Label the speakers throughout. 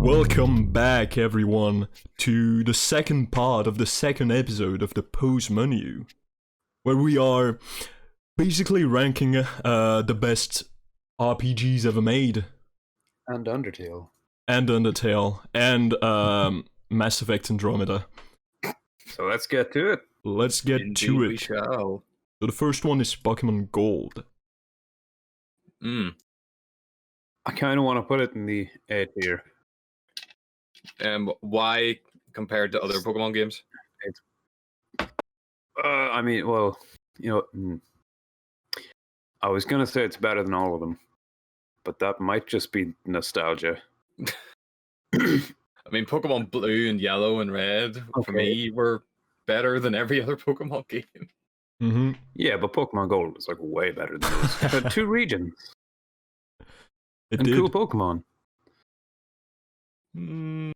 Speaker 1: Welcome back, everyone, to the second part of the second episode of the Pause Menu, where we are basically ranking the best RPGs ever made.
Speaker 2: And Undertale.
Speaker 1: And Mass Effect Andromeda.
Speaker 2: So let's get to it.
Speaker 1: Let's get
Speaker 2: Indeed
Speaker 1: to
Speaker 2: we
Speaker 1: it.
Speaker 2: shall.
Speaker 1: So the first one is Pokemon Gold.
Speaker 2: I kind of want to put it in the A tier.
Speaker 3: Why compared to other Pokemon games?
Speaker 2: I mean, well, I was going to say it's better than all of them, but that might just be nostalgia.
Speaker 3: I mean, Pokemon Blue and Yellow and Red, for me, were better than every other Pokemon game.
Speaker 1: Mm-hmm.
Speaker 2: Yeah, but Pokemon Gold was like way better than those. It had 2 regions.
Speaker 1: It
Speaker 2: and
Speaker 1: did.
Speaker 2: cool Pokemon.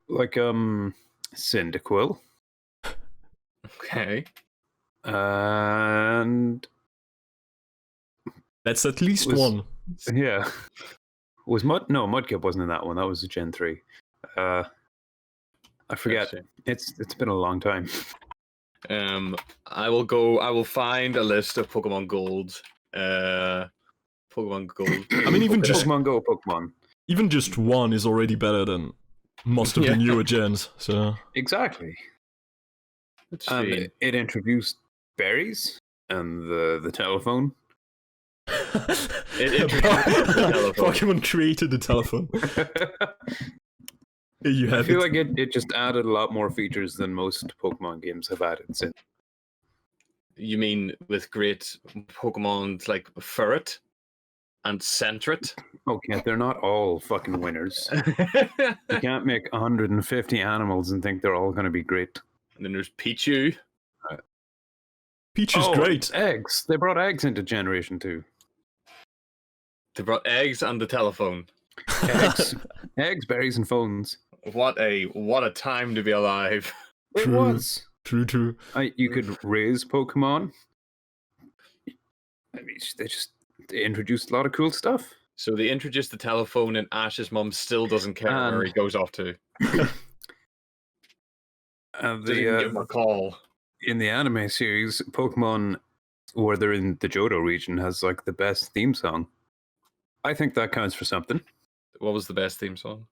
Speaker 2: Like, Cyndaquil.
Speaker 3: Okay.
Speaker 2: And...
Speaker 1: That's at least one.
Speaker 2: Yeah. Was Mudkip wasn't in that one. That was Gen 3. I forget. It's been a long time.
Speaker 3: I will find a list of Pokemon Gold. Pokemon Gold.
Speaker 1: I mean, even just
Speaker 2: Pokemon Go Pokemon.
Speaker 1: Even just one is already better than most of the newer gens. So
Speaker 2: exactly.
Speaker 3: Let's see.
Speaker 2: It introduced berries and the telephone.
Speaker 3: It introduced the telephone.
Speaker 1: Pokemon created the telephone. Here you have
Speaker 2: I feel like it just added a lot more features than most Pokemon games have added since.
Speaker 3: You mean with great Pokemon like Ferret and Sentret?
Speaker 2: Okay, they're not all fucking winners. You can't make 150 animals and think they're all going to be great.
Speaker 3: And then there's Pichu.
Speaker 1: Pichu's great.
Speaker 2: Eggs. They brought eggs into Generation 2.
Speaker 3: They brought eggs and the telephone.
Speaker 2: Eggs, berries, and phones.
Speaker 3: What a time to be alive.
Speaker 2: It was.
Speaker 1: True.
Speaker 2: You could raise Pokemon. I mean, they introduced a lot of cool stuff.
Speaker 3: So they introduced the telephone, and Ash's mum still doesn't care where he goes off to.
Speaker 2: Doesn't
Speaker 3: give him a call.
Speaker 2: In the anime series, Pokemon, where they're in the Johto region, has like the best theme song. I think that counts for something.
Speaker 3: What was the best theme song?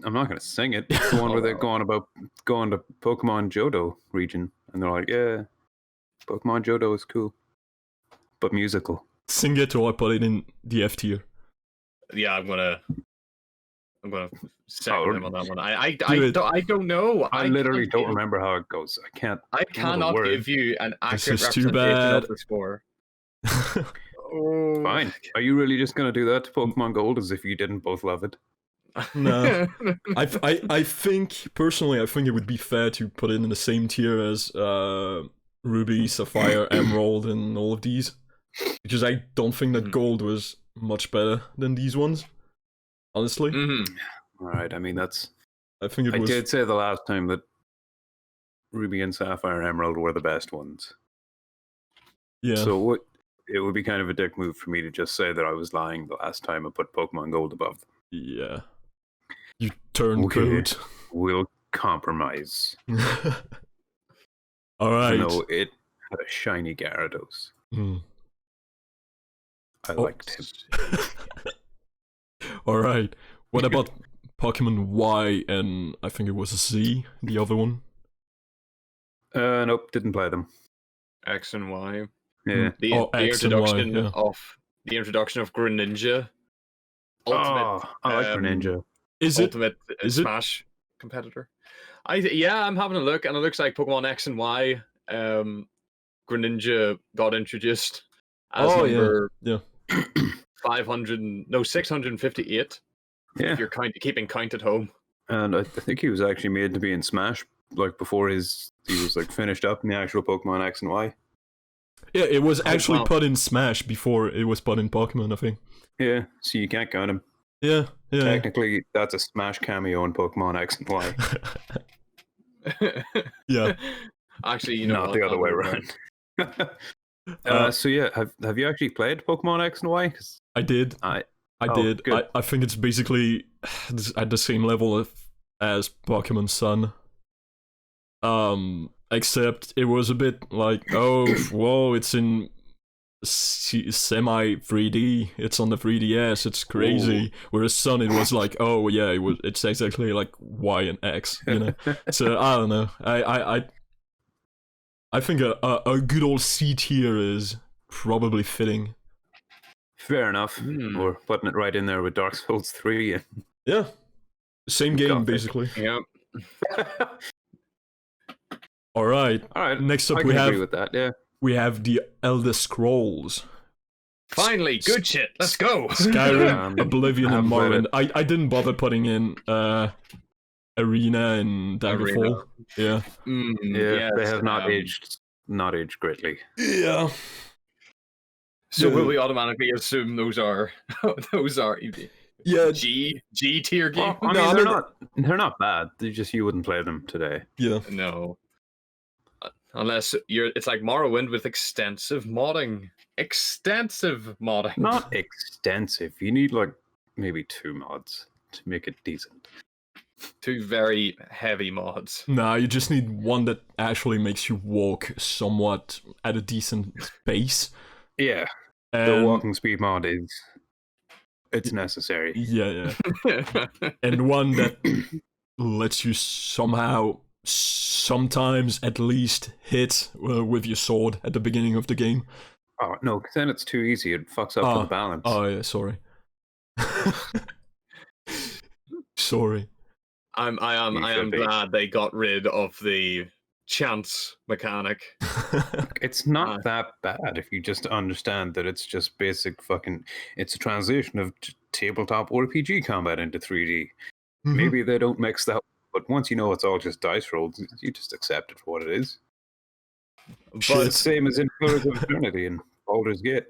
Speaker 2: I'm not going to sing it. It's the one where they're going to Pokemon Johto region, and they're like, "Yeah, Pokemon Johto is cool, but musical."
Speaker 1: Sing it or I put it in the F tier.
Speaker 3: Yeah, I'm gonna second him on that one. I don't know.
Speaker 2: I literally don't remember how it goes.
Speaker 3: I cannot give you an accurate
Speaker 1: This is too
Speaker 3: representation
Speaker 1: bad.
Speaker 3: of the score.
Speaker 2: Fine. Are you really just going to do that to Pokemon Gold as if you didn't both love it?
Speaker 1: No. I think, personally, I think it would be fair to put it in the same tier as Ruby, Sapphire, Emerald, and all of these. Because I don't think that Gold was much better than these ones, honestly.
Speaker 2: All right, I mean,
Speaker 1: I think it was...
Speaker 2: I did say the last time that Ruby and Sapphire and Emerald were the best ones.
Speaker 1: Yeah.
Speaker 2: So it would be kind of a dick move for me to just say that I was lying the last time I put Pokemon Gold above.
Speaker 1: Yeah. You turncoat.
Speaker 2: We'll compromise.
Speaker 1: Alright.
Speaker 2: No, it had a shiny Gyarados. I liked him.
Speaker 1: Alright. What about Pokemon Y and I think it was Z, the other one?
Speaker 2: Nope, didn't play them.
Speaker 3: X and Y.
Speaker 2: Yeah.
Speaker 3: The introduction of Greninja. Ultimate.
Speaker 2: I like Greninja.
Speaker 3: Ultimate Smash competitor. I'm having a look, and it looks like Pokemon X and Y. Greninja got introduced as number 658.
Speaker 2: Yeah.
Speaker 3: If you're keeping count at home.
Speaker 2: And I think he was actually made to be in Smash, like before he was like finished up in the actual Pokemon X and Y.
Speaker 1: Yeah, it was actually put in Smash before it was put in Pokemon, I think.
Speaker 2: Yeah, so you can't count him.
Speaker 1: Yeah.
Speaker 2: Technically, that's a Smash cameo in Pokemon X and Y.
Speaker 1: Yeah.
Speaker 3: Actually,
Speaker 2: not the other way around. So yeah, have you actually played Pokemon X and Y?
Speaker 1: I did. I
Speaker 2: Oh,
Speaker 1: did.
Speaker 2: good.
Speaker 1: I think it's basically at the same level as Pokemon Sun. Except it was a bit like, oh, whoa, it's in semi 3D. It's on the 3DS. It's crazy. Whereas Sun, it was like, oh yeah, it's exactly like Y and X. So I don't know. I think a good old C tier is probably fitting.
Speaker 2: Fair enough. We're putting it right in there with Dark Souls 3. And
Speaker 1: Yeah, same game
Speaker 2: Got it.
Speaker 1: basically.
Speaker 3: Yeah.
Speaker 1: All right.
Speaker 2: All right.
Speaker 1: Next up,
Speaker 2: I can agree with that. Yeah.
Speaker 1: we have the Elder Scrolls.
Speaker 3: Finally, good shit. Let's go.
Speaker 1: Skyrim, Oblivion,
Speaker 2: I
Speaker 1: and
Speaker 2: haven't played
Speaker 1: Morrowind. I didn't bother putting in Arena and Daggerfall. Yeah.
Speaker 2: Yeah, they have not
Speaker 3: um,
Speaker 2: aged greatly.
Speaker 1: Yeah.
Speaker 3: So
Speaker 1: Yeah.
Speaker 3: will we automatically assume those are
Speaker 1: Yeah.
Speaker 3: G tier games?
Speaker 2: Well, I mean,
Speaker 1: No,
Speaker 2: they're not bad. They just you wouldn't play them today.
Speaker 1: Yeah.
Speaker 3: No. Unless it's like Morrowind with extensive modding.
Speaker 2: Not extensive. You need like maybe 2 mods to make it decent.
Speaker 3: 2 very heavy mods.
Speaker 1: Nah, you just need one that actually makes you walk somewhat at a decent pace.
Speaker 2: Yeah, the
Speaker 1: And
Speaker 2: walking speed mod it's necessary.
Speaker 1: yeah. And one that lets you somehow, sometimes at least, hit with your sword at the beginning of the game.
Speaker 2: Oh no, 'cause then it's too easy. It fucks up the balance.
Speaker 1: Oh yeah, sorry. Sorry.
Speaker 3: I am glad they got rid of the chance mechanic.
Speaker 2: It's not that bad if you just understand that it's just basic fucking. It's a transition of tabletop RPG combat into 3D. Maybe they don't mix that, but once you know it's all just dice rolls, you just accept it for what it is. But it's the same as in Pillars of Eternity and Baldur's Gate.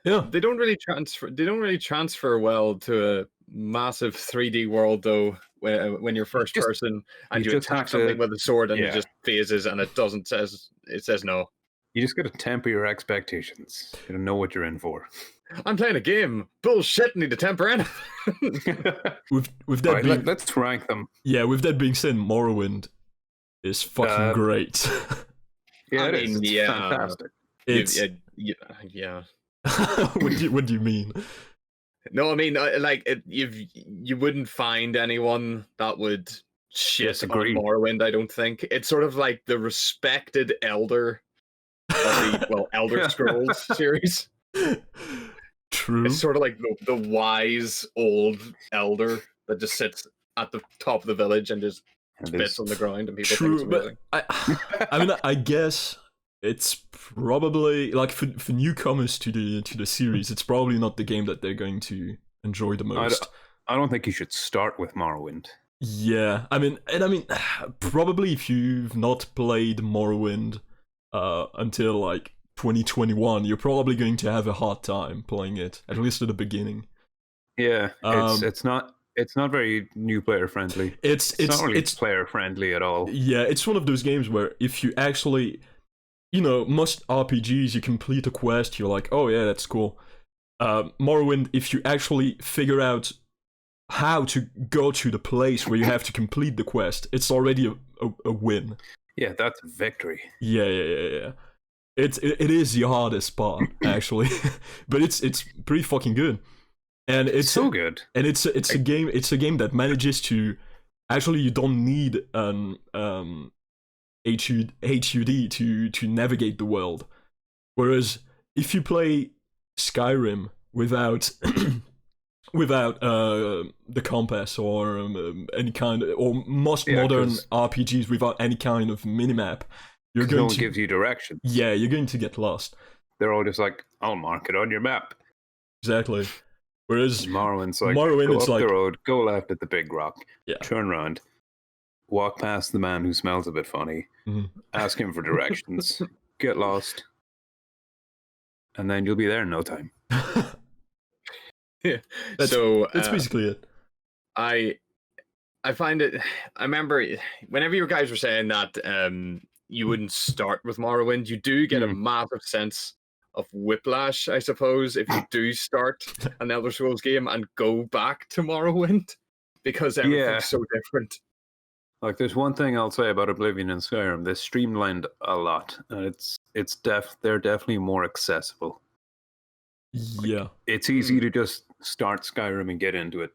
Speaker 1: Yeah.
Speaker 3: They don't really transfer well to a massive 3D world though. When you're first person and you
Speaker 2: just
Speaker 3: attack
Speaker 2: have to-
Speaker 3: something with a sword and
Speaker 2: yeah.
Speaker 3: it just phases and it says no.
Speaker 2: You just got to temper your expectations. You don't know what you're in for.
Speaker 3: I'm playing a game. Bullshit. Need to temper anything.
Speaker 1: With that
Speaker 2: All right,
Speaker 1: being,
Speaker 2: let's rank them.
Speaker 1: yeah, with that being said, Morrowind is fucking great.
Speaker 2: Yeah,
Speaker 3: I
Speaker 2: it is.
Speaker 3: mean,
Speaker 2: It's
Speaker 3: yeah.
Speaker 2: fantastic.
Speaker 1: It's
Speaker 3: yeah.
Speaker 1: what do you mean?
Speaker 3: No, I mean, you wouldn't find anyone that would shit
Speaker 2: Disagree.
Speaker 3: on Morrowind. I don't think it's sort of like the respected elder of the Elder Scrolls series.
Speaker 1: True.
Speaker 3: It's sort of like the wise old elder that just sits at the top of the village and just spits on the ground, and people think it's
Speaker 1: True,
Speaker 3: amazing.
Speaker 1: but I mean, I guess it's probably like for newcomers to the series, it's probably not the game that they're going to enjoy the most.
Speaker 2: I don't think you should start with Morrowind.
Speaker 1: Yeah, I mean, probably if you've not played Morrowind until like 2021, you're probably going to have a hard time playing it, at least at the beginning.
Speaker 2: Yeah, it's not very new player friendly. It's not really player friendly at all.
Speaker 1: Yeah, it's one of those games where if you actually, most RPGs, you complete a quest, you're like, oh yeah, that's cool. Morrowind, if you actually figure out how to go to the place where you have to complete the quest, it's already a win.
Speaker 2: Yeah, that's a victory.
Speaker 1: Yeah. It is the hardest part actually, but it's pretty fucking good, and it's
Speaker 2: so good.
Speaker 1: And it's a game that manages to actually, you don't need an HUD to navigate the world, whereas if you play Skyrim without the compass or any kind of, or most modern RPGs without any kind of minimap, you're going
Speaker 2: no one gives you directions.
Speaker 1: Yeah, you're going to get lost.
Speaker 2: They're all just like, I'll mark it on your map.
Speaker 1: Exactly. Whereas
Speaker 2: Morrowind's like,
Speaker 1: Morrowind,
Speaker 2: go
Speaker 1: it's
Speaker 2: up
Speaker 1: like,
Speaker 2: the road, go left at the big rock,
Speaker 1: yeah,
Speaker 2: turn around, walk past the man who smells a bit funny, ask him for directions, get lost, and then you'll be there in no time.
Speaker 3: Yeah.
Speaker 1: That's basically it.
Speaker 3: I find it. I remember whenever you guys were saying that you wouldn't start with Morrowind, you do get a massive sense of whiplash, I suppose, if you do start an Elder Scrolls game and go back to Morrowind, because everything's so different.
Speaker 2: Like, there's one thing I'll say about Oblivion and Skyrim: they streamlined a lot, and they're definitely more accessible.
Speaker 1: Yeah,
Speaker 2: it's easy to just start Skyrim and get into it.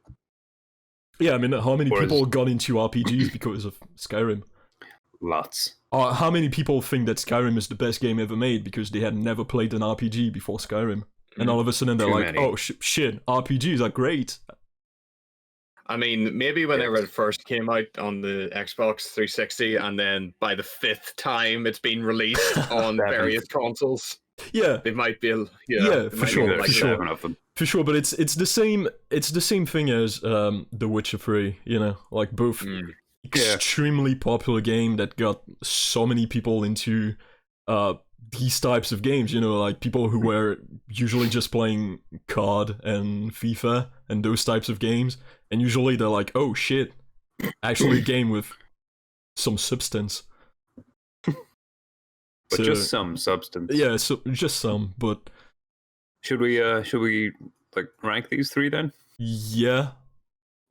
Speaker 1: Yeah, I mean, how many people got into RPGs because of Skyrim?
Speaker 2: Lots.
Speaker 1: How many people think that Skyrim is the best game ever made because they had never played an RPG before Skyrim? And all of a sudden they're like, oh shit, RPGs are great.
Speaker 3: I mean, maybe whenever it first came out on the Xbox 360, and then by the 5th time it's been released on various consoles.
Speaker 1: Yeah,
Speaker 3: they might be.
Speaker 1: For sure. But it's the same. It's the same thing as The Witcher 3. You know, like both extremely popular game that got so many people into these types of games. You know, like people who were usually just playing COD and FIFA and those types of games, and usually they're like, oh shit, actually a game with some substance.
Speaker 2: But just some substance.
Speaker 1: Yeah, so just some, but
Speaker 2: should we like rank these three then?
Speaker 1: Yeah.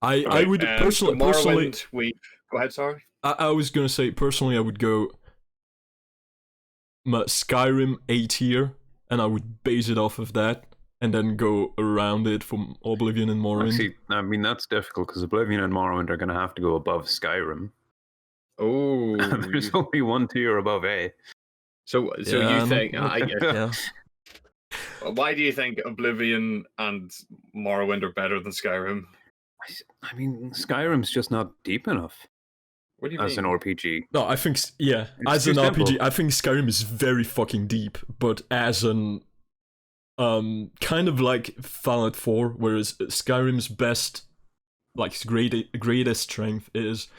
Speaker 1: I would personally
Speaker 3: go ahead, sorry.
Speaker 1: I was gonna say personally I would go Skyrim A tier, and I would base it off of that, and then go around it from Oblivion and Morrowind.
Speaker 2: See, I mean that's difficult because Oblivion and Morrowind are gonna have to go above Skyrim.
Speaker 3: Oh,
Speaker 2: there's only one tier above A.
Speaker 3: So you think? Why do you think Oblivion and Morrowind are better than Skyrim?
Speaker 2: I mean, Skyrim's just not deep enough.
Speaker 3: What do you
Speaker 2: as
Speaker 3: mean?
Speaker 2: an RPG?
Speaker 1: No, I think as an RPG, I think Skyrim is very fucking deep, but as an kind of like Fallout 4, whereas Skyrim's best, like greatest strength is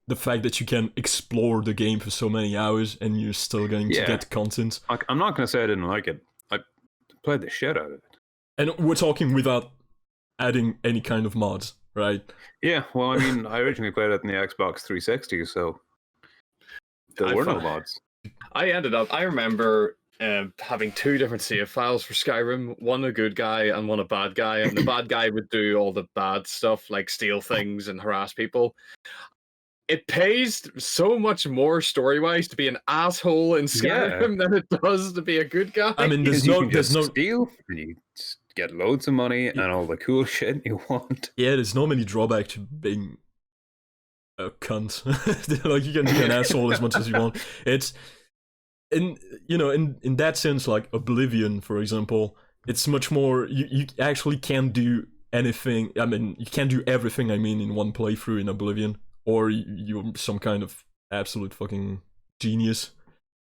Speaker 1: the fact that you can explore the game for so many hours and you're still going to get content.
Speaker 2: I'm not going to say I didn't like it. I played the shit out of it.
Speaker 1: And we're talking without adding any kind of mods, right?
Speaker 2: Yeah, well, I mean, I originally played it in the Xbox 360, so there were no mods.
Speaker 3: I remember having 2 different save files for Skyrim, one a good guy and one a bad guy, and the bad guy would do all the bad stuff like steal things and harass people. It pays so much more story-wise to be an asshole in Skyrim than it does to be a good guy.
Speaker 1: I mean, there's no
Speaker 2: steal, and you get loads of money and all the cool shit you want.
Speaker 1: Yeah, there's no many drawback to being a cunt. Like you can be an asshole as much as you want. It's in that sense, like Oblivion, for example, it's much more. You actually can't do anything. I mean, you can't do everything. I mean, in one playthrough in Oblivion. Or you're some kind of absolute fucking genius.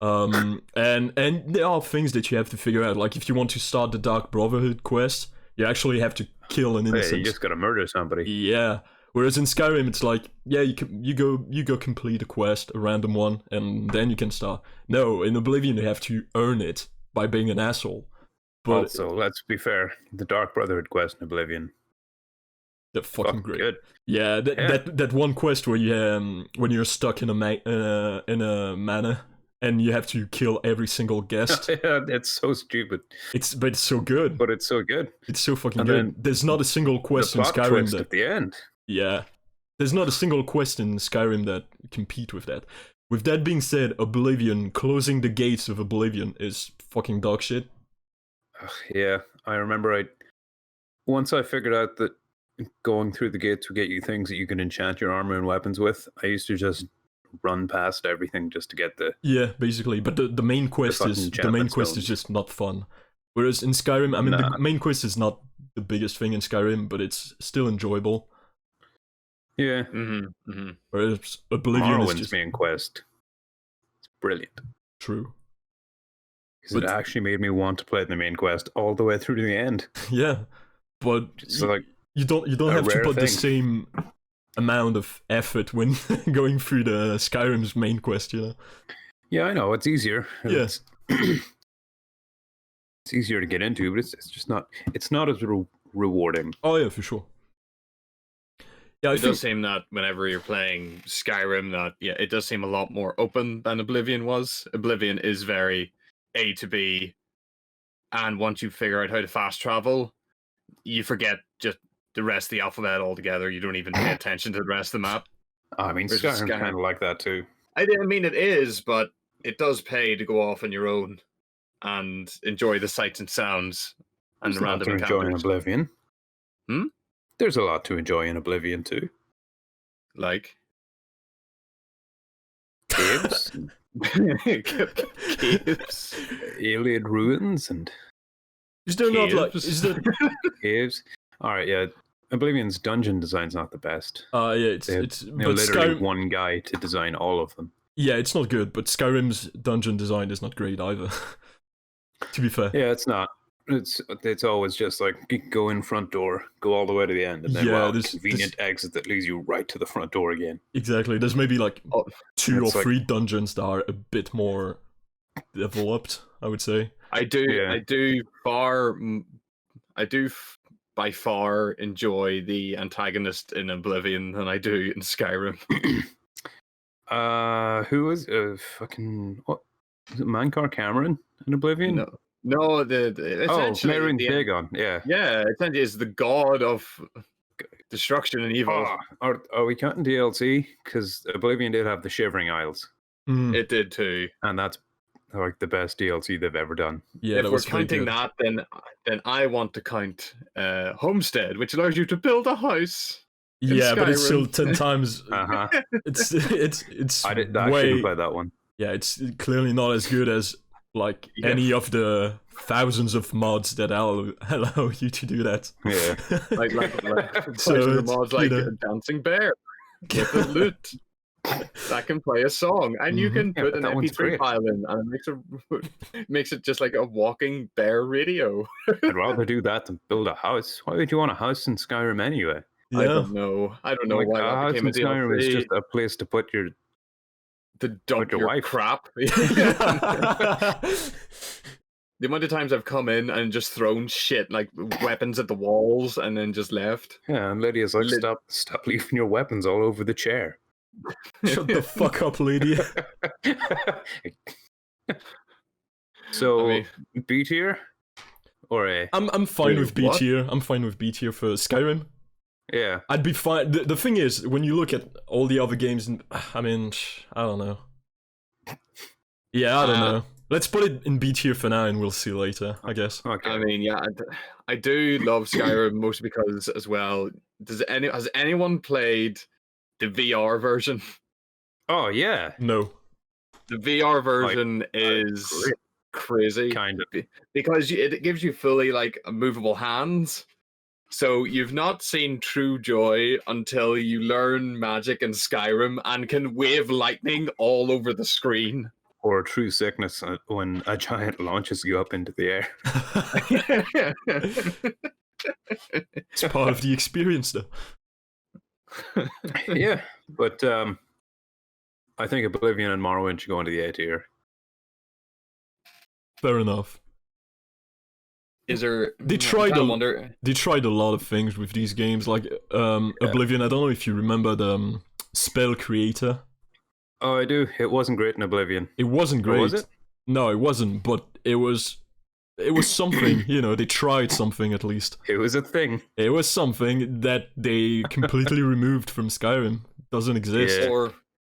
Speaker 1: And there are things that you have to figure out. Like if you want to start the Dark Brotherhood quest, you actually have to kill an innocent.
Speaker 2: Yeah, you just gotta murder somebody.
Speaker 1: Yeah. Whereas in Skyrim, it's like, yeah, you go complete a quest, a random one, and then you can start. No, in Oblivion you have to earn it by being an asshole. But
Speaker 2: also, let's be fair, the Dark Brotherhood quest in Oblivion.
Speaker 1: They're fucking great.
Speaker 2: Good.
Speaker 1: Yeah, that one quest where you when you're stuck in a manor and you have to kill every single guest.
Speaker 2: Yeah, it's so stupid.
Speaker 1: But it's so good.
Speaker 2: But it's so good.
Speaker 1: It's so fucking good. There's not a single quest in Skyrim
Speaker 2: at the end.
Speaker 1: Yeah, there's not a single quest in Skyrim that compete with that. With that being said, Oblivion, closing the gates of Oblivion is fucking dog shit.
Speaker 2: Yeah, I remember once I figured out that going through the gates would get you things that you can enchant your armor and weapons with, I used to just run past everything just to get the
Speaker 1: basically. But the main quest is just not fun. Whereas in Skyrim, I mean, the main quest is not the biggest thing in Skyrim, but it's still enjoyable.
Speaker 2: Yeah.
Speaker 1: Whereas Oblivion is just
Speaker 2: main quest. It's brilliant.
Speaker 1: True.
Speaker 2: Because it actually made me want to play the main quest all the way through to the end.
Speaker 1: Yeah, but you don't have to put the same amount of effort when going through the Skyrim's main quest, you know.
Speaker 2: Yeah, I know, it's easier.
Speaker 1: Yes.
Speaker 2: It's easier to get into, but it's not as rewarding.
Speaker 1: Oh yeah, for sure. Yeah,
Speaker 3: it does seem that whenever you're playing Skyrim, it does seem a lot more open than Oblivion was. Oblivion is very A to B, and once you figure out how to fast travel, you forget just the rest of the alphabet altogether. You don't even pay attention to the rest of the map.
Speaker 2: I mean,
Speaker 3: Whereas
Speaker 2: Skyrim's
Speaker 3: Skyrim-
Speaker 2: kind of like that too.
Speaker 3: I mean, it is, but it does pay to go off on your own and enjoy the sights and sounds and
Speaker 2: There's
Speaker 3: the
Speaker 2: a lot
Speaker 3: random
Speaker 2: to enjoy in
Speaker 3: encounters.
Speaker 2: Oblivion.
Speaker 3: Hmm?
Speaker 2: There's a lot to enjoy in Oblivion too.
Speaker 3: Like
Speaker 2: Caves,
Speaker 3: caves.
Speaker 2: alien ruins, and
Speaker 1: Is there not like?
Speaker 3: Caves.
Speaker 1: Is there?
Speaker 2: caves. All right, yeah. Oblivion's dungeon design's not the best.
Speaker 1: Yeah,
Speaker 2: They had,
Speaker 1: it's.
Speaker 2: you
Speaker 1: But
Speaker 2: know, literally
Speaker 1: Skyrim.
Speaker 2: one guy to design all of them.
Speaker 1: Yeah, it's not good. But Skyrim's dungeon design is not great either. To be fair.
Speaker 2: Yeah, it's not. It's always just like go in front door, go all the way to the end, and then
Speaker 1: Yeah,
Speaker 2: wow,
Speaker 1: this-
Speaker 2: convenient exit that leads you right to the front door again.
Speaker 1: Exactly. There's maybe like
Speaker 3: Oh,
Speaker 1: 2 or
Speaker 2: it's like-
Speaker 1: 3 dungeons that are a bit more developed, I would say.
Speaker 3: I do.
Speaker 2: Yeah.
Speaker 3: I do by far enjoy the antagonist in Oblivion than I do in Skyrim.
Speaker 2: Who is fucking what? Is it Mankar Cameron in Oblivion?
Speaker 3: No, the
Speaker 2: Oh,
Speaker 3: essentially
Speaker 2: Mehrin
Speaker 3: the-
Speaker 2: Dagon. Yeah.
Speaker 3: Yeah, essentially is the god of destruction and evil.
Speaker 2: Are we counting DLC? Because Oblivion did have the Shivering Isles,
Speaker 1: Mm,
Speaker 3: It did too.
Speaker 2: and that's like the best DLC they've ever done.
Speaker 1: yeah,
Speaker 3: If
Speaker 1: that
Speaker 3: we're
Speaker 1: was pretty
Speaker 3: counting
Speaker 1: good.
Speaker 3: that, then I want to count Homestead, which allows you to build a house. in
Speaker 1: Yeah, but it's still
Speaker 3: Skyrim.
Speaker 1: 10 times.
Speaker 2: Uh huh.
Speaker 1: It's
Speaker 2: I did. I
Speaker 1: way.
Speaker 2: shouldn't play that one.
Speaker 1: Yeah, it's clearly not as good as like
Speaker 3: Yeah.
Speaker 1: any of the thousands of mods that allow you to do that.
Speaker 2: Yeah.
Speaker 3: Like
Speaker 1: So
Speaker 3: the
Speaker 1: it's,
Speaker 3: mods
Speaker 1: you
Speaker 3: like
Speaker 1: know.
Speaker 3: a dancing bear with a lute that can play a song, and you
Speaker 1: Mhm.
Speaker 3: can
Speaker 2: Yeah,
Speaker 3: put
Speaker 2: but
Speaker 3: an
Speaker 2: that one's
Speaker 3: MP3
Speaker 2: great.
Speaker 3: file in, and makes it just like a walking bear radio.
Speaker 2: I'd rather do that than build a house. Why would you want a house in Skyrim anyway?
Speaker 3: I
Speaker 1: Yeah,
Speaker 3: don't know. I don't know
Speaker 2: Like,
Speaker 3: why
Speaker 2: a
Speaker 3: that
Speaker 2: house
Speaker 3: became
Speaker 2: in
Speaker 3: a
Speaker 2: Skyrim is
Speaker 3: DLC.
Speaker 2: just a place to put your.
Speaker 3: To dump
Speaker 2: your
Speaker 3: your
Speaker 2: wife.
Speaker 3: crap. The amount of times I've come in and just thrown shit like weapons at the walls and then just left.
Speaker 2: Yeah, and Lydia's like, stop leaving your weapons all over the chair.
Speaker 1: shut the fuck up, lady.
Speaker 2: So
Speaker 3: I mean-
Speaker 2: B tier or A?
Speaker 1: I'm fine
Speaker 3: Wait,
Speaker 1: with B
Speaker 3: what?
Speaker 1: tier. I'm fine with B tier for Skyrim.
Speaker 2: Yeah.
Speaker 1: I'd be fine. The thing is, when you look at all the other games, I mean, I don't know. Yeah, I don't know. Let's put it in B tier for now, and we'll see later, I guess.
Speaker 2: Okay.
Speaker 3: I mean, yeah, I do love Skyrim mostly because, as well, has anyone played the VR version?
Speaker 2: Oh yeah.
Speaker 1: No.
Speaker 3: The VR version is
Speaker 2: great.
Speaker 3: crazy
Speaker 2: Kind of.
Speaker 3: because it gives you fully like movable hands. So you've not seen true joy until you learn magic in Skyrim and can wave lightning all over the screen.
Speaker 2: Or true sickness when a giant launches you up into the air.
Speaker 1: It's part of the experience, though.
Speaker 2: Yeah, but I think Oblivion and Morrowind should go into the A tier.
Speaker 1: Fair enough.
Speaker 3: Is there?
Speaker 1: They
Speaker 3: I'm
Speaker 1: tried
Speaker 3: trying to
Speaker 1: a-
Speaker 3: wonder.
Speaker 1: They tried a lot of things with these games, like Oblivion. I don't know if you remember the Spell Creator.
Speaker 2: Oh, I do. It wasn't great in Oblivion.
Speaker 1: It wasn't
Speaker 2: Or
Speaker 1: great.
Speaker 2: was it?
Speaker 1: No, it wasn't. But it was something. You know, they tried something at least.
Speaker 2: It was a thing.
Speaker 1: It was something that they completely removed from Skyrim. Doesn't exist.
Speaker 2: Yeah.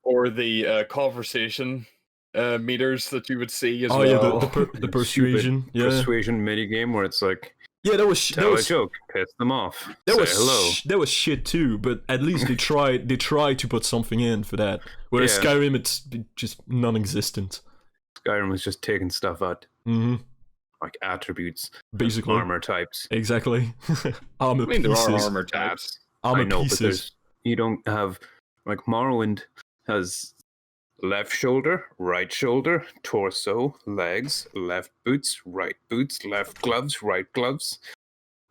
Speaker 3: Or the conversation meters that you would see as
Speaker 1: Oh
Speaker 3: well.
Speaker 1: yeah, the persuasion.
Speaker 2: Stupid
Speaker 1: Yeah,
Speaker 2: persuasion minigame where it's like,
Speaker 1: yeah, that was
Speaker 2: tell a joke, piss them off,
Speaker 1: that
Speaker 2: say
Speaker 1: was
Speaker 2: hello.
Speaker 1: that was shit too. But at least they tried. They tried to put something in for that. Whereas
Speaker 2: Yeah.
Speaker 1: Skyrim, it's just non-existent.
Speaker 2: Skyrim was just taking stuff out,
Speaker 1: Hmm.
Speaker 2: like attributes,
Speaker 1: Basically,
Speaker 2: armor types,
Speaker 1: Exactly. Armor
Speaker 3: I mean, there
Speaker 1: pieces.
Speaker 3: are armor types.
Speaker 1: Armor
Speaker 2: I know, but
Speaker 1: pieces.
Speaker 2: you don't have like Morrowind has left shoulder, right shoulder, torso, legs, left boots, left gloves, right gloves,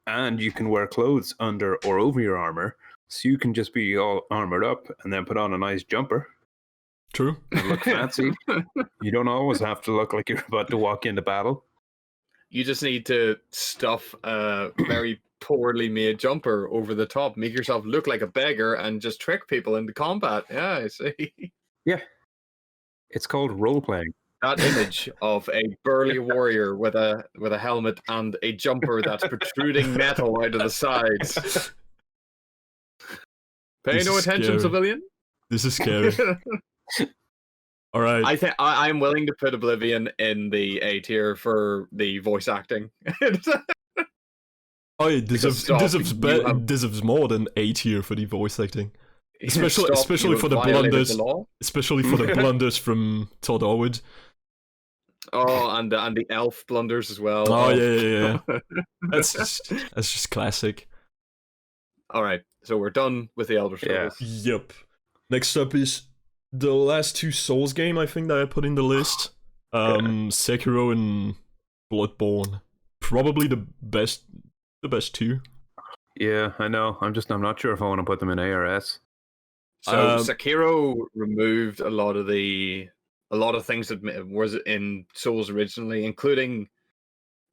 Speaker 2: and you can wear clothes under or over your armor, so you can just be all armored up and then put on a nice jumper
Speaker 1: True.
Speaker 2: and look fancy. You don't always have to look like you're about to walk into battle.
Speaker 3: You just need to stuff a very poorly made jumper over the top, make yourself look like a beggar, and just trick people into combat. Yeah, I see.
Speaker 2: It's called role playing.
Speaker 3: that image of a burly warrior with a helmet and a jumper that's protruding metal out of the sides. Pay
Speaker 1: This
Speaker 3: no
Speaker 1: is
Speaker 3: attention,
Speaker 1: scary.
Speaker 3: civilian.
Speaker 1: This is scary. All right.
Speaker 3: I think I'm willing to put Oblivion in the A tier for the voice acting.
Speaker 1: Oh, it deserves,
Speaker 3: stop,
Speaker 1: deserves more than A tier for the voice acting. Especially for the blunders. Especially for the blunders from Todd Howard.
Speaker 3: Oh, and the elf blunders as well.
Speaker 1: Oh, yeah. That's just classic.
Speaker 3: All right, so we're done with the Elder Scrolls.
Speaker 1: Yep. Next up is the last two Souls game I think that I put in the list. Sekiro and Bloodborne. Probably the best two.
Speaker 2: Yeah, I know. I'm not sure if I want to put them in ARS.
Speaker 3: So Sekiro removed a lot of things that was in Souls originally, including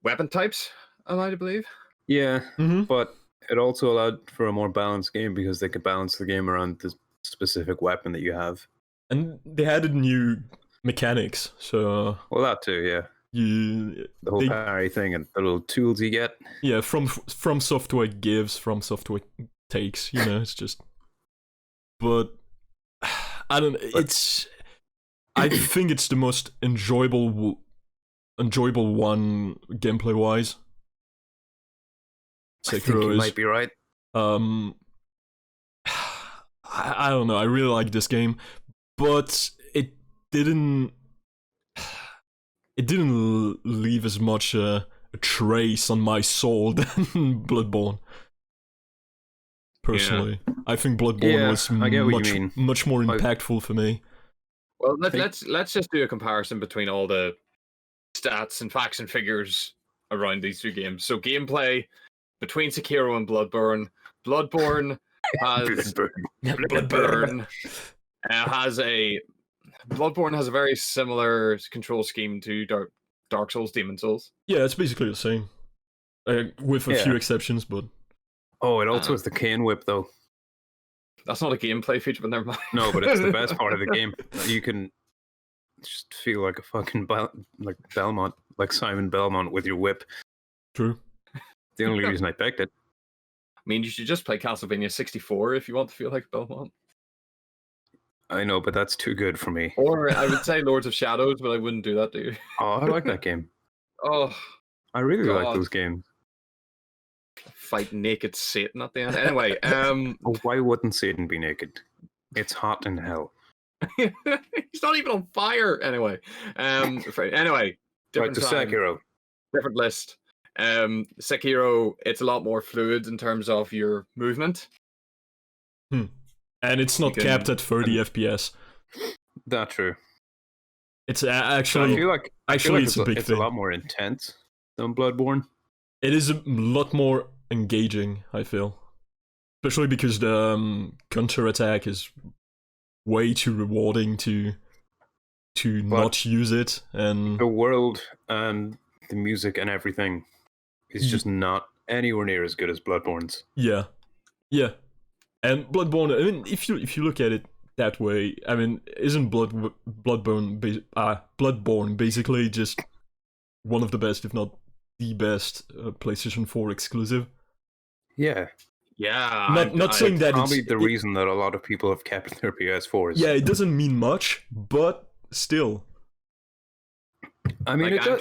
Speaker 3: weapon types, am I to believe?
Speaker 2: Yeah,
Speaker 1: Mm-hmm.
Speaker 2: but it also allowed for a more balanced game because they could balance the game around the specific weapon that you have.
Speaker 1: And they added new mechanics, so...
Speaker 2: Well, that too, yeah. The whole parry thing and the little tools you get.
Speaker 1: Yeah, FromSoftware gives, FromSoftware takes, it's just... But... I don't know, it's... I think it's the most enjoyable one gameplay-wise.
Speaker 2: I think you might be right.
Speaker 1: I don't know. I really like this game, but it didn't leave as much a trace on my soul than Bloodborne. Personally, I think Bloodborne was much more impactful for me.
Speaker 3: Well, let's just do a comparison between all the stats and facts and figures around these two games. So gameplay between Sekiro and Bloodborne. Bloodborne has Bloodborne has a very similar control scheme to Dark Souls, Demon Souls.
Speaker 1: Yeah, it's basically the same, with a few exceptions. But
Speaker 2: it also has the cane whip though.
Speaker 3: That's not a gameplay feature, but never mind.
Speaker 2: No, but it's the best part of the game. You can just feel like a fucking like Belmont, like Simon Belmont with your whip.
Speaker 1: True.
Speaker 2: The only reason I picked it.
Speaker 3: I mean, you should just play Castlevania 64 if you want to feel like Belmont.
Speaker 2: I know, but that's too good for me.
Speaker 3: Or I would say Lords of Shadows, but I wouldn't do that to you.
Speaker 2: Oh, I like that game.
Speaker 3: Oh,
Speaker 2: I really like those games.
Speaker 3: Fight naked Satan at the end. Anyway,
Speaker 2: why wouldn't Satan be naked? It's hot in hell.
Speaker 3: He's not even on fire. Anyway, anyway,
Speaker 2: right to Sekiro.
Speaker 3: Different list. Sekiro, it's a lot more fluid in terms of your movement.
Speaker 1: And it's not capped at 30 FPS.
Speaker 2: That's true.
Speaker 1: It's actually...
Speaker 2: I feel like
Speaker 1: it's a big thing.
Speaker 2: It's a lot more intense than Bloodborne.
Speaker 1: It is a lot more engaging, I feel. Especially because the counter-attack is way too rewarding to not use it. And
Speaker 2: the world and the music and everything is just not anywhere near as good as Bloodborne's. Yeah. And Bloodborne, I mean, if you look at it that way, I mean, isn't Bloodborne basically just one of the best, if not the best, PlayStation 4 exclusive? Yeah.
Speaker 1: Not saying that
Speaker 2: probably the reason that a lot of people have kept their PS4s.
Speaker 1: Yeah, it doesn't mean much, but still.
Speaker 2: I mean, I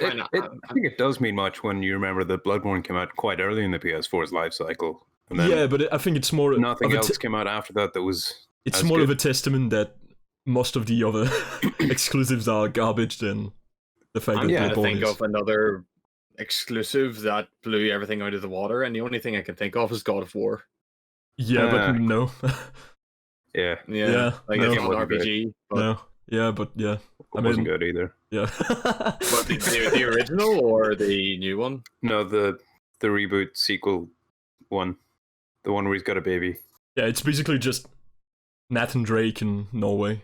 Speaker 2: think it does mean much when you remember that Bloodborne came out quite early in the PS4's life cycle. And then
Speaker 1: but I think it's more...
Speaker 2: Nothing else came out after that was...
Speaker 1: It's more of a testament that most of the other exclusives are garbage than the fact that Bloodborne
Speaker 3: think of another exclusive that blew everything out of the water, and the only thing I can think of is God of War.
Speaker 1: Yeah, but no.
Speaker 2: Yeah.
Speaker 3: Like it's an RPG. But...
Speaker 1: No. Yeah, but yeah.
Speaker 2: It wasn't good either.
Speaker 1: Yeah.
Speaker 3: But the original or the new one?
Speaker 2: No, the reboot sequel one. The one where he's got a baby.
Speaker 1: Yeah, it's basically just Nathan Drake in Norway.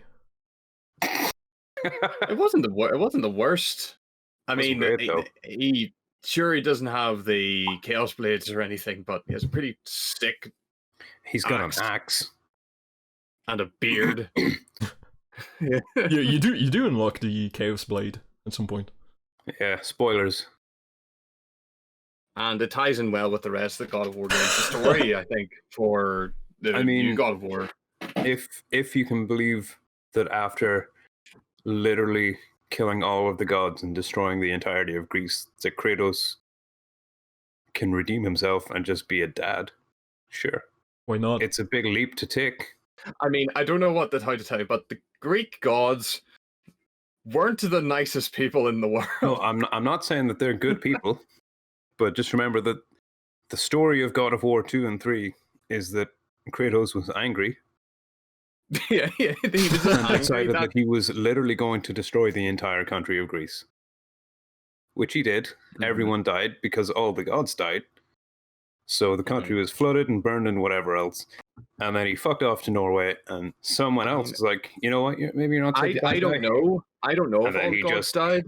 Speaker 3: It wasn't the worst. I mean, he doesn't have the Chaos Blades or anything, but he has a pretty sick.
Speaker 2: He's got an axe
Speaker 3: and a beard.
Speaker 1: You do unlock the Chaos Blade. at some point.
Speaker 2: Yeah, spoilers.
Speaker 3: And it ties in well with the rest of the God of War games. The story, I think, for the new God of War.
Speaker 2: If you can believe that after literally killing all of the gods and destroying the entirety of Greece, that Kratos can redeem himself and just be a dad, sure.
Speaker 1: Why not?
Speaker 2: It's a big leap to take.
Speaker 3: I mean, I don't know how to tell you, but the Greek gods weren't the nicest people in the world.
Speaker 2: No, I'm not saying that they're good people, but just remember that the story of God of War 2 and 3 is that Kratos was angry.
Speaker 3: yeah, he was
Speaker 2: and decided that he was literally going to destroy the entire country of Greece. Which he did. Mm-hmm. Everyone died because all the gods died. So the country was flooded and burned and whatever else. And then he fucked off to Norway, and someone else was like, you know what, maybe you're not...
Speaker 3: I don't know. I don't know if all gods died.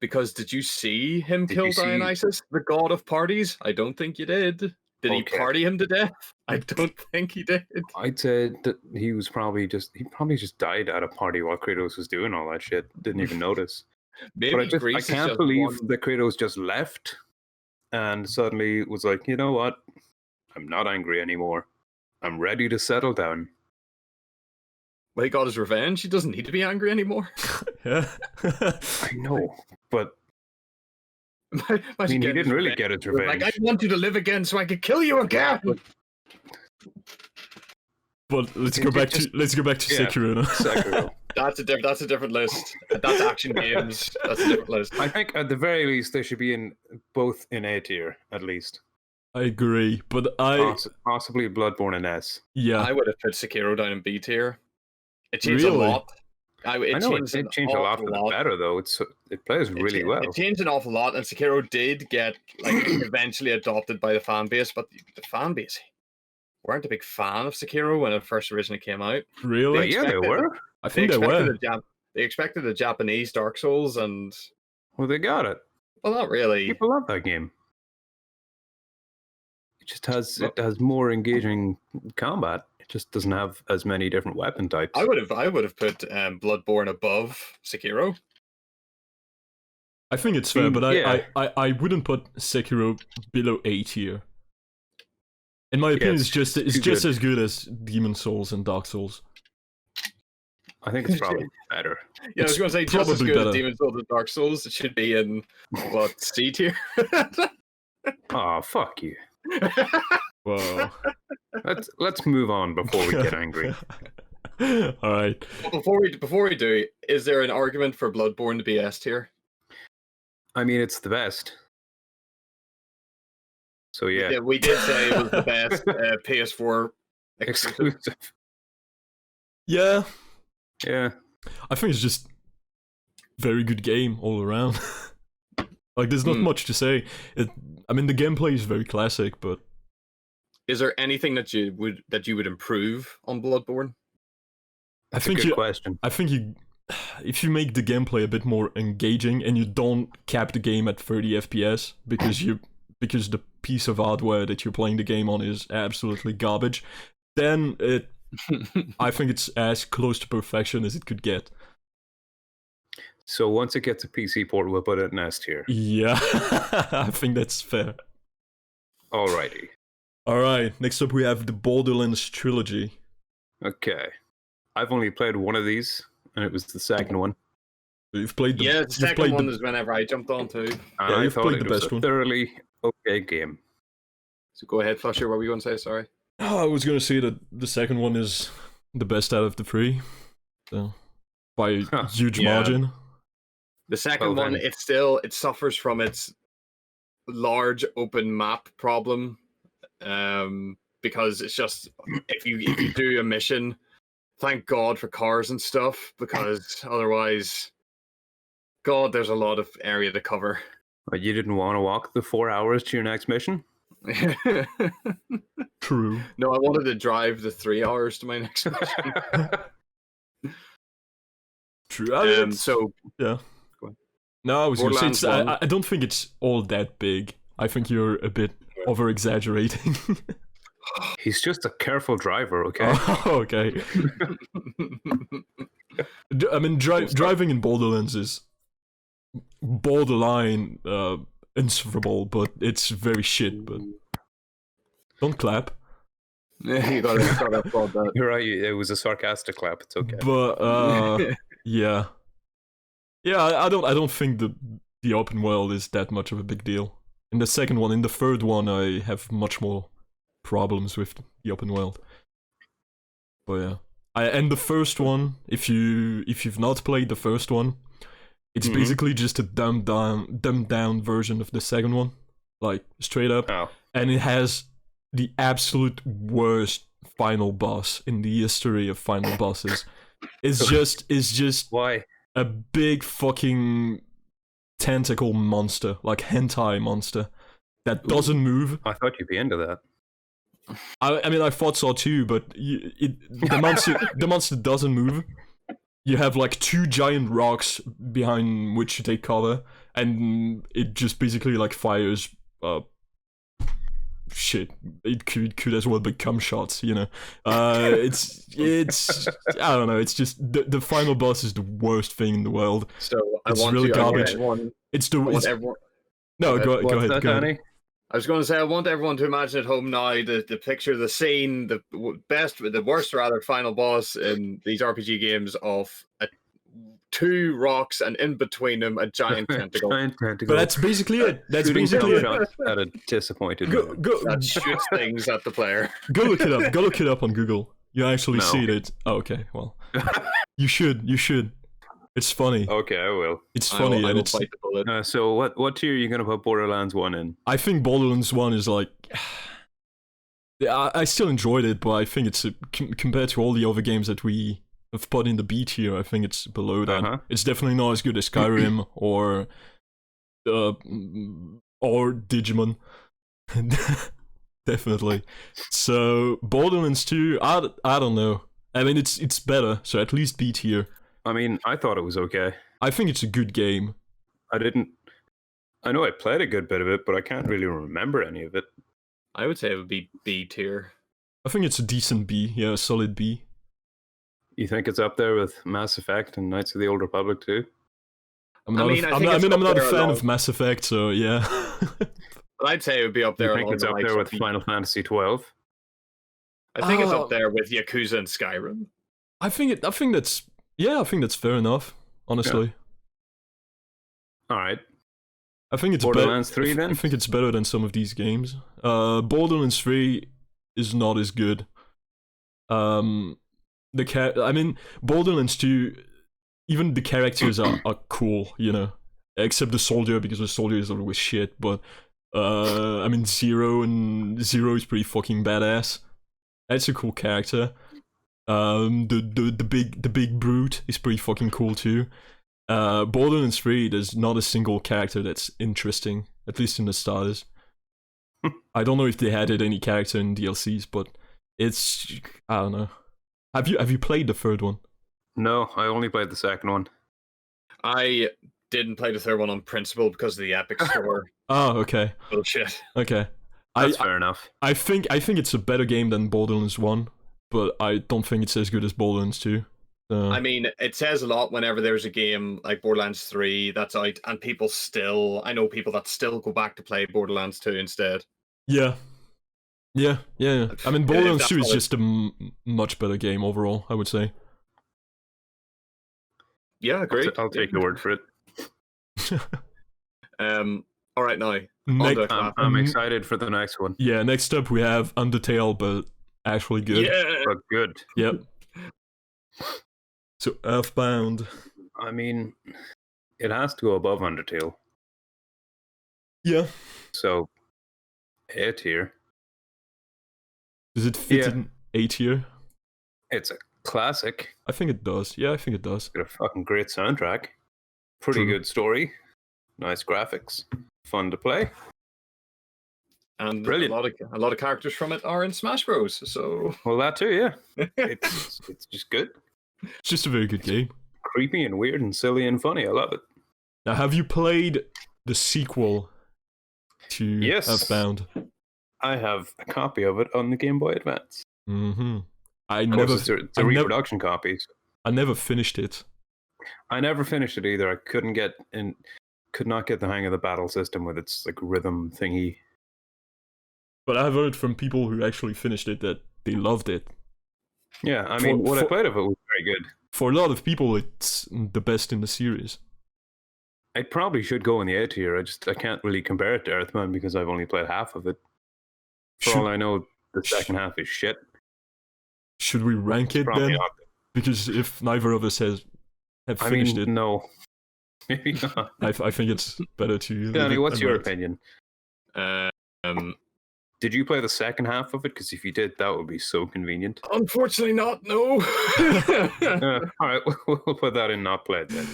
Speaker 3: Because did you see him kill Dionysus, the god of parties? I don't think you did. Did he party him to death? I don't think he did.
Speaker 2: I'd say that he probably just died at a party while Kratos was doing all that shit. Didn't even notice.
Speaker 3: Maybe
Speaker 2: but I can't believe that Kratos just left and suddenly was like, you know what? I'm not angry anymore. I'm ready to settle down.
Speaker 3: Well, he got his revenge. He doesn't need to be angry anymore.
Speaker 1: Yeah.
Speaker 2: I know, but I mean, he didn't really get his revenge.
Speaker 3: Like, I want you to live again so I can kill you again.
Speaker 1: But let's go back to Sekiro.
Speaker 2: Sekiro.
Speaker 3: That's a different list. That's action games. That's a different list.
Speaker 2: I think at the very least they should be both in A tier at least.
Speaker 1: I agree, but
Speaker 2: possibly Bloodborne in S.
Speaker 1: Yeah,
Speaker 3: I would have put Sekiro down in B tier. It changed a lot.
Speaker 2: It changed a lot for the better though. It plays really well.
Speaker 3: It changed an awful lot, and Sekiro did get eventually adopted by the fan base, but the fan base weren't a big fan of Sekiro when it first originally came out.
Speaker 1: Really?
Speaker 2: Yeah, they were.
Speaker 1: I think they were.
Speaker 3: They expected a Japanese Dark Souls, and
Speaker 2: well, they got it.
Speaker 3: Well, not really.
Speaker 2: People love that game. It has more engaging combat. It just doesn't have as many different weapon types.
Speaker 3: I would have put Bloodborne above Sekiro.
Speaker 1: I think it's fair, but I wouldn't put Sekiro below A tier. In my opinion, it's just as good as Demon Souls and Dark Souls.
Speaker 2: I think it's probably better.
Speaker 3: Yeah, I was going to say just as good as Demon Souls and Dark Souls. It should be in C tier.
Speaker 2: Oh, fuck you.
Speaker 1: Whoa.
Speaker 2: Let's move on before we get angry.
Speaker 1: All right.
Speaker 3: Well, before we do, is there an argument for Bloodborne to be S tier?
Speaker 2: I mean, it's the best. So yeah,
Speaker 3: we did say it was the best PS4 exclusive.
Speaker 1: Yeah.
Speaker 2: I
Speaker 1: think it's just very good game all around. Like, there's not much to say. I mean, the gameplay is very classic, but
Speaker 3: is there anything that you would improve on Bloodborne?
Speaker 2: That's a good question.
Speaker 1: I think if you make the gameplay a bit more engaging and you don't cap the game at 30 FPS because the piece of hardware that you're playing the game on is absolutely garbage, then I think it's as close to perfection as it could get.
Speaker 2: So once it gets a PC port, we'll put it in S tier.
Speaker 1: Yeah, I think that's fair.
Speaker 2: Alrighty.
Speaker 1: Alright, next up we have the Borderlands trilogy.
Speaker 2: Okay. I've only played one of these, and it was the second one.
Speaker 1: You've played the...
Speaker 3: Yeah, the second one is whenever I jumped on too.
Speaker 2: And I thought it was a thoroughly okay game.
Speaker 3: So go ahead, Flusher, what were you going to say? Sorry.
Speaker 1: Oh, I was going to say that the second one is the best out of the three. So, by a huge margin.
Speaker 3: The second one, it suffers from its large open map problem. Because it's just, if you do a mission, thank God for cars and stuff, because otherwise, God, there's a lot of area to cover.
Speaker 2: But you didn't want to walk the 4 hours to your next mission?
Speaker 1: True.
Speaker 3: No, I wanted to drive the 3 hours to my next mission.
Speaker 1: True.
Speaker 3: So
Speaker 1: yeah. No, I was going to say, I don't think it's all that big. I think you're a bit over-exaggerating.
Speaker 2: He's just a careful driver, okay?
Speaker 1: Oh, okay. I mean, driving in Borderlands is borderline insufferable, but it's very shit. But don't clap.
Speaker 3: You gotta applaud that.
Speaker 2: You're right. It was a sarcastic clap. It's okay.
Speaker 1: But yeah. I don't think the open world is that much of a big deal. In the second one, in the third one, I have much more problems with the open world. But yeah, and the first one, if you've not played the first one, it's basically just a dumbed down version of the second one, like straight up, and it has the absolute worst final boss in the history of final bosses. It's just
Speaker 2: Why?
Speaker 1: a big fucking tentacle monster, like hentai monster, that doesn't move.
Speaker 2: I thought you'd be into that.
Speaker 1: I mean, I thought so too, but the monster doesn't move. You have like two giant rocks behind which you take cover, and it just basically like fires shit. It could as well become shots, you know. It's I don't know. It's just the final boss is the worst thing in the world.
Speaker 3: So
Speaker 1: It's really garbage. It's the no. Go ahead. Go ahead.
Speaker 3: I was going to say, I want everyone to imagine at home now the picture, the scene, the worst rather final boss in these RPG games of two rocks, and in between them a giant tentacle.
Speaker 1: But that's basically it. That's basically it.
Speaker 2: At a disappointed
Speaker 3: that shoots things at the player.
Speaker 1: Go look it up. Go look it up on Google. You actually see it. Oh, okay. Well, you should. It's funny.
Speaker 2: Okay, I will.
Speaker 1: It's funny, and it's.
Speaker 3: Bite the bullet.
Speaker 2: So what tier are you gonna put Borderlands 1 in?
Speaker 1: I think Borderlands 1 is like. I still enjoyed it, but I think it's compared to all the other games that we have put in the B tier, I think it's below that. It's definitely not as good as Skyrim or Digimon. Definitely. So Borderlands 2, I don't know. I mean, it's better, so at least B tier.
Speaker 2: I mean, I thought it was okay.
Speaker 1: I think it's a good game.
Speaker 2: I know I played a good bit of it, but I can't really remember any of it.
Speaker 3: I would say it would be B tier.
Speaker 1: I think it's a decent B, yeah, a solid B.
Speaker 2: You think it's up there with Mass Effect and Knights of the Old Republic too?
Speaker 1: I'm not a fan of Mass Effect, so yeah.
Speaker 3: But I'd say it would be up there.
Speaker 2: You think it's up there with Final Fantasy 12?
Speaker 3: I think it's up there with Yakuza and Skyrim.
Speaker 1: I think that's fair enough, honestly.
Speaker 2: Yeah. All right.
Speaker 1: I think it's
Speaker 2: Borderlands 3 then?
Speaker 1: I think it's better than some of these games. Borderlands 3 is not as good. I mean, Borderlands 2, even the characters are cool, you know. Except the soldier, because the soldier is always shit, but I mean Zero is pretty fucking badass. That's a cool character. The big brute is pretty fucking cool too. Borderlands 3, there's not a single character that's interesting, at least in the starters. I don't know if they added any character in DLCs, but it's, I don't know. Have you played the third one?
Speaker 2: No, I only played the second one.
Speaker 3: I didn't play the third one on principle because of the Epic Store.
Speaker 1: Oh, okay.
Speaker 3: Bullshit.
Speaker 1: Okay.
Speaker 2: That's fair enough.
Speaker 1: I think it's a better game than Borderlands 1, but I don't think it's as good as Borderlands 2.
Speaker 3: I mean, it says a lot whenever there's a game like Borderlands 3 that's out, and I know people that still go back to play Borderlands 2 instead.
Speaker 1: Yeah. I mean, Borderlands 2 is just a much better game overall, I would say.
Speaker 3: Yeah, great.
Speaker 2: I'll take your word for it.
Speaker 3: All right, now.
Speaker 2: I'm excited for the next one.
Speaker 1: Yeah, next up we have Undertale, but actually good.
Speaker 3: Yeah.
Speaker 2: But good.
Speaker 1: Yep. So Earthbound.
Speaker 2: I mean, it has to go above Undertale.
Speaker 1: Yeah.
Speaker 2: So, A tier.
Speaker 1: Does it fit in A tier?
Speaker 2: It's a classic.
Speaker 1: I think it does. Yeah, I think it does.
Speaker 2: Got a fucking great soundtrack. Pretty good story. Nice graphics. Fun to play.
Speaker 3: And
Speaker 2: brilliant.
Speaker 3: A lot of characters from it are in Smash Bros. So
Speaker 2: well, that too, yeah. It's just good.
Speaker 1: It's just a very good game.
Speaker 2: Creepy and weird and silly and funny. I love it.
Speaker 1: Now, have you played the sequel to Earthbound?
Speaker 2: I have a copy of it on the Game Boy Advance.
Speaker 1: Mm-hmm.
Speaker 2: It's a reproduction copy.
Speaker 1: I never finished it.
Speaker 2: I never finished it either. I couldn't get in. could not get the hang of the battle system with its like rhythm thingy.
Speaker 1: But I've heard from people who actually finished it that they loved it.
Speaker 2: Yeah, I mean, what I played of it was very good.
Speaker 1: For a lot of people, it's the best in the series.
Speaker 2: It probably should go in the A tier. I can't really compare it to Earthbound because I've only played half of it. For all I know, the second half is shit.
Speaker 1: Should we rank it then? Not. Because if neither of us have finished it,
Speaker 2: no, maybe not.
Speaker 1: I think it's better to.
Speaker 2: Danny, what's your opinion? Did you play the second half of it? Because if you did, that would be so convenient.
Speaker 3: Unfortunately, not. No.
Speaker 2: All right, we'll put that in not played then.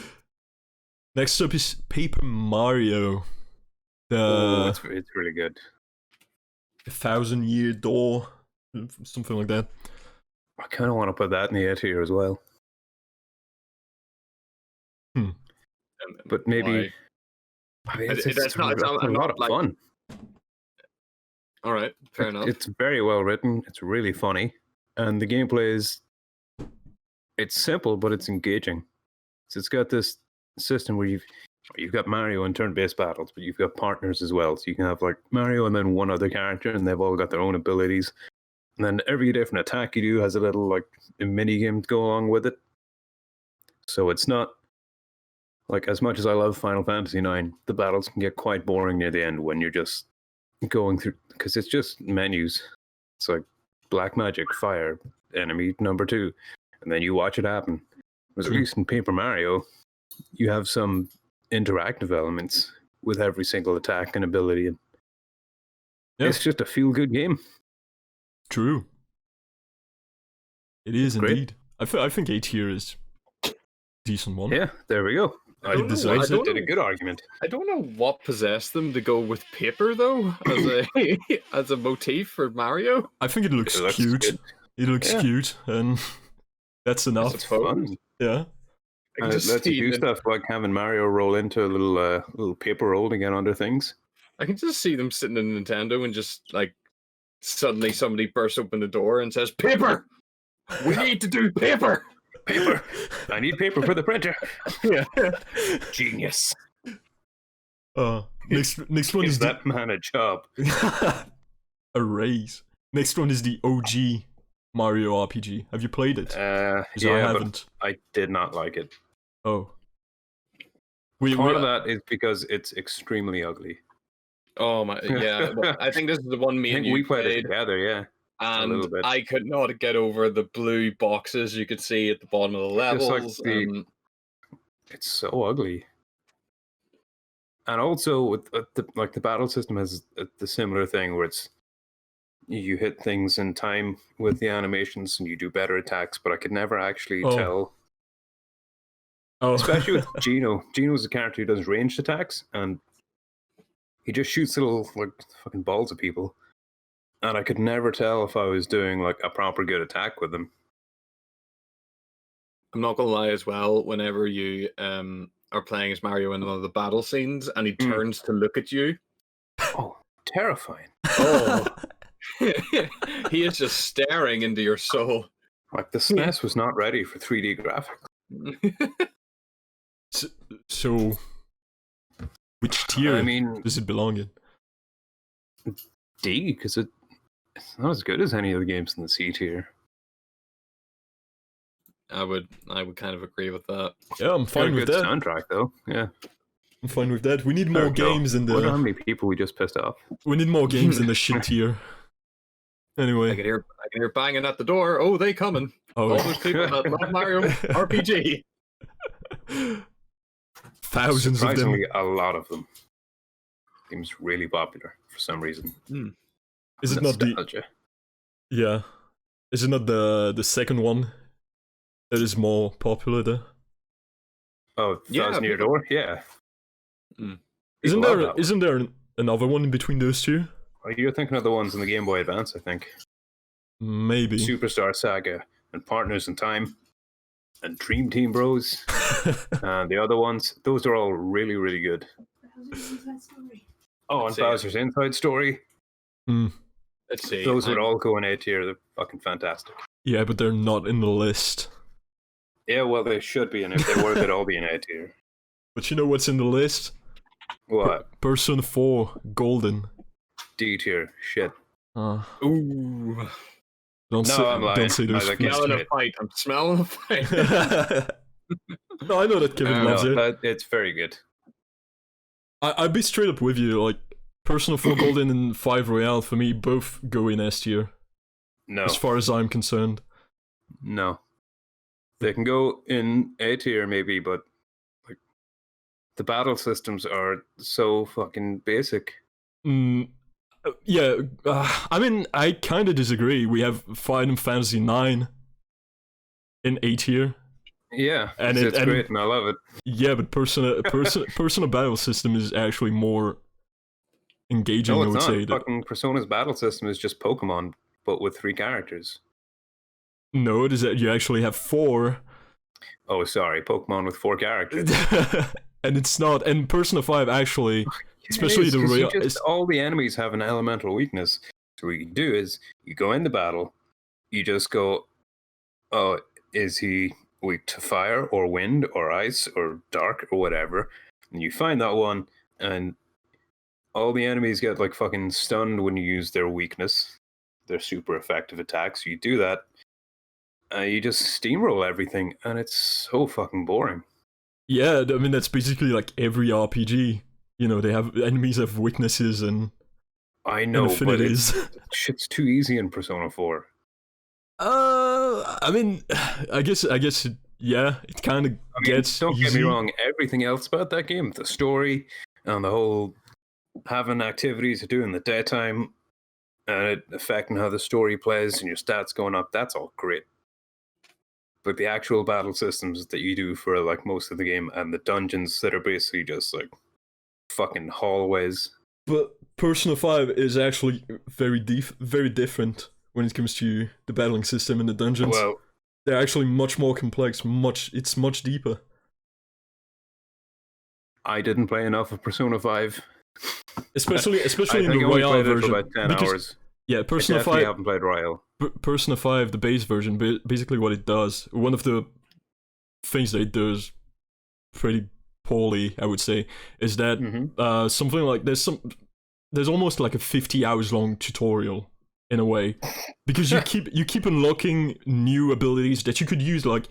Speaker 1: Next up is Paper Mario.
Speaker 2: It's really good.
Speaker 1: 1,000-Year Door, something like that.
Speaker 2: I kind of want to put that in the A tier as well. But maybe it's a lot of fun.
Speaker 3: All right, fair enough.
Speaker 2: It's very well written. It's really funny, and the gameplay it's simple, but it's engaging. So it's got this system where you've got Mario in turn-based battles, but you've got partners as well. So you can have like Mario and then one other character, and they've all got their own abilities. And then every different attack you do has a little like a mini game to go along with it. So it's not like, as much as I love Final Fantasy IX, the battles can get quite boring near the end when you're just going through, because it's just menus. It's like black magic, fire, enemy number 2, and then you watch it happen. Whereas at least in Paper Mario, you have some interactive elements with every single attack and ability. And it's just a feel-good game.
Speaker 1: True. It is
Speaker 2: Great.
Speaker 1: Indeed. I think A tier is a decent one.
Speaker 2: Yeah, there we go. I did a good argument.
Speaker 3: I don't know what possessed them to go with paper though, as a motif for Mario.
Speaker 1: I think it looks cute.
Speaker 2: Good.
Speaker 1: It looks cute, and that's enough.
Speaker 2: It's fun.
Speaker 1: Yeah.
Speaker 2: And it lets you do stuff like having Mario roll into a little paper roll to get under things.
Speaker 3: I can just see them sitting in Nintendo and just like suddenly somebody bursts open the door and says, "Paper! We need to do paper!
Speaker 2: Paper! I need paper for the printer!"
Speaker 3: Yeah.
Speaker 2: Genius.
Speaker 1: Next one is
Speaker 2: that man a job.
Speaker 1: A raise. Next one is the OG Mario RPG. Have you played it?
Speaker 2: Yeah,
Speaker 1: I haven't.
Speaker 2: But I did not like it.
Speaker 1: Oh.
Speaker 2: Part of that is because it's extremely ugly.
Speaker 3: Oh my, yeah. I think this is the one
Speaker 2: we played it together, yeah.
Speaker 3: And I could not get over the blue boxes you could see at the bottom of the levels.
Speaker 2: It's so ugly. And also, with the battle system has the similar thing where it's you hit things in time with the animations and you do better attacks, but I could never actually tell.
Speaker 1: Oh.
Speaker 2: Especially with Gino. Gino's a character who does ranged attacks, and he just shoots little like fucking balls at people. And I could never tell if I was doing like a proper good attack with them.
Speaker 3: I'm not gonna lie as well, whenever you are playing as Mario in one of the battle scenes and he turns to look at you.
Speaker 2: Oh, terrifying.
Speaker 3: Oh. He is just staring into your soul.
Speaker 2: Like the SNES was not ready for 3D graphics.
Speaker 1: So which tier does it belong in?
Speaker 2: D, because it's not as good as any of the games in the C tier.
Speaker 3: I would kind of agree with that.
Speaker 1: Yeah, I'm fine with that.
Speaker 2: Soundtrack though, yeah.
Speaker 1: I'm fine with that. We need more games in the.
Speaker 2: I wonder how many people we just pissed off.
Speaker 1: We need more games in the shit tier. Anyway,
Speaker 3: I can hear banging at the door. Oh, they coming!
Speaker 1: Oh,
Speaker 3: all those people that love Mario RPG.
Speaker 1: Thousands of them.
Speaker 2: A lot of them. Seems really popular for some reason.
Speaker 1: Is it not the? Yeah, is it not the second one that is more popular there?
Speaker 2: Oh, Thousand Year Door, yeah.
Speaker 1: Isn't there another one in between those two?
Speaker 2: Oh, you're thinking of the ones in the Game Boy Advance, I think.
Speaker 1: Maybe.
Speaker 2: Superstar Saga and Partners in Time and Dream Team Bros. And the other ones, those are all really, really good. Oh, and Bowser's Inside Story.
Speaker 3: Let's see.
Speaker 2: Those would all go in A tier. They're fucking fantastic.
Speaker 1: Yeah, but they're not in the list.
Speaker 2: Yeah, well, they should be, and if they were, they'd all be in A tier.
Speaker 1: But you know what's in the list?
Speaker 2: What?
Speaker 1: Persona 4 Golden.
Speaker 2: D tier. Shit.
Speaker 3: Ooh.
Speaker 2: I'm lying.
Speaker 1: Don't say those
Speaker 2: Like,
Speaker 1: things.
Speaker 3: Smelling a
Speaker 2: straight.
Speaker 3: fight. I'm smelling a fight.
Speaker 1: No, I know that Kevin loves it.
Speaker 2: It's very good.
Speaker 1: I'd be straight up with you. Like, Persona 4 Golden and 5 Royale, for me, both go in S tier.
Speaker 2: No.
Speaker 1: As far as I'm concerned.
Speaker 2: No. They can go in A tier maybe, but like the battle systems are so fucking basic.
Speaker 1: Yeah, I mean, I kind of disagree. We have Final Fantasy 9 in A tier.
Speaker 2: Yeah, and it's great, and I love it.
Speaker 1: Yeah, but Persona battle system is actually more engaging.
Speaker 2: No,
Speaker 1: I
Speaker 2: it's
Speaker 1: would
Speaker 2: not.
Speaker 1: say
Speaker 2: Fucking Persona's battle system is just Pokemon, but with 3 characters.
Speaker 1: No, it is that you actually have 4.
Speaker 2: Oh, sorry, Pokemon with 4 characters.
Speaker 1: And it's not. And Persona 5 actually, especially the real,
Speaker 2: all the enemies have an elemental weakness. So what you do is you go into battle, you just go, oh, is he weak to fire or wind or ice or dark or whatever? And you find that one, and all the enemies get like fucking stunned when you use their weakness, their super effective attacks. You do that, you just steamroll everything, and it's so fucking boring.
Speaker 1: Yeah, I mean, that's basically like every RPG. You know, they have enemies have weaknesses and
Speaker 2: I know,
Speaker 1: and affinities.
Speaker 2: But shit's too easy in Persona 4.
Speaker 1: I mean, I guess, yeah, it kind of gets.
Speaker 2: Don't
Speaker 1: easy.
Speaker 2: get me wrong. Everything else about that game, the story and the whole having activities to do in the daytime, and it affecting how the story plays and your stats going up, that's all great. But the actual battle systems that you do for like most of the game, and the dungeons that are basically just like fucking hallways.
Speaker 1: But Persona 5 is actually very different when it comes to the battling system and the dungeons.
Speaker 2: Well,
Speaker 1: they're actually much more complex. It's much deeper.
Speaker 2: I didn't play enough of Persona 5.
Speaker 1: Especially in
Speaker 2: I
Speaker 1: the Royale version.
Speaker 2: For about 10 hours.
Speaker 1: Yeah, Persona 5.
Speaker 2: I haven't played Royale.
Speaker 1: Persona 5, the base version, basically what it does, one of the things that it does pretty poorly, I would say, is that something like there's almost like a 50 hours long tutorial in a way, because you keep unlocking new abilities that you could use, like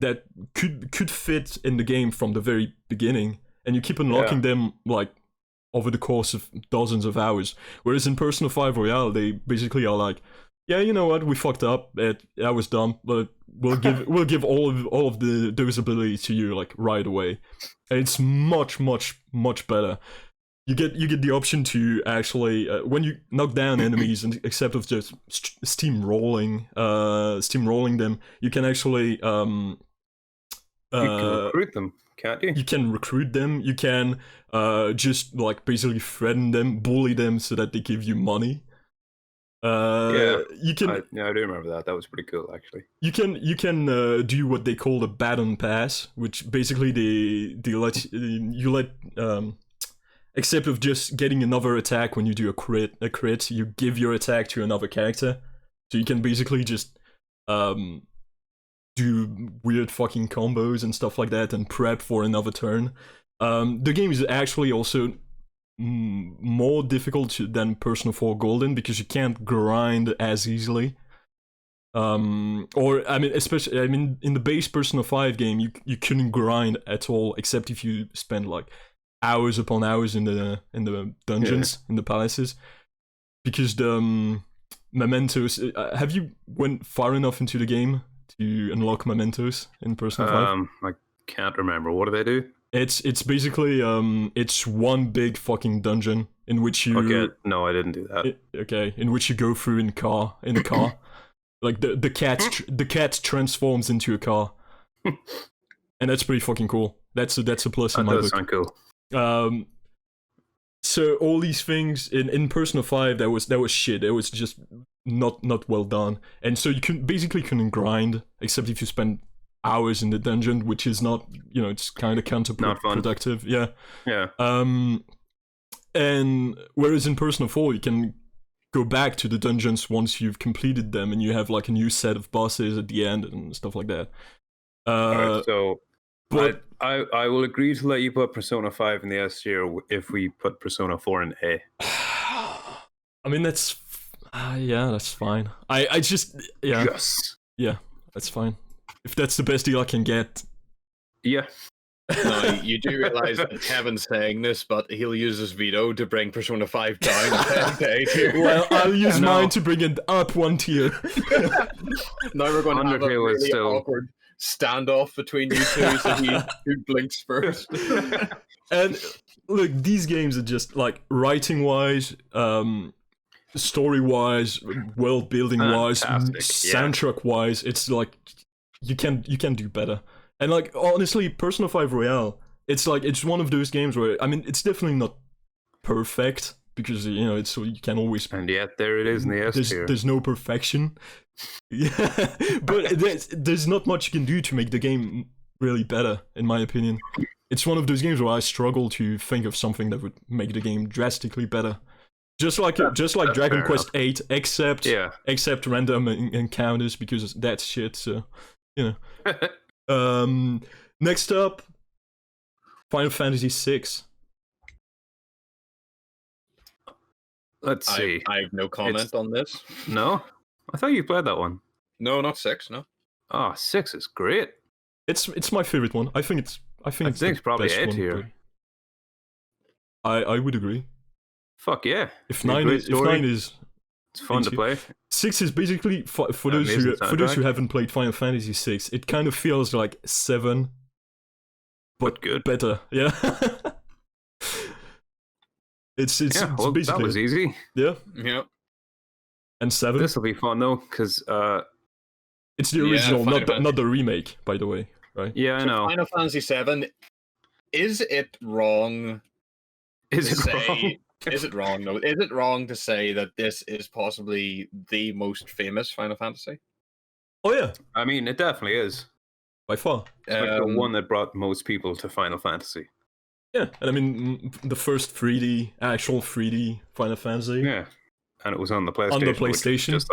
Speaker 1: that could fit in the game from the very beginning, and you keep unlocking them like over the course of dozens of hours. Whereas in Persona 5 Royale, they basically are like, yeah, you know what, we fucked up, that was dumb, but we'll give all of those abilities to you like right away, and it's much better. You get the option to actually when you knock down enemies, and except of just steamrolling them, you can actually
Speaker 2: you can recruit them, can't you?
Speaker 1: You can recruit them. You can just like basically threaten them, bully them, so that they give you money. You can.
Speaker 2: I do remember that. That was pretty cool, actually.
Speaker 1: You can do what they call the baton pass, which basically they let except of just getting another attack when you do a crit, you give your attack to another character, so you can basically just do weird fucking combos and stuff like that, and prep for another turn. The game is actually also more difficult than Persona 4 Golden, because you can't grind as easily. Or I mean, in the base Persona 5 game, you couldn't grind at all, except if you spend like hours upon hours in the dungeons, in the palaces, because the mementos. Have you went far enough into the game to unlock mementos in Persona 5?
Speaker 2: I can't remember. What do they do?
Speaker 1: It's basically it's one big fucking dungeon in which you.
Speaker 2: Okay, no, I didn't do that.
Speaker 1: In which you go through in a car. Like the cat transforms into a car, and that's pretty fucking cool. That's a plus in my book.
Speaker 2: That does sound cool.
Speaker 1: So all these things in Persona 5, that was shit. It was just not well done, and so you couldn't grind, except if you spend hours in the dungeon, which is not, it's kind of counterproductive. Yeah. And whereas in Persona 4, you can go back to the dungeons once you've completed them, and you have like a new set of bosses at the end and stuff like that.
Speaker 2: Alright, so
Speaker 1: But
Speaker 2: I will agree to let you put Persona 5 in the S tier if we put Persona 4 in A.
Speaker 1: I mean, that's that's fine. I just
Speaker 2: Yes.
Speaker 1: yeah, that's fine. If that's the best deal I can get.
Speaker 2: Yeah.
Speaker 3: No, you do realize that Kevin's saying this, but he'll use his veto to bring Persona 5 down to A tier.
Speaker 1: Well, I'll use mine to bring it up one tier.
Speaker 3: Now we're going to have a
Speaker 2: Undertale is
Speaker 3: really
Speaker 2: still-
Speaker 3: awkward standoff between you two, so who blinks first.
Speaker 1: And look, these games are just like writing-wise, story-wise, world-building-wise,
Speaker 2: Fantastic,
Speaker 1: soundtrack-wise. It's like you can do better. And like honestly, Persona 5 Royale, it's one of those games where, I mean, it's definitely not perfect because it's so you can always.
Speaker 2: And yet there it is in the S tier.
Speaker 1: There's no perfection. Yeah, but there's not much you can do to make the game really better, in my opinion. It's one of those games where I struggle to think of something that would make the game drastically better. Just like Dragon Quest 8, except random encounters, because that's shit. So, next up, Final Fantasy VI.
Speaker 2: Let's see.
Speaker 3: I have no comment on this.
Speaker 2: No? I thought you played that one.
Speaker 3: No, not 6, no.
Speaker 2: Oh, 6 is great.
Speaker 1: It's my favorite one. I think it's
Speaker 2: probably
Speaker 1: best
Speaker 2: A
Speaker 1: one,
Speaker 2: tier.
Speaker 1: I would agree.
Speaker 2: Fuck yeah.
Speaker 1: If 9 is
Speaker 2: it's fun to play.
Speaker 1: 6 is basically for those who haven't played Final Fantasy 6, it kind of feels like 7, but
Speaker 2: good.
Speaker 1: Better. Yeah. it's basically
Speaker 2: that was easy.
Speaker 1: Yeah.
Speaker 3: Yeah.
Speaker 1: And 7.
Speaker 2: This will be fun though, because
Speaker 1: it's the original, not the remake, by the way, right?
Speaker 2: Yeah, I know.
Speaker 3: Final Fantasy 7. Is it wrong?
Speaker 2: Is it wrong?
Speaker 3: Is it wrong? No. Is it wrong to say that this is possibly the most famous Final Fantasy?
Speaker 1: Oh yeah.
Speaker 2: I mean, it definitely is.
Speaker 1: By far.
Speaker 2: It's like the one that brought most people to Final Fantasy.
Speaker 1: Yeah, and I mean the first actual 3D Final Fantasy.
Speaker 2: Yeah. And it was on the PlayStation.
Speaker 1: On the PlayStation,
Speaker 2: just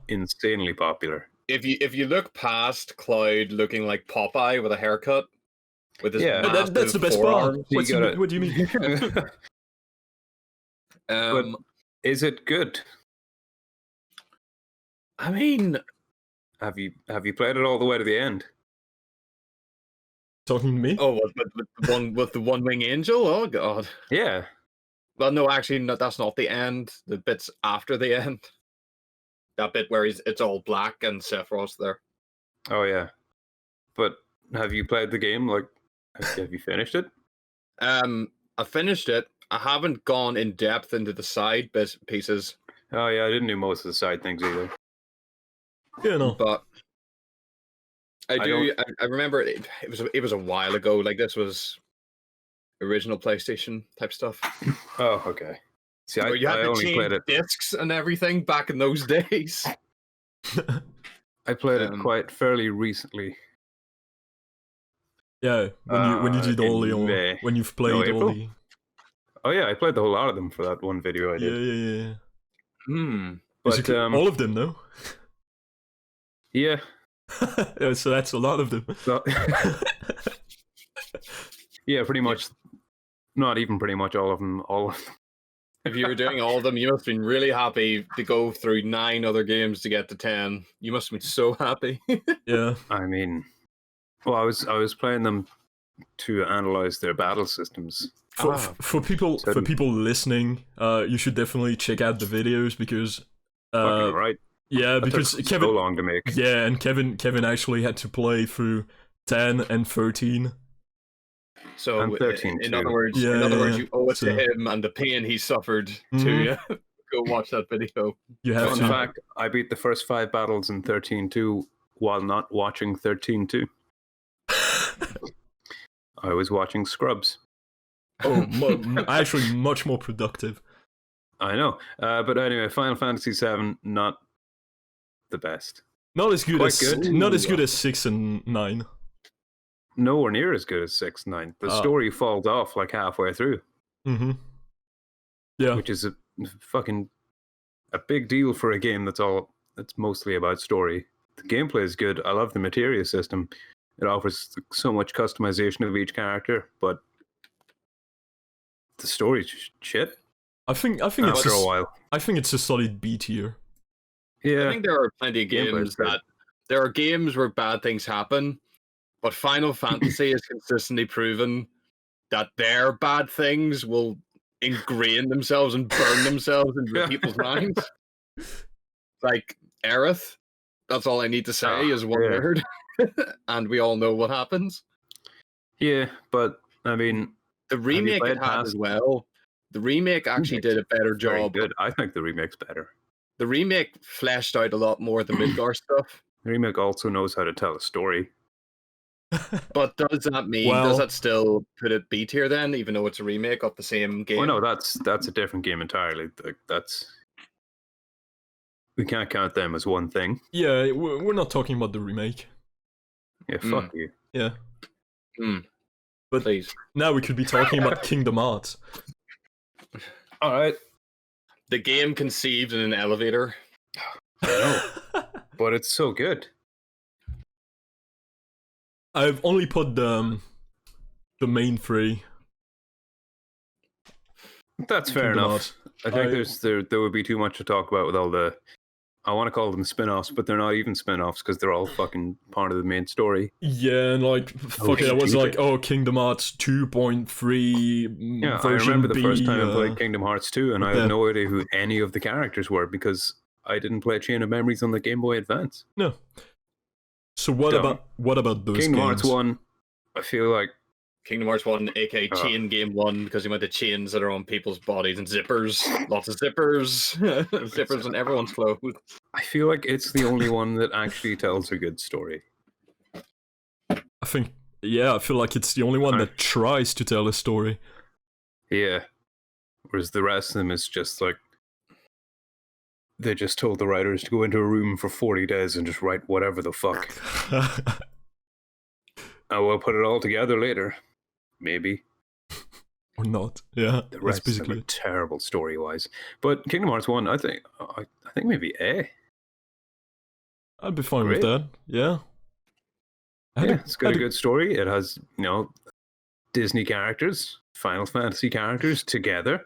Speaker 2: insanely popular.
Speaker 3: If you look past Cloud looking like Popeye with a haircut, with his
Speaker 1: that's the best part. What do you mean?
Speaker 2: But is it good?
Speaker 3: I mean,
Speaker 2: have you played it all the way to the end?
Speaker 1: Talking to me?
Speaker 3: Oh, with the one wing angel? Oh god.
Speaker 2: Yeah.
Speaker 3: Well, no, actually, no, that's not the end. The bits after the end. That bit where it's all black and Sephiroth's there.
Speaker 2: Oh yeah. But have you played the game? Like, have you finished it?
Speaker 3: I finished it. I haven't gone in depth into the side pieces.
Speaker 2: Oh yeah, I didn't do most of the side things either.
Speaker 1: Yeah, no.
Speaker 3: But I remember it was a while ago. Like, this was original PlayStation type stuff.
Speaker 2: Oh, okay. See,
Speaker 3: where you had to
Speaker 2: only
Speaker 3: change
Speaker 2: played it.
Speaker 3: discs and everything back in those days.
Speaker 2: I played it quite fairly recently.
Speaker 1: Yeah, when you did all the when you've played all the.
Speaker 2: Oh yeah, I played the whole lot of them for that one video I did.
Speaker 1: Yeah.
Speaker 2: But
Speaker 1: all of them, though.
Speaker 2: Yeah.
Speaker 1: So that's a lot of them.
Speaker 2: So, yeah, pretty much. Not even pretty much all of them. All of them.
Speaker 3: If you were doing all of them, you must have been really happy to go through 9 other games to get to 10. You must have been so happy.
Speaker 1: Yeah.
Speaker 2: I mean, well, I was playing them to analyze their battle systems.
Speaker 1: For people listening, you should definitely check out the videos because
Speaker 2: right.
Speaker 1: Yeah, because Kevin
Speaker 2: so long to make.
Speaker 1: Yeah, and Kevin actually had to play through 10 and 13.
Speaker 3: So
Speaker 2: and 13
Speaker 3: in other words, you owe it to him and the pain he suffered to go watch that video.
Speaker 1: You have
Speaker 2: to. In fact, I beat the first 5 battles in 13-2 while not watching 13-2. I was watching Scrubs.
Speaker 1: Oh, actually much more productive.
Speaker 2: I know. But anyway, Final Fantasy VII, not the best.
Speaker 1: Not as good as 6 and 9.
Speaker 2: Nowhere near as good as 6 and 9. The story falls off like halfway through.
Speaker 1: Mm-hmm. Yeah.
Speaker 2: Which is a big deal for a game that's mostly about story. The gameplay is good. I love the materia system. It offers so much customization of each character, but the story's just shit.
Speaker 1: I think
Speaker 2: After a while.
Speaker 1: I think it's a solid B tier.
Speaker 2: Yeah,
Speaker 3: I think there are plenty of games that there are games where bad things happen, but Final Fantasy has consistently proven that their bad things will ingrain themselves and burn themselves into people's minds. Like Aerith, that's all I need to say is one word, and we all know what happens.
Speaker 2: Yeah, but I mean,
Speaker 3: the remake it had as well. The remake actually did a better job.
Speaker 2: Good. I think the remake's better.
Speaker 3: The remake fleshed out a lot more of the Midgar stuff.
Speaker 2: The remake also knows how to tell a story.
Speaker 3: But does that mean, does that still put it B tier then, even though it's a remake of the same game?
Speaker 2: Oh no, that's a different game entirely. We can't count them as one thing.
Speaker 1: Yeah, we're not talking about the remake.
Speaker 2: Yeah, fuck you.
Speaker 1: Yeah.
Speaker 3: But please.
Speaker 1: Now we could be talking about Kingdom Hearts.
Speaker 2: Alright.
Speaker 3: The game conceived in an elevator.
Speaker 2: I know. But it's so good.
Speaker 1: I've only put the main three.
Speaker 2: That's fair enough. I think there would be too much to talk about with all the, I want to call them spin-offs, but they're not even spin-offs because they're all fucking part of the main story.
Speaker 1: Yeah, and like, I was like, Kingdom Hearts 2.3
Speaker 2: Yeah,
Speaker 1: version
Speaker 2: I remember the
Speaker 1: B,
Speaker 2: first time I played Kingdom Hearts 2 and I had no idea who any of the characters were because I didn't play Chain of Memories on the Game Boy Advance.
Speaker 1: No. So what about those
Speaker 2: Kingdom
Speaker 1: games?
Speaker 2: Hearts 1, I feel like
Speaker 3: Kingdom Hearts 1, aka Chain Game 1, because you might the chains that are on people's bodies and zippers. Lots of zippers. Zippers on everyone's clothes.
Speaker 2: I feel like it's the only one that actually tells a good story.
Speaker 1: I feel like it's the only one that tries to tell a story.
Speaker 2: Yeah. Whereas the rest of them is just like, they just told the writers to go into a room for 40 days and just write whatever the fuck. I will put it all together later. Maybe.
Speaker 1: Or not. Yeah.
Speaker 2: The rest of them are terrible story-wise. But Kingdom Hearts 1, I think maybe A.
Speaker 1: I'd be fine with that. Yeah.
Speaker 2: It's got a good story. It has, Disney characters, Final Fantasy characters together.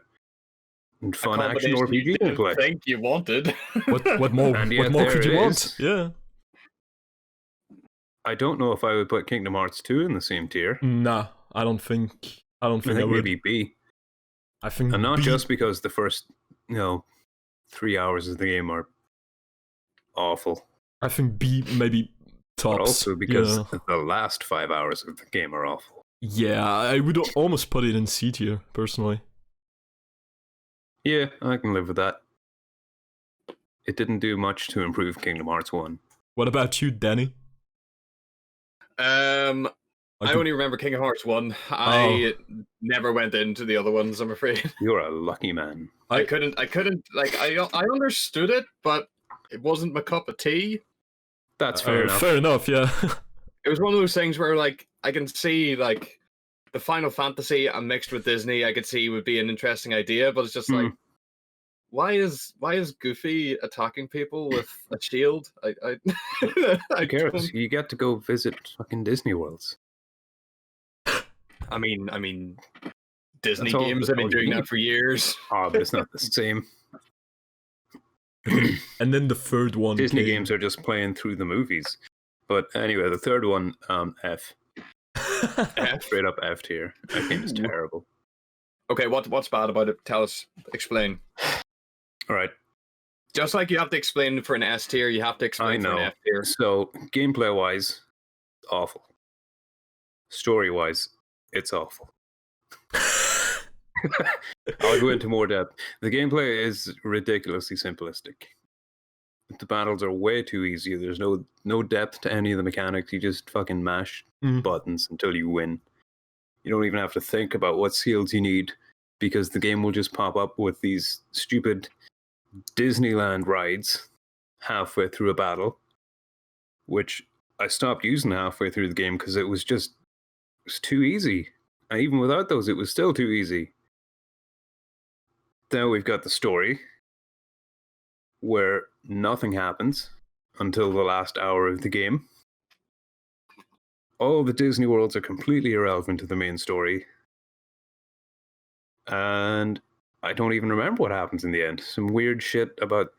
Speaker 2: And fun action RPG gameplay.
Speaker 3: I think you wanted.
Speaker 1: What more? What more could you want? Yeah.
Speaker 2: I don't know if I would put Kingdom Hearts 2 in the same tier.
Speaker 1: Nah, I don't think I would.
Speaker 2: Maybe B.
Speaker 1: I think,
Speaker 2: and not
Speaker 1: B.
Speaker 2: just because the first, 3 hours of the game are awful.
Speaker 1: I think B maybe tops.
Speaker 2: But also because the last 5 hours of the game are awful.
Speaker 1: Yeah, I would almost put it in C tier personally.
Speaker 2: Yeah, I can live with that. It didn't do much to improve Kingdom Hearts 1.
Speaker 1: What about you, Danny?
Speaker 3: I only remember Kingdom Hearts 1. I never went into the other ones, I'm afraid.
Speaker 2: You're a lucky man.
Speaker 3: I couldn't I understood it, but it wasn't my cup of tea.
Speaker 2: That's fair enough.
Speaker 1: Fair enough, yeah.
Speaker 3: It was one of those things where I can see the Final Fantasy mixed with Disney, I could see would be an interesting idea, but it's just why is Goofy attacking people with a shield?
Speaker 2: Who cares? You get to go visit fucking Disney worlds.
Speaker 3: I mean, Disney games have been doing that for years.
Speaker 2: Oh, but it's not the same.
Speaker 1: And then the third one.
Speaker 2: Disney games are just playing through the movies. But anyway, the third one, F. Straight up F tier. That game is terrible.
Speaker 3: Okay, what's bad about it? Tell us. Explain.
Speaker 2: All right.
Speaker 3: Just like you have to explain for an S tier, you have to explain for an F tier.
Speaker 2: So, gameplay-wise, awful. Story-wise, it's awful. I'll go into more depth. The gameplay is ridiculously simplistic. The battles are way too easy. There's no depth to any of the mechanics. You just fucking mash buttons until you win. You don't even have to think about what seals you need because the game will just pop up with these stupid Disneyland rides halfway through a battle, which I stopped using halfway through the game because it was too easy. And even without those, it was still too easy. Then we've got the story, where nothing happens until the last hour of the game. all the Disney worlds are completely irrelevant to the main story. And I don't even remember what happens in the end. Some weird shit about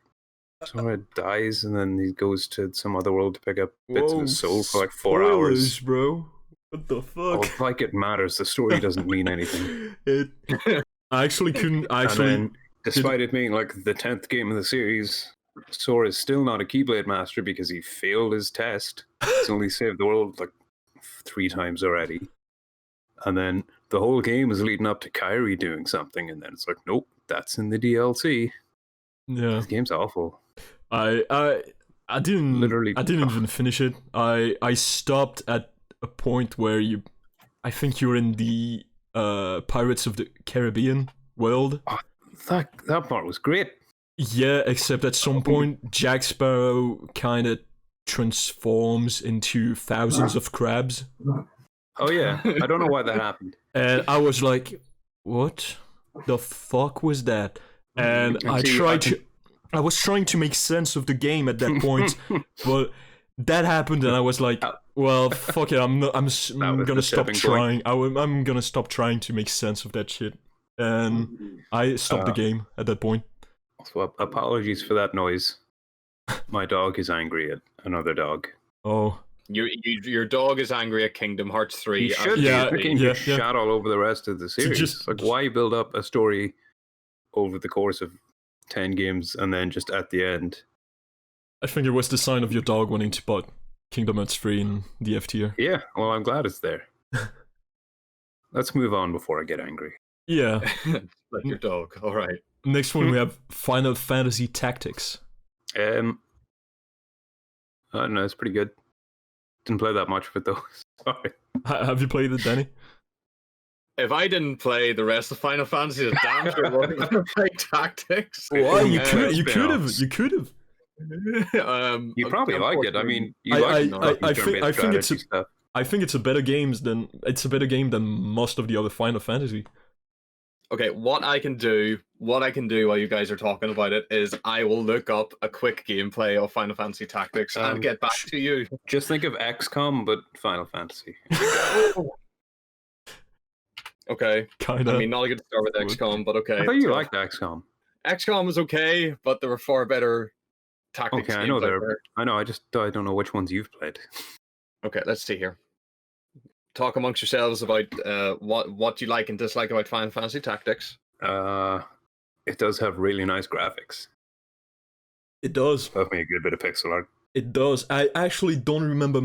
Speaker 2: Sora dies and then he goes to some other world to pick up bits of his soul for like 4 hours.
Speaker 1: Bro. What the fuck?
Speaker 2: Oh, like it matters. The story doesn't mean anything.
Speaker 1: I actually couldn't.
Speaker 2: And then, despite it being like the 10th game of the series, Sora is still not a Keyblade Master because he failed his test. He's only saved the world like 3 times already. And then the whole game is leading up to Kairi doing something, and then it's like, nope, that's in the DLC.
Speaker 1: Yeah,
Speaker 2: the game's awful.
Speaker 1: I didn't
Speaker 2: Literally,
Speaker 1: I didn't even finish it. I stopped at a point where I think you're in the Pirates of the Caribbean world.
Speaker 2: Oh, that part was great.
Speaker 1: Yeah, except at some point Jack Sparrow kind of transforms into thousands of crabs.
Speaker 2: Oh yeah, I don't know why that happened.
Speaker 1: And I was like, what the fuck was that? And I was trying to make sense of the game at that point, but that happened and I was like, well, fuck it, I'm gonna stop trying. I'm gonna stop trying to make sense of that shit. And I stopped the game at that point.
Speaker 2: So apologies for that noise. My dog is angry at another dog.
Speaker 1: Oh.
Speaker 3: Your dog is angry at Kingdom Hearts 3.
Speaker 2: He should be. Shot all over the rest of the series. Like, why build up a story over the course of 10 games and then just at the end?
Speaker 1: I think it was the sign of your dog wanting to put Kingdom Hearts 3 in the F tier.
Speaker 2: Yeah, well, I'm glad it's there. Let's move on before I get angry.
Speaker 1: Yeah.
Speaker 3: Like your dog, alright.
Speaker 1: Next one we have Final Fantasy Tactics.
Speaker 2: I don't know, it's pretty good. Didn't play that much of it though. Sorry.
Speaker 1: Have you played it, Danny?
Speaker 3: If I didn't play the rest of Final Fantasy, it's damn sure wasn't going to play Tactics.
Speaker 1: Why? You could have. You
Speaker 2: probably like it. I mean,
Speaker 1: I think it's a better game than most of the other Final Fantasy.
Speaker 3: Okay, what I can do while you guys are talking about it is I will look up a quick gameplay of Final Fantasy Tactics and get back to you.
Speaker 2: Just think of XCOM, but Final Fantasy.
Speaker 3: Okay.
Speaker 1: Kinda.
Speaker 3: I mean, not a good start with XCOM, but okay.
Speaker 2: I thought you liked XCOM.
Speaker 3: XCOM was okay, but there were far better tactics.
Speaker 2: Okay, I know there. I know. I don't know which ones you've played.
Speaker 3: Okay, let's see here. Talk amongst yourselves about what you like and dislike about Final Fantasy Tactics.
Speaker 2: It does have really nice graphics.
Speaker 1: It does.
Speaker 2: Love me a good bit of pixel art.
Speaker 1: It does. I actually don't remember.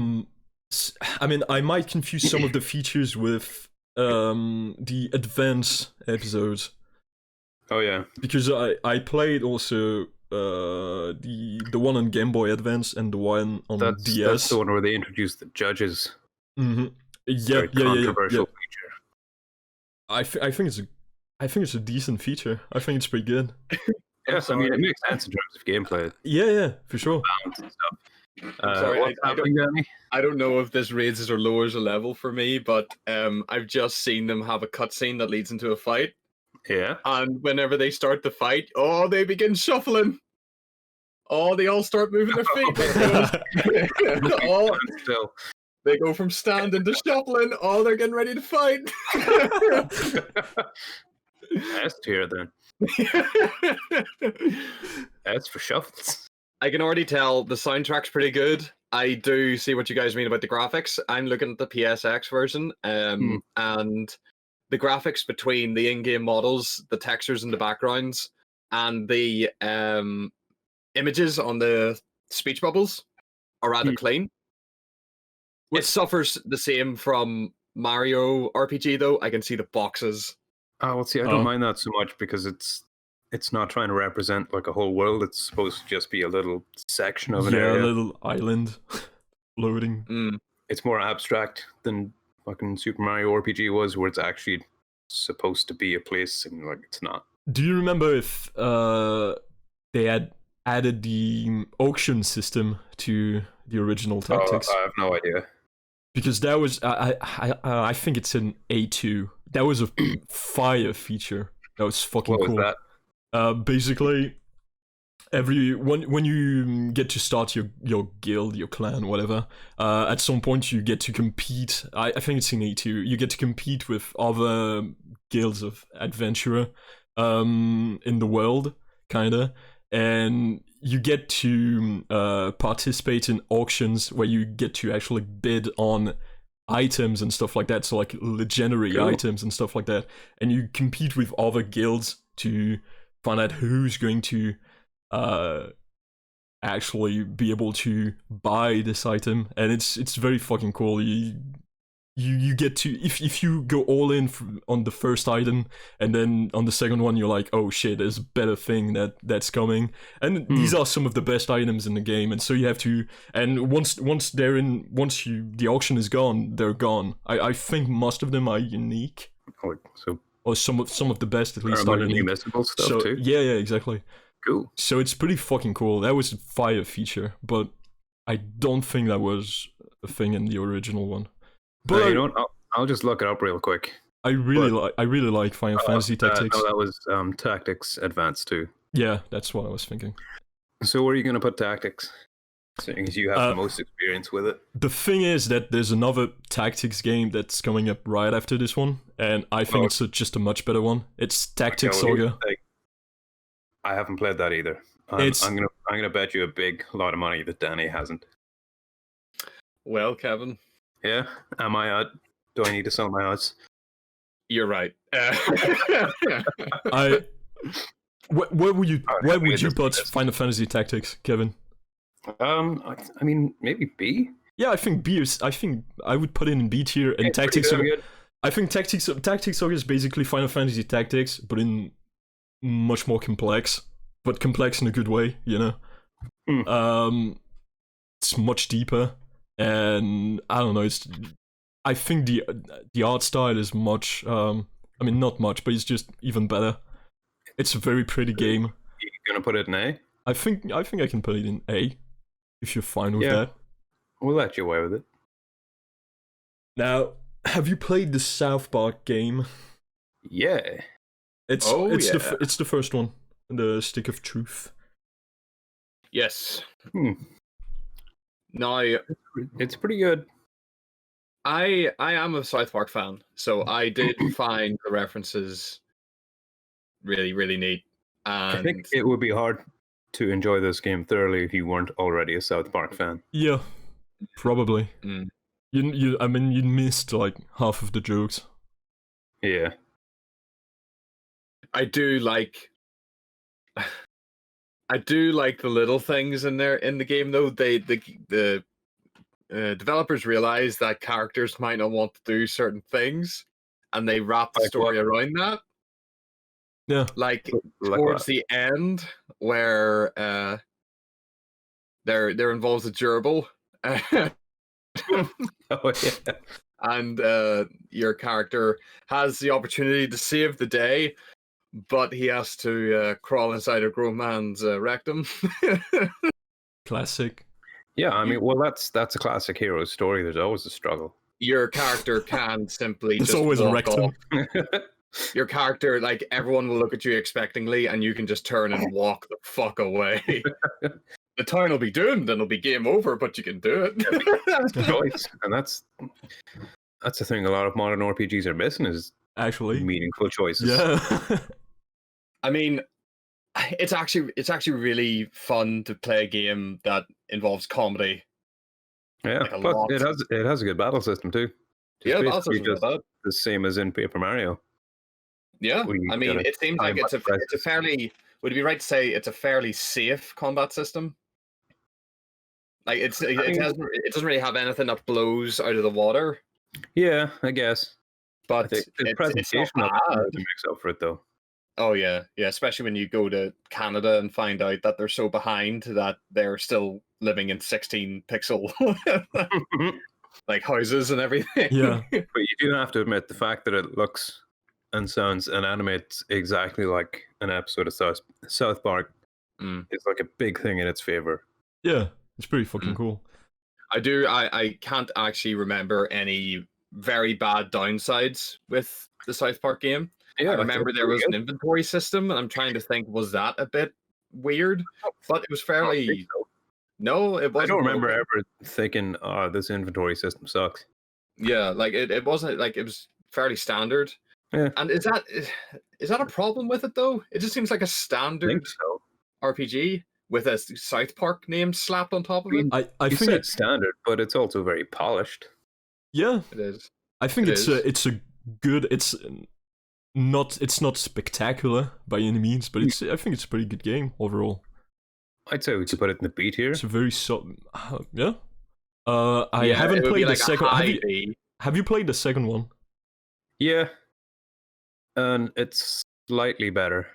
Speaker 1: I mean, I might confuse some of the features with the advanced episodes.
Speaker 2: Oh yeah,
Speaker 1: because I played also the one on Game Boy Advance and the one on DS.
Speaker 2: That's the one where they introduced the judges.
Speaker 1: Mm-hmm. Yeah.
Speaker 2: Controversial feature.
Speaker 1: I think it's a decent feature. I think it's pretty good.
Speaker 2: Yes, I mean it makes sense in terms of gameplay.
Speaker 1: Yeah, for sure.
Speaker 3: Sorry, I don't know if this raises or lowers a level for me, but I've just seen them have a cutscene that leads into a fight.
Speaker 2: Yeah.
Speaker 3: And whenever they start the fight, they begin shuffling. They all start moving their feet.
Speaker 2: Still.
Speaker 3: They go from standing to shuffling. They're getting ready to fight.
Speaker 2: S tier then. S for shuffles.
Speaker 3: I can already tell the soundtrack's pretty good. I do see what you guys mean about the graphics. I'm looking at the PSX version, and the graphics between the in-game models, the textures and the backgrounds, and the images on the speech bubbles are rather clean. It suffers the same from Mario RPG, though. I can see the boxes.
Speaker 2: Oh, well, see, I don't mind that so much because it's not trying to represent like a whole world. It's supposed to just be a little section of an area.
Speaker 1: A little island floating.
Speaker 2: It's more abstract than fucking Super Mario RPG was, where it's actually supposed to be a place and like it's not.
Speaker 1: Do you remember if they had added the auction system to the original Tactics?
Speaker 2: I have no idea.
Speaker 1: Because that was I think it's an A2. That was a fire feature. That was fucking cool.
Speaker 2: What was that?
Speaker 1: Basically, when you get to start your guild, your clan, whatever, at some point you get to compete. I think it's in A2. You get to compete with other guilds of adventurer in the world, kinda, and you get to participate in auctions where you get to actually bid on items and stuff like that, so like legendary items and stuff like that, and you compete with other guilds to find out who's going to actually be able to buy this item, and it's very fucking cool. You get to, if you go all in on the first item, and then on the second one you're like, oh shit, there's a better thing that's coming, and these are some of the best items in the game, and so you have to, and once the auction is gone, they're gone. I think most of them are unique, or some of the best at least are unique.
Speaker 2: Mystical stuff
Speaker 1: So
Speaker 2: too.
Speaker 1: yeah, exactly.
Speaker 2: Cool.
Speaker 1: So it's pretty fucking cool. That was a fire feature, but I don't think that was a thing in the original one. But
Speaker 2: you know what? I'll just look it up real quick.
Speaker 1: I really like Final Fantasy Tactics.
Speaker 2: No, that was Tactics Advanced too.
Speaker 1: Yeah, that's what I was thinking.
Speaker 2: So where are you going to put Tactics? Seeing as you have the most experience with it.
Speaker 1: The thing is that there's another Tactics game that's coming up right after this one, and I think it's just a much better one. It's Tactics Saga.
Speaker 2: I haven't played that either. I'm gonna bet you a big lot of money that Danny hasn't.
Speaker 3: Well, Kevin.
Speaker 2: Yeah, am I out? Do I need to sell my house?
Speaker 3: You're right.
Speaker 1: Where would you put Final Fantasy Tactics, Kevin?
Speaker 2: I mean, maybe B.
Speaker 1: Yeah, I think B is. I think I would put it in B tier, and Tactics. I think Tactics Saga is basically Final Fantasy Tactics, but in much more complex, but complex in a good way, you know. It's much deeper, and I don't know. I think the art style is much. I mean, not much, but it's just even better. It's a very pretty game.
Speaker 2: You gonna put it in A?
Speaker 1: I think I can put it in A, if you're fine with that.
Speaker 2: We'll let you away with it.
Speaker 1: Now, have you played the South Park game?
Speaker 2: Yeah.
Speaker 1: It's the first one, the Stick of Truth.
Speaker 3: Yes. Now,
Speaker 2: it's pretty good.
Speaker 3: I am a South Park fan, so I did find the references really, really neat. And
Speaker 2: I think it would be hard to enjoy this game thoroughly if you weren't already a South Park fan.
Speaker 1: Yeah, probably. I mean, you missed like half of the jokes.
Speaker 2: Yeah.
Speaker 3: I do like the little things in there in the game, though. The developers realize that characters might not want to do certain things, and they wrap the story around that.
Speaker 1: Yeah,
Speaker 3: like towards the end, where there involves a gerbil.
Speaker 2: Oh yeah.
Speaker 3: And your character has the opportunity to save the day, but he has to crawl inside a grown man's rectum.
Speaker 1: Classic.
Speaker 2: Yeah, I mean, well, that's a classic hero story. There's always a struggle.
Speaker 3: Your character can simply
Speaker 1: There's
Speaker 3: just
Speaker 1: always a rectum.
Speaker 3: Your character, like, everyone will look at you expectingly, and you can just turn and walk the fuck away. The town will be doomed, and it'll be game over, but you can do it.
Speaker 2: That's a choice, and that's the thing. A lot of modern RPGs are missing is
Speaker 1: actually
Speaker 2: meaningful choices.
Speaker 1: Yeah.
Speaker 3: I mean, it's actually really fun to play a game that involves comedy.
Speaker 2: Yeah,
Speaker 3: like
Speaker 2: but it has a good battle system too.
Speaker 3: Yeah, battle system is that.
Speaker 2: The same as in Paper Mario.
Speaker 3: Yeah, I mean, it seems like it's a fairly. Would it be right to say it's a fairly safe combat system? Like it doesn't really have anything that blows out of the water.
Speaker 2: Yeah, I guess.
Speaker 3: But
Speaker 2: the presentation of it makes up for it, though.
Speaker 3: Oh yeah, especially when you go to Canada and find out that they're so behind that they're still living in 16 pixel like houses and everything.
Speaker 1: Yeah,
Speaker 2: but you do have to admit the fact that it looks and sounds and animates exactly like an episode of South Park is like a big thing in its favor.
Speaker 1: Yeah, it's pretty fucking cool.
Speaker 3: I can't actually remember any very bad downsides with the South Park game. Yeah, I remember there was an inventory system, and I'm trying to think, was that a bit weird, but it was fairly. No, it wasn't.
Speaker 2: I don't remember ever thinking, "Oh, this inventory system sucks."
Speaker 3: Yeah, like it wasn't like it was fairly standard.
Speaker 2: Yeah.
Speaker 3: And is that a problem with it though? It just seems like a
Speaker 2: I
Speaker 3: standard
Speaker 2: think so.
Speaker 3: RPG with a South Park name slapped on top of it.
Speaker 1: I
Speaker 2: You
Speaker 1: think
Speaker 2: said standard, but it's also very polished.
Speaker 1: yeah.
Speaker 3: It is.
Speaker 1: I think
Speaker 3: It
Speaker 1: it's a good. It's not spectacular by any means, but I think it's a pretty good game overall.
Speaker 2: I'd say we could put it in the B tier.
Speaker 1: It's a very yeah. I haven't played the second. Have you played the second one?
Speaker 2: Yeah, and it's slightly better,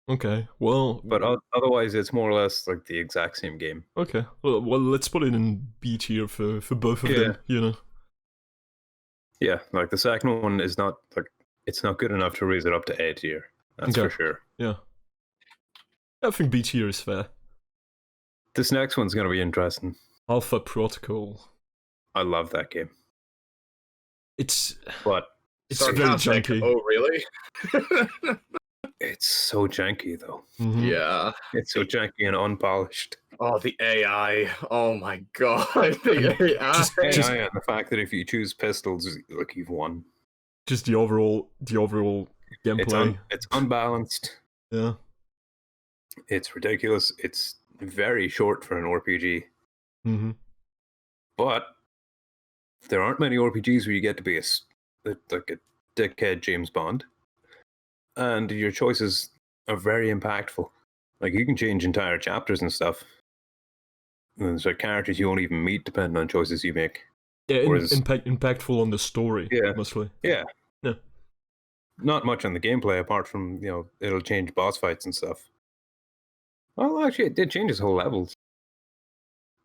Speaker 1: Okay. Well,
Speaker 2: but otherwise it's more or less like the exact same game.
Speaker 1: okay. Well, let's put it in B tier for both of them. You know.
Speaker 2: Yeah, like the second one is not like it's not good enough to raise it up to A tier. That's for sure.
Speaker 1: Yeah. I think B tier is fair.
Speaker 2: This next one's gonna be interesting.
Speaker 1: Alpha Protocol.
Speaker 2: I love that game, but
Speaker 1: it's very janky.
Speaker 3: Oh, really?
Speaker 2: it's so janky though.
Speaker 1: Mhm.
Speaker 3: Yeah.
Speaker 2: It's so janky and unpolished.
Speaker 3: Oh, the AI. Oh my god. The AI.
Speaker 1: Just-
Speaker 2: and the fact that if you choose pistols, like you've won.
Speaker 1: Just the overall gameplay.
Speaker 2: It's unbalanced.
Speaker 1: Yeah.
Speaker 2: It's ridiculous. It's very short for an RPG.
Speaker 1: Mm-hmm.
Speaker 2: But there aren't many RPGs where you get to be like a dickhead James Bond, and your choices are very impactful. Like you can change entire chapters and stuff. And there's like characters you won't even meet depending on choices you make.
Speaker 1: Yeah,
Speaker 2: Whereas-
Speaker 1: impactful on the story.
Speaker 2: Yeah.
Speaker 1: Mostly.
Speaker 2: Yeah.
Speaker 1: Yeah.
Speaker 2: Not much on the gameplay apart from it'll change boss fights and stuff. Well, actually, it did change his whole levels.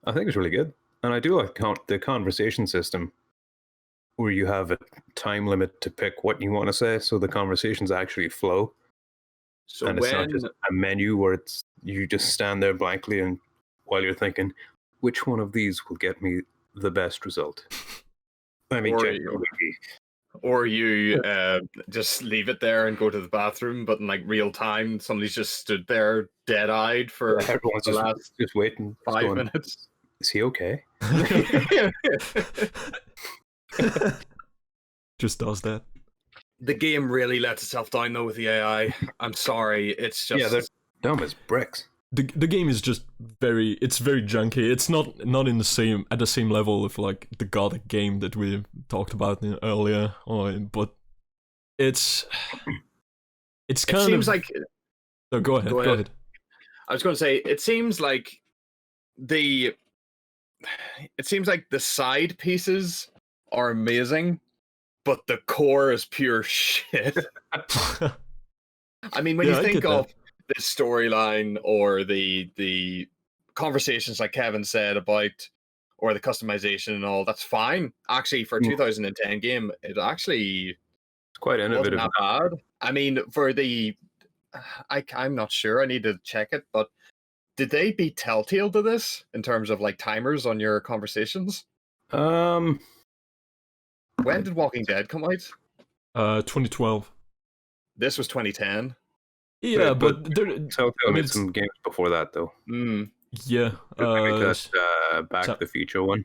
Speaker 2: I think it's really good. And I do like the conversation system where you have a time limit to pick what you want to say so the conversations actually flow.
Speaker 3: So
Speaker 2: and it's not just a menu where you just stand there blankly and while you're thinking, which one of these will get me the best result? I mean,
Speaker 3: or you just leave it there and go to the bathroom, but in like real time, somebody's just stood there dead-eyed for
Speaker 2: everyone's
Speaker 3: the last
Speaker 2: just waiting.
Speaker 3: 5 minutes.
Speaker 2: Is he okay?
Speaker 1: Just does that.
Speaker 3: The game really lets itself down though with the AI. I'm sorry, it's just
Speaker 2: they're dumb as bricks.
Speaker 1: The game is just very junky. It's not in at the same level of like the Gothic game that we talked about earlier, but it's kind
Speaker 3: it seems like
Speaker 1: no, go ahead.
Speaker 3: I was going to say it seems like the side pieces are amazing, but the core is pure shit. I mean, when you think of the storyline or the conversations like Kevin said about, or the customization and all, that's fine. Actually, for a 2010 game, it's
Speaker 2: quite innovative.
Speaker 3: Wasn't that bad. I mean, for I'm not sure. I need to check it, but did they beat Telltale to this in terms of like timers on your conversations? When did Walking Dead come out?
Speaker 1: 2012.
Speaker 3: This was 2010.
Speaker 1: Yeah, but
Speaker 2: Telltale made some games before that, though.
Speaker 1: Yeah,
Speaker 2: Back to the Future one.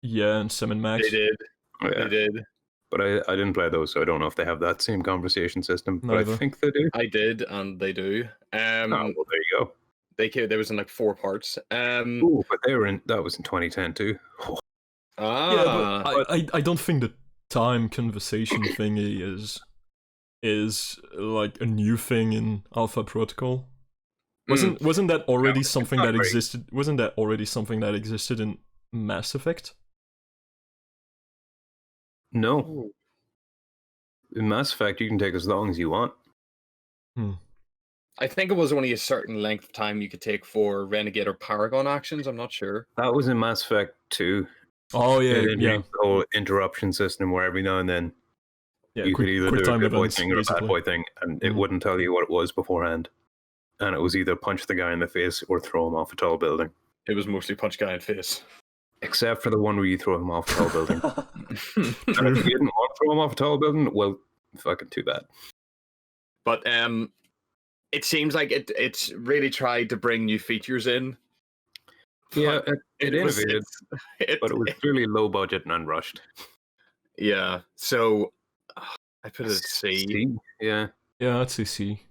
Speaker 1: Yeah, and Sam and Max.
Speaker 3: They did.
Speaker 2: Oh, yeah.
Speaker 3: They did.
Speaker 2: But I didn't play those, so I don't know if they have that same conversation system. But I think they do.
Speaker 3: I did, and they do.
Speaker 2: Well, there you go.
Speaker 3: There was in like 4 parts.
Speaker 2: But that was in 2010 too.
Speaker 1: Yeah, but I don't think the time conversation thingy is like a new thing in Alpha Protocol. Wasn't that already something that existed? Wasn't that already something that existed in Mass Effect?
Speaker 2: No. In Mass Effect, you can take as long as you want.
Speaker 3: I think it was only a certain length of time you could take for Renegade or Paragon actions. I'm not sure.
Speaker 2: That was in Mass Effect 2.
Speaker 1: Oh yeah,
Speaker 2: The whole interruption system where every now and then you could either do a good boy thing or a bad boy thing, and it wouldn't tell you what it was beforehand. And it was either punch the guy in the face or throw him off a tall building.
Speaker 3: It was mostly punch guy in face.
Speaker 2: Except for the one where you throw him off a tall building. And if you didn't want to throw him off a tall building, well, fucking too bad.
Speaker 3: But it seems like it's really tried to bring new features in.
Speaker 2: Yeah,
Speaker 3: But
Speaker 2: it
Speaker 3: was-
Speaker 2: innovated, but it was clearly low budget and unrushed.
Speaker 3: yeah. So I put it at C.
Speaker 2: C? Yeah.
Speaker 1: Yeah, I'd say C.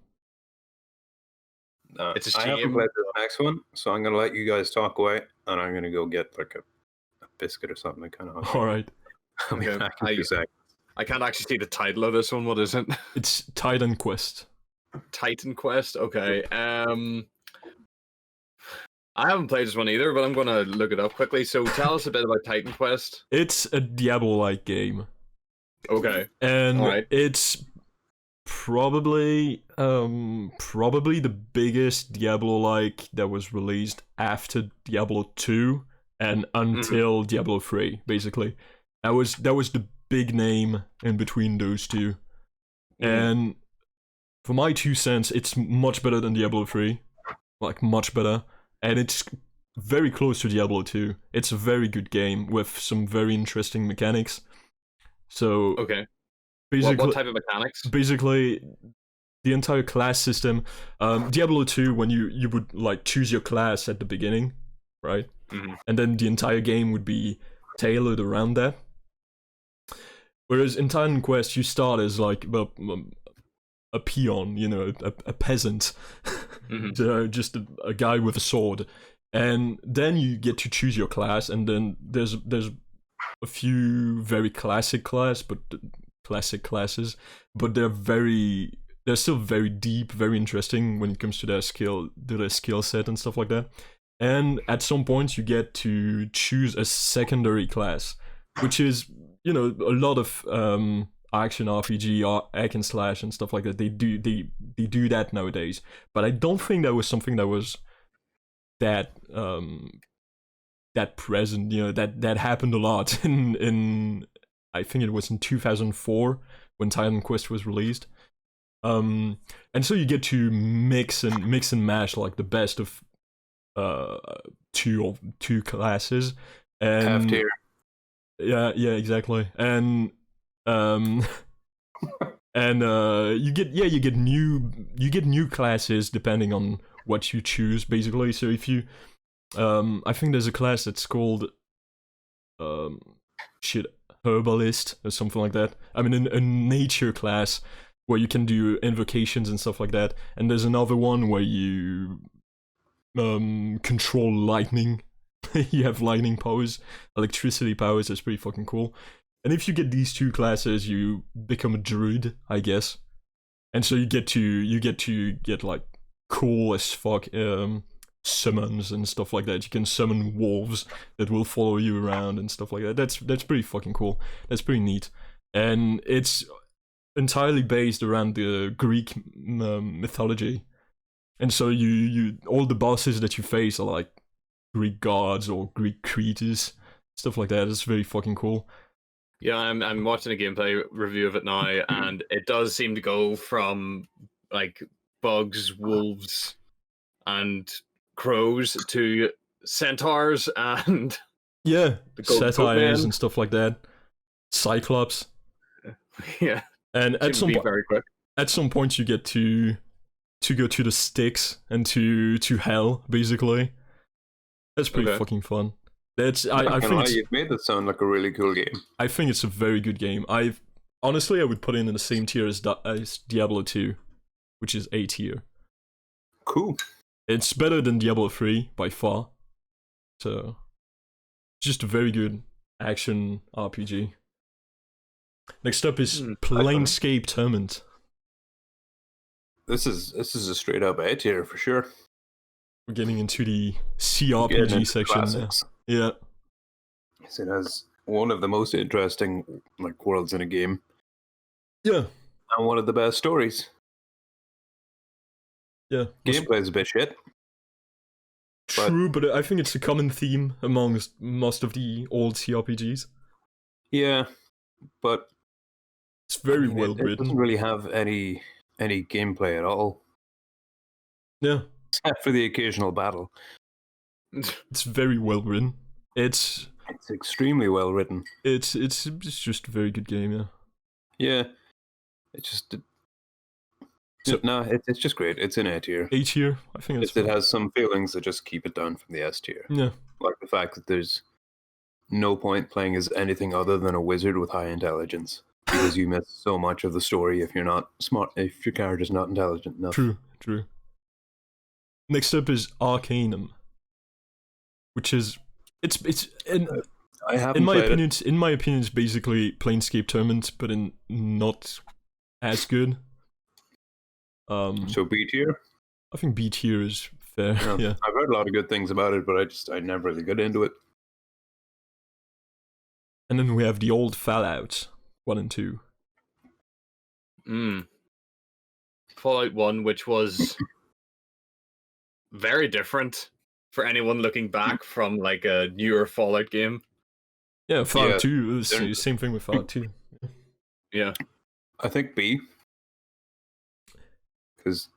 Speaker 3: It's a
Speaker 2: I haven't
Speaker 3: shame.
Speaker 2: played the next one, so I'm gonna let you guys talk away, and I'm gonna go get like a biscuit or something. I kind of.
Speaker 1: All right.
Speaker 2: I'll be
Speaker 3: Okay,
Speaker 2: back in 2 seconds.
Speaker 3: I can't actually see the title of this one. What is it?
Speaker 1: It's Titan Quest.
Speaker 3: Titan Quest. Okay. I haven't played this one either, but I'm gonna look it up quickly. So tell us a bit about Titan Quest.
Speaker 1: It's a Diablo-like game.
Speaker 3: Okay.
Speaker 1: And
Speaker 3: Alright.
Speaker 1: it's probably the biggest Diablo-like that was released after Diablo 2 and until Diablo 3, basically. That was the big name in between those two. And for my 2 cents, it's much better than Diablo 3. Like, much better. And it's very close to Diablo 2. It's a very good game with some very interesting mechanics. So,
Speaker 3: Okay.
Speaker 1: basically,
Speaker 3: What type of mechanics?
Speaker 1: basically the entire class system, Diablo 2, when you would like choose your class at the beginning, right? And then the entire game would be tailored around that. Whereas in Titan Quest, you start as like a peon, you know, a peasant, just a guy with a sword, and then you get to choose your class, and then there's a few very classic classes, but they're still very deep, very interesting when it comes to their skill set and stuff like that. And at some point you get to choose a secondary class, which is, you know, a lot of action RPG or hack and slash and stuff like that. They do that nowadays, but I don't think that was something that was that present, you know, that happened a lot in I think it was in 2004 when Titan Quest was released. And so you get to mix and mash like the best of two classes, and
Speaker 2: Half tier.
Speaker 1: yeah, exactly. And you get new classes depending on what you choose, basically. So if you I think there's a class that's called herbalist or something like that. I mean, a nature class where you can do invocations and stuff like that. And there's another one where you control lightning. You have lightning powers, electricity powers. That's pretty fucking cool. And if you get these two classes, you become a druid, I guess. And so you get to get like cool as fuck summons and stuff like that. You can summon wolves that will follow you around and stuff like that. That's pretty fucking cool. That's pretty neat. And it's entirely based around the Greek mythology. And so you all the bosses that you face are like Greek gods or Greek creatures, stuff like that. It's very fucking cool.
Speaker 3: Yeah, I'm watching a gameplay review of it now, and it does seem to go from like bugs, wolves, and crows to centaurs and
Speaker 1: yeah,
Speaker 3: golden
Speaker 1: satires
Speaker 3: goatmen.
Speaker 1: and stuff like that. Cyclops.
Speaker 3: Yeah,
Speaker 1: And at
Speaker 3: seems to be very quick.
Speaker 1: at some point you get to go to the Styx and to hell, basically. That's pretty
Speaker 3: Okay.
Speaker 1: fucking fun. I think it's,
Speaker 2: You've made that sound like a really cool game.
Speaker 1: I think it's a very good game. I would put it in the same tier as Diablo 2, which is A tier.
Speaker 2: Cool.
Speaker 1: It's better than Diablo 3 by far. So, just a very good action RPG. Next up is Planescape Torment.
Speaker 2: This is a straight up A tier for sure.
Speaker 1: We're getting into the
Speaker 2: Getting
Speaker 1: CRPG
Speaker 2: into
Speaker 1: section.
Speaker 2: classics.
Speaker 1: Yeah.
Speaker 2: Yes, it has one of the most interesting like worlds in a game
Speaker 1: Yeah.
Speaker 2: and one of the best stories.
Speaker 1: Yeah.
Speaker 2: Gameplay is a bit shit.
Speaker 1: True, but I think it's a common theme amongst most of the old CRPGs.
Speaker 2: Yeah, but
Speaker 1: It's very
Speaker 2: I mean,
Speaker 1: well
Speaker 2: it
Speaker 1: written.
Speaker 2: doesn't really have any gameplay at all,
Speaker 1: Yeah.
Speaker 2: except for the occasional battle.
Speaker 1: It's very well written. It's
Speaker 2: extremely well written.
Speaker 1: it's just a very good game, yeah.
Speaker 2: Yeah, it just
Speaker 1: So
Speaker 2: no, it's just great. It's in A tier.
Speaker 1: A tier, I think that's
Speaker 2: It has some feelings that just keep it down from the S tier.
Speaker 1: yeah.
Speaker 2: Like the fact that there's no point playing as anything other than a wizard with high intelligence, because you miss so much of the story if you're not smart, if your character's not intelligent enough.
Speaker 1: True. Next up is Arcanum, which is it's
Speaker 2: I haven't
Speaker 1: in my
Speaker 2: played
Speaker 1: opinion, it's basically Planescape Torment, but in not as good.
Speaker 2: So B tier.
Speaker 1: I think B tier is fair. Yeah.
Speaker 2: I've heard a lot of good things about it, but I never really got into it.
Speaker 1: And then we have the old Fallout 1 and 2.
Speaker 3: Fallout 1, which was very different for anyone looking back from like a newer Fallout game.
Speaker 1: Yeah, Fallout 2 was the same thing with Fallout 2.
Speaker 3: Yeah.
Speaker 2: I think B. Because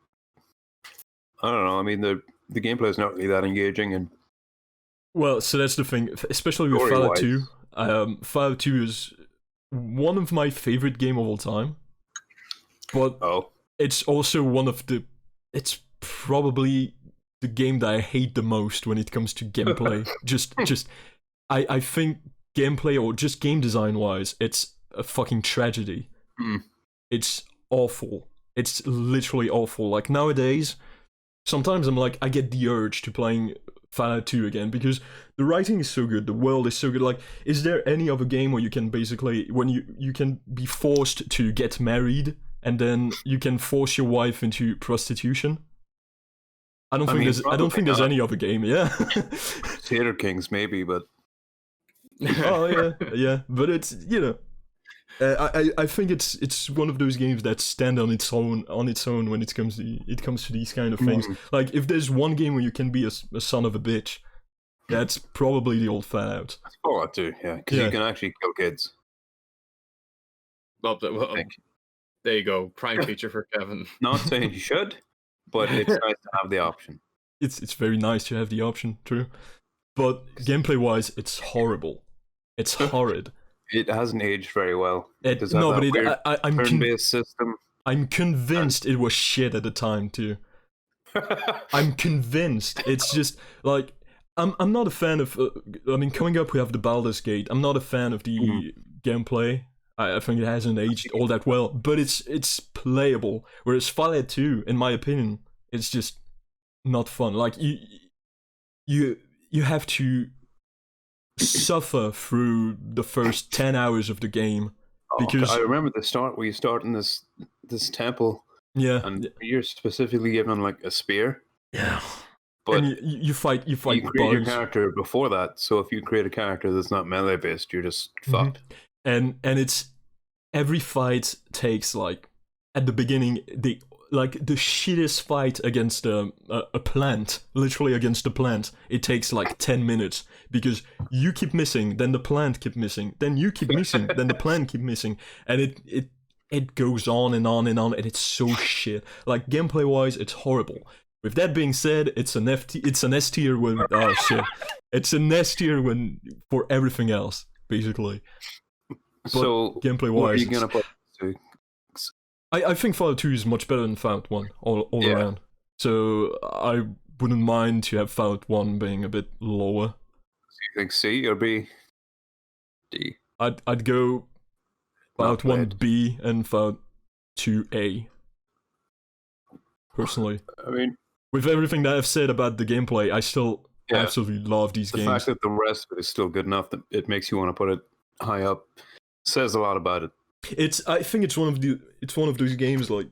Speaker 2: I don't know. I mean, the gameplay is not really that engaging, and
Speaker 1: well, so that's the thing, especially with Fallout 2. Fallout 2 is one of my favorite game of all time, but it's also one of the. It's probably the game that I hate the most when it comes to gameplay. I think gameplay or just game design wise, it's a fucking tragedy. It's awful. It's literally awful. Like nowadays, sometimes I'm like, I get the urge to playing Fallout 2 again because the writing is so good, the world is so good. Like, is there any other game where you can basically, when you can be forced to get married and then you can force your wife into prostitution? I don't think there's any other game. Yeah,
Speaker 2: Theater Kings maybe, but
Speaker 1: oh yeah, but it's I think it's one of those games that stand on its own when it comes to these kind of things. Like if there's one game where you can be a son of a bitch, that's probably the old Fallout.
Speaker 2: That's Fallout 2, yeah, because you can actually kill kids.
Speaker 3: Well, there you go, prime feature for Kevin.
Speaker 2: Not saying you should, but it's nice to have the option.
Speaker 1: It's very nice to have the option, true. But gameplay wise, it's horrible. It's horrid.
Speaker 2: It hasn't aged very well.
Speaker 1: I'm
Speaker 2: turn-based system.
Speaker 1: I'm convinced it was shit at the time too. I'm convinced. It's just like I'm not a fan of. Coming up we have the Baldur's Gate. I'm not a fan of the gameplay. I think it hasn't aged all that well, but it's playable. Whereas Fallout 2, in my opinion, it's just not fun. Like you have to suffer through the first 10 hours of the game because
Speaker 2: I remember the start where you start in this temple, and you're specifically given like a spear, but
Speaker 1: and you fight
Speaker 2: you create your character before that. So if you create a character that's not melee based, you're just fucked.
Speaker 1: And it's every fight takes like at the beginning the shittest fight against a plant, literally against a plant, it takes like 10 minutes because you keep missing, then the plant keep missing, then you keep missing, then the plant keep missing, and it goes on and on and on, and it's so shit. Like gameplay wise, it's horrible. With that being said, it's an S tier when it's an S tier when for everything else basically. But
Speaker 2: so
Speaker 1: gameplay wise,
Speaker 2: what are you gonna put?
Speaker 1: I think Fallout 2 is much better than Fallout 1 all around. So I wouldn't mind to have Fallout 1 being a bit lower.
Speaker 2: So you think C or B? D?
Speaker 1: I'd go Fallout 1 B and Fallout 2 A. Personally.
Speaker 2: I mean,
Speaker 1: with everything that I've said about the gameplay, I still absolutely love these games.
Speaker 2: The fact that the rest of it is still good enough that it makes you want to put it high up says a lot about it.
Speaker 1: I think it's one of those games like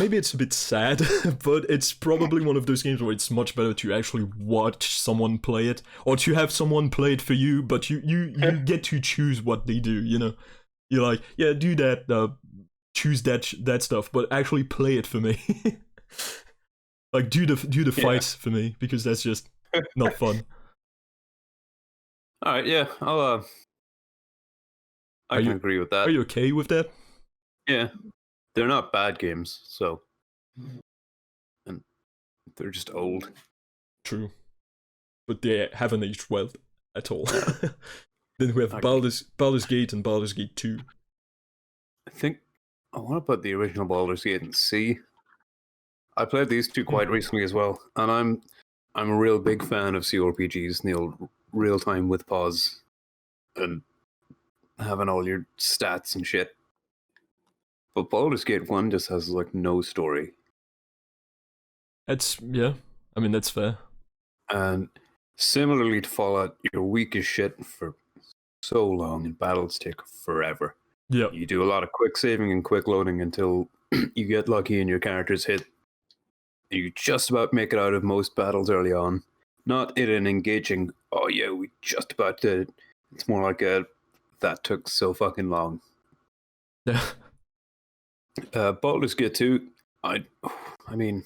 Speaker 1: maybe it's a bit sad, but it's probably one of those games where it's much better to actually watch someone play it or to have someone play it for you, but you get to choose what they do, you know. You're like, yeah, do that, choose that stuff, but actually play it for me. Like do the fights for me because that's just not fun.
Speaker 2: All right, yeah, I can agree with that.
Speaker 1: Are you okay with that?
Speaker 2: Yeah. They're not bad games, so. And they're just old.
Speaker 1: True. But they haven't aged well at all. Then we have Baldur's Gate and Baldur's Gate 2.
Speaker 2: I think I want to put the original Baldur's Gate in C. I played these two quite recently as well, and I'm a real big fan of CRPGs, the old real time with pause and having all your stats and shit. But Baldur's Gate 1 just has like no story.
Speaker 1: Yeah. I mean, that's fair.
Speaker 2: And similarly to Fallout, you're weak as shit for so long and battles take forever.
Speaker 1: Yeah.
Speaker 2: You do a lot of quick saving and quick loading until you get lucky and your character's hit. You just about make it out of most battles early on. Not in an engaging, oh yeah, we just about did it. It's more like that took so fucking long.
Speaker 1: Yeah.
Speaker 2: Baldur's Gate 2, I mean,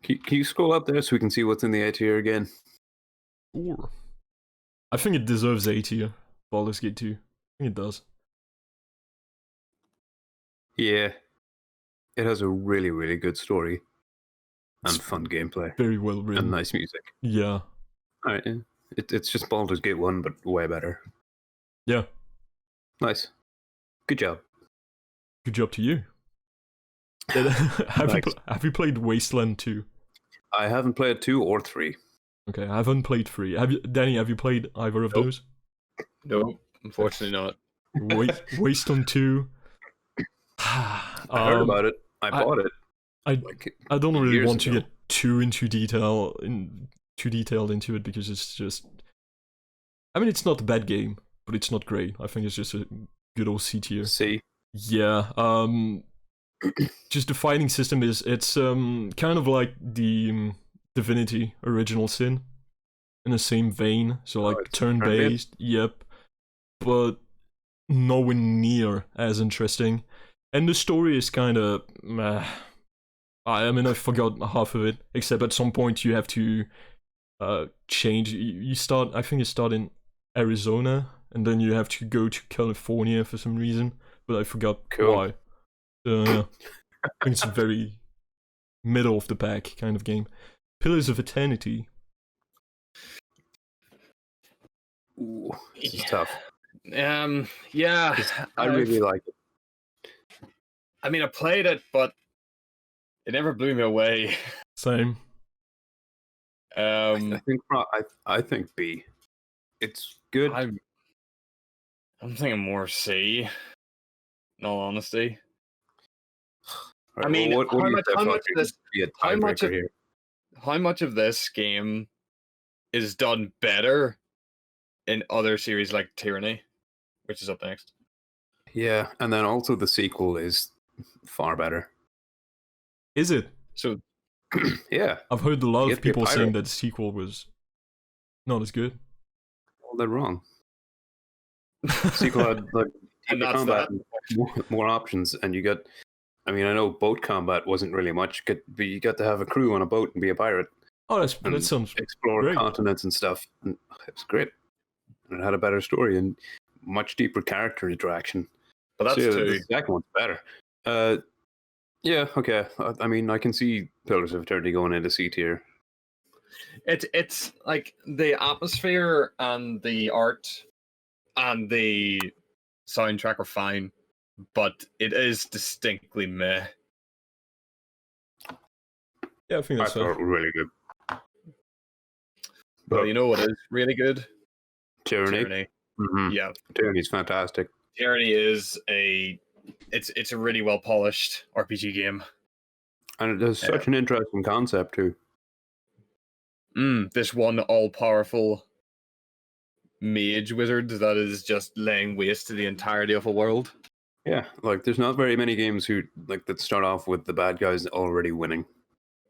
Speaker 2: can you scroll up there so we can see what's in the A tier again?
Speaker 1: Sure. I think it deserves A tier. Baldur's Gate 2. I think it does.
Speaker 2: Yeah. It has a really, really good story. And
Speaker 1: It's
Speaker 2: fun gameplay.
Speaker 1: very well written.
Speaker 2: And nice music.
Speaker 1: Yeah.
Speaker 2: Alright, yeah. It's just Baldur's Gate 1, but way better.
Speaker 1: Yeah.
Speaker 2: Nice. Good job.
Speaker 1: Good job to you. Have you played Wasteland 2?
Speaker 2: I haven't played 2 or 3.
Speaker 1: Okay, I haven't played 3. Danny, have you played either of those?
Speaker 3: No, unfortunately not.
Speaker 1: Wasteland 2.
Speaker 2: I heard about it. I bought it.
Speaker 1: I don't really
Speaker 2: years
Speaker 1: want to
Speaker 2: ago.
Speaker 1: get too detailed into it because it's just. I mean, it's not a bad game, but it's not great. I think it's just a good old C tier.
Speaker 2: See?
Speaker 1: Yeah. Just the fighting system it's kind of like the Divinity Original Sin in the same vein. So like
Speaker 2: it's
Speaker 1: turn-based, yep, but nowhere near as interesting. And the story is kind of I mean, I forgot half of it, except at some point you have to change. You start, I think you start in Arizona, and then you have to go to California for some reason, but I forgot why. I think it's a very middle of the pack kind of game. Pillars of Eternity.
Speaker 2: Ooh, this is tough.
Speaker 3: Yeah.
Speaker 2: I really like it.
Speaker 3: I mean, I played it, but it never blew me away.
Speaker 1: Same.
Speaker 2: I think B. It's good.
Speaker 3: I'm thinking more C. In all honesty.
Speaker 2: Right,
Speaker 3: I mean,
Speaker 2: well,
Speaker 3: how much of this game is done better in other series like Tyranny, which is up next?
Speaker 2: Yeah, and then also the sequel is far better.
Speaker 1: Is it?
Speaker 3: So,
Speaker 2: yeah.
Speaker 1: I've heard a lot
Speaker 2: You
Speaker 1: of
Speaker 2: have to be a
Speaker 1: people saying
Speaker 2: pirate.
Speaker 1: that the sequel was not as good.
Speaker 2: Well, they're wrong. Sequel had like
Speaker 3: And
Speaker 2: deeper
Speaker 3: that's
Speaker 2: combat, and more options, and you got. I mean, I know boat combat wasn't really much, but you got to have a crew on a boat and be a pirate
Speaker 1: Oh, that
Speaker 2: and
Speaker 1: sounds
Speaker 2: explore
Speaker 1: great.
Speaker 2: continents and stuff. And it was great, and it had a better story and much deeper character interaction.
Speaker 3: but that's
Speaker 2: So, yeah,
Speaker 3: two.
Speaker 2: the second one's better. Yeah, okay. I mean, I can see Pillars of Eternity going into C tier.
Speaker 3: It's like the atmosphere and the art and the soundtrack are fine, but it is distinctly meh.
Speaker 1: Yeah, I think
Speaker 2: I
Speaker 1: that's
Speaker 2: thought it
Speaker 1: fair.
Speaker 2: was really good.
Speaker 3: But you know what is really good?
Speaker 2: Tyranny.
Speaker 3: Tyranny.
Speaker 2: Mm-hmm.
Speaker 3: Yeah,
Speaker 2: Tyranny's fantastic.
Speaker 3: Tyranny is it's a really well polished RPG game.
Speaker 2: And it has such an interesting concept, too.
Speaker 3: This one all powerful mage wizard that is just laying waste to the entirety of a world.
Speaker 2: Yeah, like there's not very many games that start off with the bad guys already winning.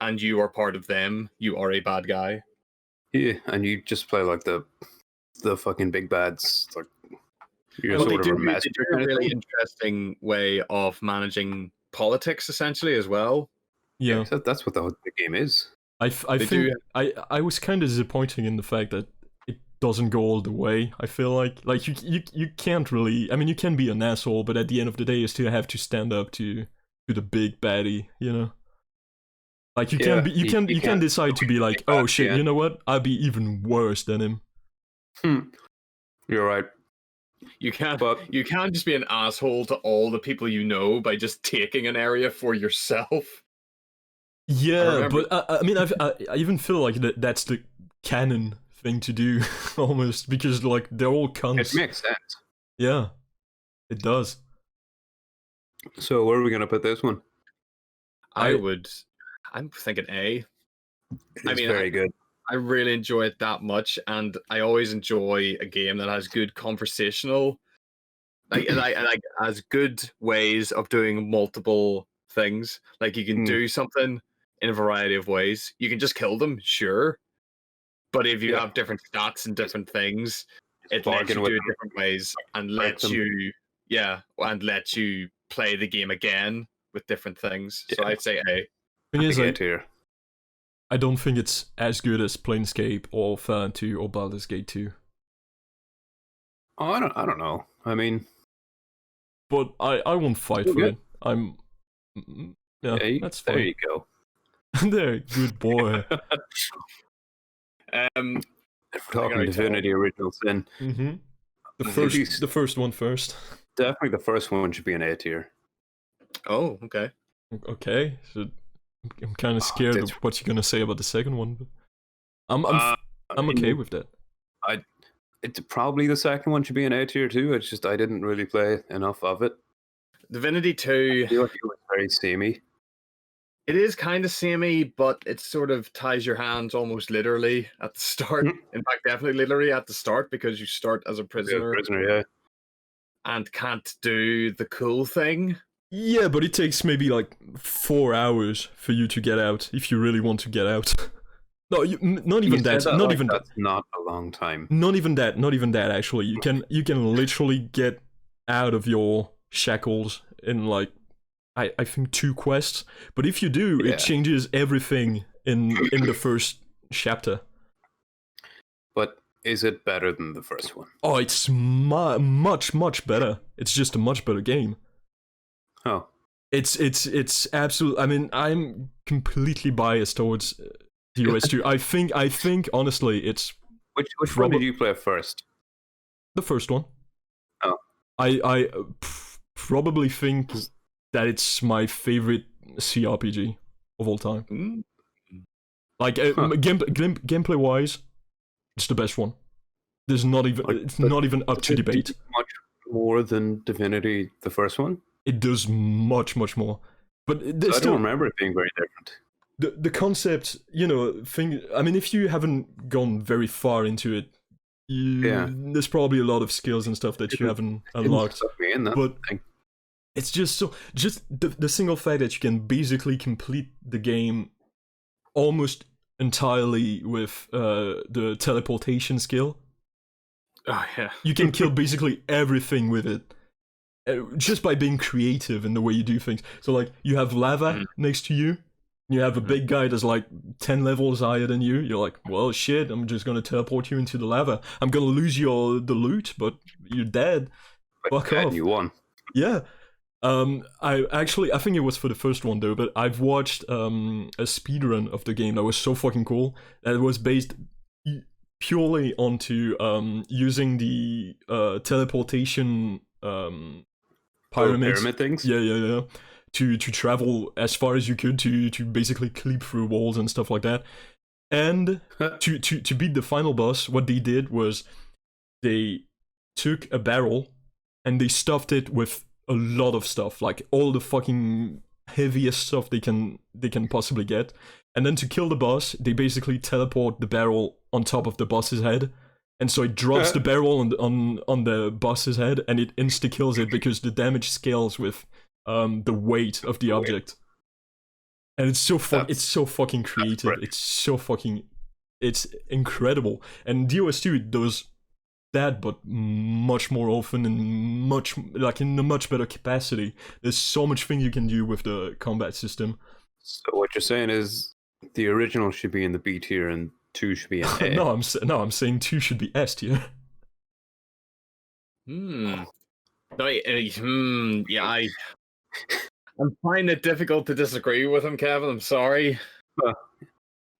Speaker 3: And you are part of them. You are a bad guy.
Speaker 2: Yeah, and you just play like the fucking big bads. Like you're
Speaker 3: But
Speaker 2: sort of a
Speaker 3: they
Speaker 2: messenger
Speaker 3: do
Speaker 2: kind
Speaker 3: a
Speaker 2: of
Speaker 3: really
Speaker 2: thing.
Speaker 3: interesting way of managing politics, essentially, as well.
Speaker 1: Yeah.
Speaker 2: So that's what the game is.
Speaker 1: I
Speaker 3: They
Speaker 1: think
Speaker 3: do-
Speaker 1: I was kind of disappointing in the fact that it doesn't go all the way. I feel like you can't really. I mean, you can be an asshole, but at the end of the day, you still have to stand up to the big baddie. You know, like you
Speaker 2: Yeah,
Speaker 1: can be you can
Speaker 2: can't
Speaker 1: decide to be like,
Speaker 2: bad
Speaker 1: oh shit,
Speaker 2: yeah.
Speaker 1: you know what? I'll be even worse than him.
Speaker 2: You're right.
Speaker 3: You can't
Speaker 2: But
Speaker 3: you can't just be an asshole to all the people you know by just taking an area for yourself.
Speaker 1: Yeah, but I mean, I even feel like that's the canon thing to do, almost, because like they're all cunts.
Speaker 2: it makes sense.
Speaker 1: Yeah, it does.
Speaker 2: So where are we gonna put this one?
Speaker 3: I'm thinking A.
Speaker 2: It's very good.
Speaker 3: I really enjoy it that much, and I always enjoy a game that has good conversational, like has good ways of doing multiple things. Like you can do something in a variety of ways. You can just kill them, sure, but if you have different stats and different things, it lets you do it different ways and lets you play the game again with different things. So I'd say A.
Speaker 1: Thing is, like, I don't think it's as good as Planescape or Fallen 2 or Baldur's Gate 2.
Speaker 2: Oh, I don't know. I mean,
Speaker 1: but I won't fight for it. That's fine.
Speaker 2: There you go.
Speaker 1: There, good boy.
Speaker 2: If we're talking Divinity Original Sin.
Speaker 1: Mm-hmm. The first one first.
Speaker 2: Definitely the first one should be an A tier.
Speaker 3: Oh, okay.
Speaker 1: Okay, so I'm kind of scared of what you're gonna say about the second one, but I'm okay with that.
Speaker 2: It's probably the second one should be an A tier too. It's just I didn't really play enough of it.
Speaker 3: Divinity 2.
Speaker 2: I feel like it was very samey.
Speaker 3: It is kind of samey, but it sort of ties your hands almost literally at the start. In fact, definitely literally at the start, because you start as a prisoner, and can't do the cool thing.
Speaker 1: Yeah, but it takes maybe like 4 hours for you to get out if you really want to get out. No, not even that.
Speaker 2: That's not a long time.
Speaker 1: Not even that. Actually, you can literally get out of your shackles in like I think 2 quests. But if you do, it changes everything in the first chapter.
Speaker 2: But is it better than the first one?
Speaker 1: Oh, it's much better. It's just a much better game.
Speaker 2: Oh,
Speaker 1: it's absolute. I mean, I'm completely biased towards DOS2. I think honestly, it's
Speaker 2: which one did you play first?
Speaker 1: The first one.
Speaker 2: Oh,
Speaker 1: I probably think that it's my favorite CRPG of all time. Like gameplay wise, it's the best one. There's not even it's not even up to debate.
Speaker 2: Much more than Divinity, the first one.
Speaker 1: It does much more, but
Speaker 2: I don't remember it being very different.
Speaker 1: The concept, thing. I mean, if you haven't gone very far into it, there's probably a lot of skills and stuff that you haven't unlocked. But it's just the single fact that you can basically complete the game almost entirely with the teleportation skill.
Speaker 3: Oh yeah,
Speaker 1: you can kill basically everything with it. Just by being creative in the way you do things. So like you have lava next to you, you have a big guy that's like 10 levels higher than you. You're like, well shit, I'm just gonna teleport you into the lava. I'm gonna lose the loot, but you're dead. Fuck off.
Speaker 2: You won.
Speaker 1: Yeah. I think it was for the first one though, but I've watched a speedrun of the game that was so fucking cool. That was based purely onto using the teleportation
Speaker 2: pyramid things.
Speaker 1: Yeah. To travel as far as you could to basically creep through walls and stuff like that. And to beat the final boss, what they did was they took a barrel and they stuffed it with a lot of stuff, like all the fucking heaviest stuff they can possibly get. And then to kill the boss, they basically teleport the barrel on top of the boss's head. And so it drops the barrel on the boss's head, and it insta kills it because the damage scales with the weight of the object. And it's so fucking creative. It's incredible. And DOS2 does that, but much more often and in a much better capacity. There's so much thing you can do with the combat system.
Speaker 2: So what you're saying is the original should be in the B tier and 2 should be in A.
Speaker 1: I'm saying 2 should be S tier.
Speaker 3: I'm finding it difficult to disagree with him, Kevin. I'm sorry.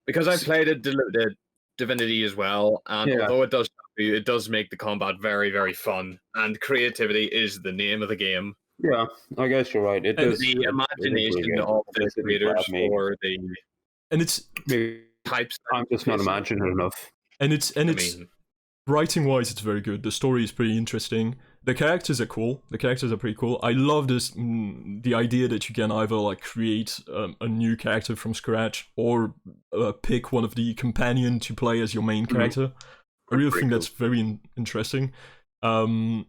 Speaker 3: Because I played the Divinity as well, and although it does have it does make the combat very, very fun, and creativity is the name of the game.
Speaker 2: Yeah, I guess you're right. It
Speaker 1: And
Speaker 2: does.
Speaker 3: The
Speaker 2: It is
Speaker 3: imagination
Speaker 2: really good.
Speaker 3: of the
Speaker 2: This didn't
Speaker 3: creators
Speaker 2: grab me.
Speaker 3: for the
Speaker 1: And it's
Speaker 2: Maybe
Speaker 3: types.
Speaker 2: I'm just not imaginative enough.
Speaker 1: writing wise, it's very good. The story is pretty interesting. The characters are cool. The characters are pretty cool. I love this the idea that you can either like create a new character from scratch or pick one of the companion to play as your main character. I really think that's very interesting. And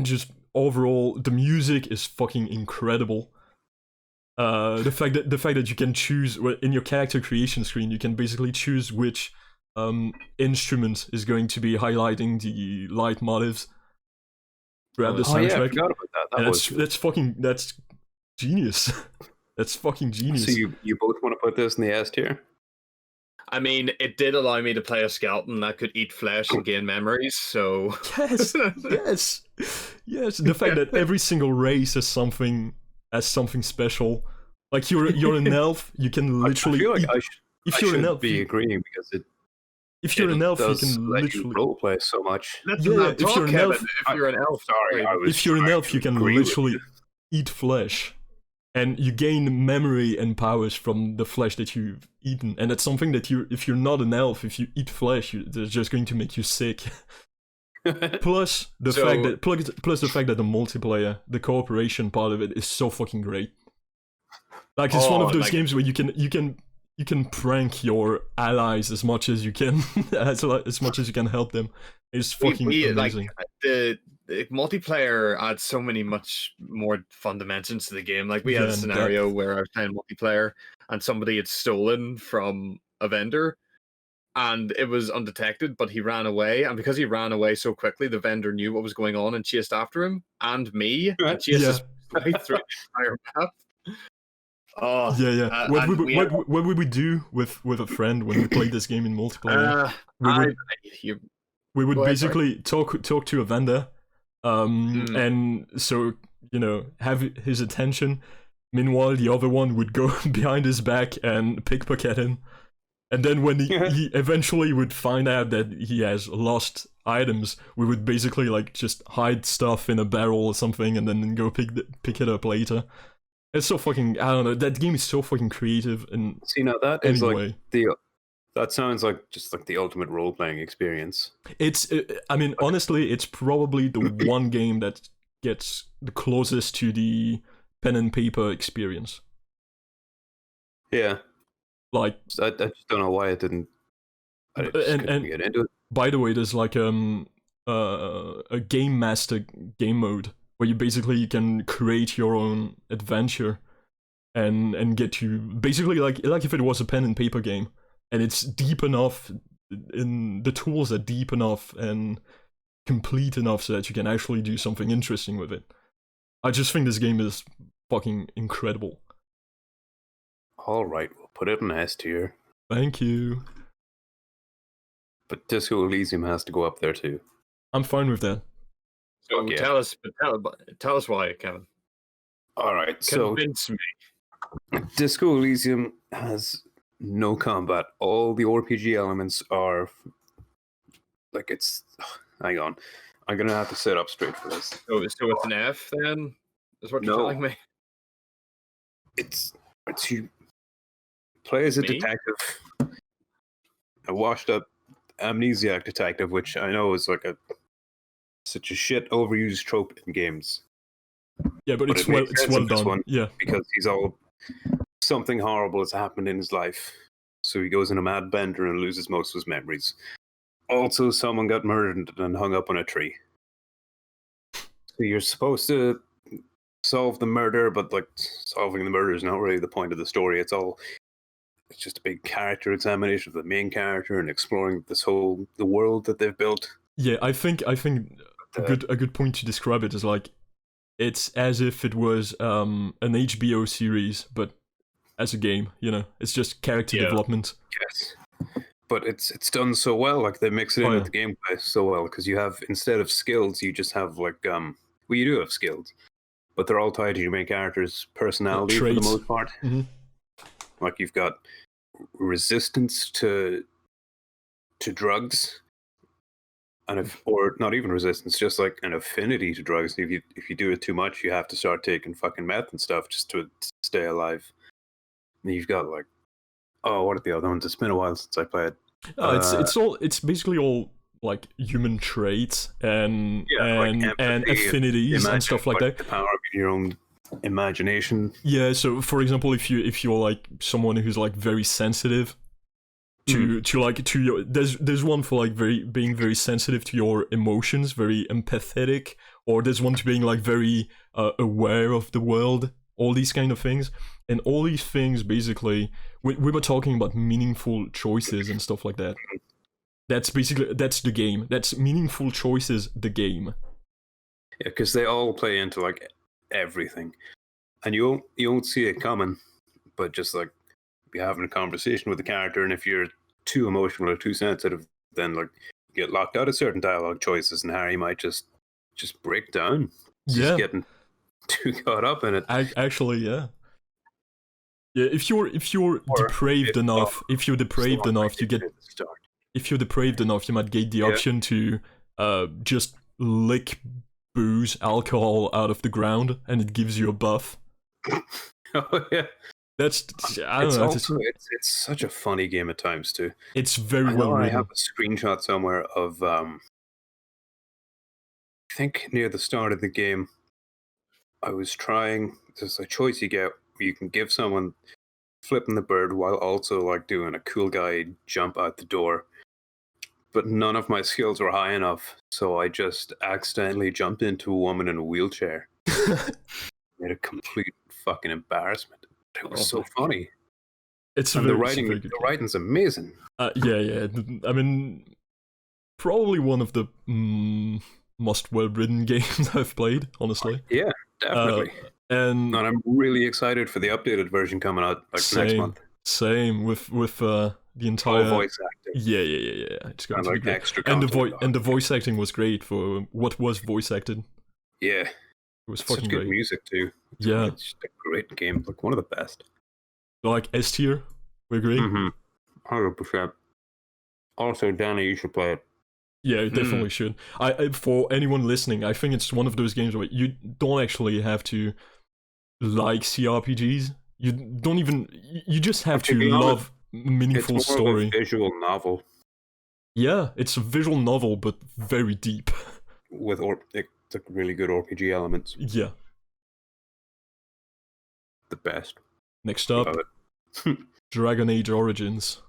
Speaker 1: just overall, the music is fucking incredible. The fact that you can choose in your character creation screen, you can basically choose which instrument is going to be highlighting the leitmotifs throughout the soundtrack.
Speaker 2: Yeah, I forgot about that.
Speaker 1: That's genius. That's fucking genius.
Speaker 2: So you both want to put this in the S tier?
Speaker 3: I mean, it did allow me to play a skeleton that could eat flesh and gain memories, so...
Speaker 1: Yes. The fact that every single race has something special. Like, you're an elf, you can literally...
Speaker 2: I feel like
Speaker 1: if you're an elf,
Speaker 2: be agreeing because
Speaker 1: if you're an elf, you can
Speaker 2: let
Speaker 1: literally...
Speaker 2: you roleplay so much.
Speaker 1: If you're an elf... If you're an elf, you can literally eat flesh. And you gain memory and powers from the flesh that you've eaten. And that's something that if you're not an elf, if you eat flesh, it's just going to make you sick. Plus the fact that the multiplayer, the cooperation part of it is so fucking great. Like it's one of those games where you can prank your allies as much as you can, as much as you can help them. It's fucking amazing.
Speaker 3: Like, the multiplayer adds so many much more fun dimensions to the game. Like we had a scenario where I was playing multiplayer and somebody had stolen from a vendor and it was undetected, but he ran away. And because he ran away so quickly, the vendor knew what was going on and chased after him and me. And chased us right through the entire map. Oh,
Speaker 1: yeah. What would we do with a friend when we played this game in multiplayer? We would basically talk to a vendor, and so have his attention. Meanwhile, the other one would go behind his back and pickpocket him, and then when he eventually would find out that he has lost items, we would basically like just hide stuff in a barrel or something, and then go pick it up later. It's so fucking, I don't know, that game is so fucking creative and
Speaker 2: see, now that is like that sounds like just like the ultimate role-playing experience. I mean, honestly, it's probably the one game that gets the closest to the pen and paper experience. Yeah.
Speaker 1: Like,
Speaker 2: I just don't know why it didn't. I just couldn't get into it.
Speaker 1: By the way, there's like a game master game mode where you can create your own adventure and get to basically like if it was a pen and paper game, and it's deep enough, in the tools are deep enough and complete enough so that you can actually do something interesting with it. I just think this game is fucking incredible.
Speaker 2: All right, we'll put it in S tier.
Speaker 1: Thank you.
Speaker 2: But Disco Elysium has to go up there too.
Speaker 1: I'm fine with that.
Speaker 3: So tell us why, Kevin.
Speaker 2: All right,
Speaker 3: convince me.
Speaker 2: Disco Elysium has no combat. All the RPG elements are like it's. Hang on, I'm gonna have to sit up straight for this.
Speaker 3: So it's an F then? Is what you're telling me?
Speaker 2: It's you play as a detective, a washed-up amnesiac detective, which I know is like such a shit overused trope in games.
Speaker 1: Yeah, but it's well done. Yeah,
Speaker 2: because something horrible has happened in his life, so he goes in a mad bender and loses most of his memories. Also, someone got murdered and hung up on a tree. So you're supposed to solve the murder, but like solving the murder is not really the point of the story. It's just a big character examination of the main character and exploring the world that they've built.
Speaker 1: Yeah, I think a good point to describe it is like it's as if it was an HBO series, but as a game. It's just character development.
Speaker 2: Yes, but it's done so well. Like they mix it in with the gameplay so well because you have, instead of skills, you just have like you do have skills, but they're all tied to your main character's personality for the most part.
Speaker 1: Mm-hmm.
Speaker 2: Like you've got resistance to drugs, And or not even resistance, just like an affinity to drugs. If you do it too much, you have to start taking fucking meth and stuff just to stay alive. And you've got like, oh, what are the other ones? It's been a while since I played.
Speaker 1: It's basically all like human traits and
Speaker 2: empathy,
Speaker 1: and affinities and stuff like that.
Speaker 2: The power of your own imagination.
Speaker 1: Yeah. So, for example, if you're like someone who's like very sensitive to your, there's one for like being very sensitive to your emotions, very empathetic, or there's one to being like very aware of the world, all these kind of things. And all these things, basically, we were talking about meaningful choices and stuff like that. That's the game. That's meaningful choices, the game.
Speaker 2: Yeah, because they all play into like everything, and you won't see it coming, but just like be having a conversation with the character, and if you're too emotional or too sensitive, then like you get locked out of certain dialogue choices, and Harry might just break down. Just getting too caught up in it.
Speaker 1: Actually, yeah. Yeah, if you're depraved enough, you might get the option to just lick booze, alcohol out of the ground, and it gives you a buff.
Speaker 2: Oh yeah.
Speaker 1: That's it's
Speaker 2: such a funny game at times too.
Speaker 1: It's very well written.
Speaker 2: I have a screenshot somewhere of I think near the start of the game, I was trying. There's a choice you get where you can give someone flipping the bird while also like doing a cool guy jump out the door. But none of my skills were high enough, so I just accidentally jumped into a woman in a wheelchair. Made a complete fucking embarrassment. It was so funny. The writing's amazing.
Speaker 1: Yeah. I mean, probably one of the most well-written games I've played, honestly.
Speaker 2: Yeah, definitely. And I'm really excited for the updated version coming out next month.
Speaker 1: Same with the entire
Speaker 2: voice acting.
Speaker 1: Yeah. It's going to be great.
Speaker 2: Extra
Speaker 1: and the voice acting was great for what was voice acted.
Speaker 2: Yeah.
Speaker 1: It was fucking
Speaker 2: good
Speaker 1: great.
Speaker 2: Music too. It's just a great game, like one of the best.
Speaker 1: Like S tier, we agree.
Speaker 2: 100%. Also, Danny, you should play it.
Speaker 1: Yeah, you definitely should. I for anyone listening, I think it's one of those games where you don't actually have to like CRPGs. You don't even. You just have to love meaningful
Speaker 2: it's more
Speaker 1: story.
Speaker 2: Of a visual novel.
Speaker 1: Yeah, it's a visual novel, but very deep.
Speaker 2: With really good RPG elements.
Speaker 1: Yeah.
Speaker 2: The best.
Speaker 1: Next up, Dragon Age Origins.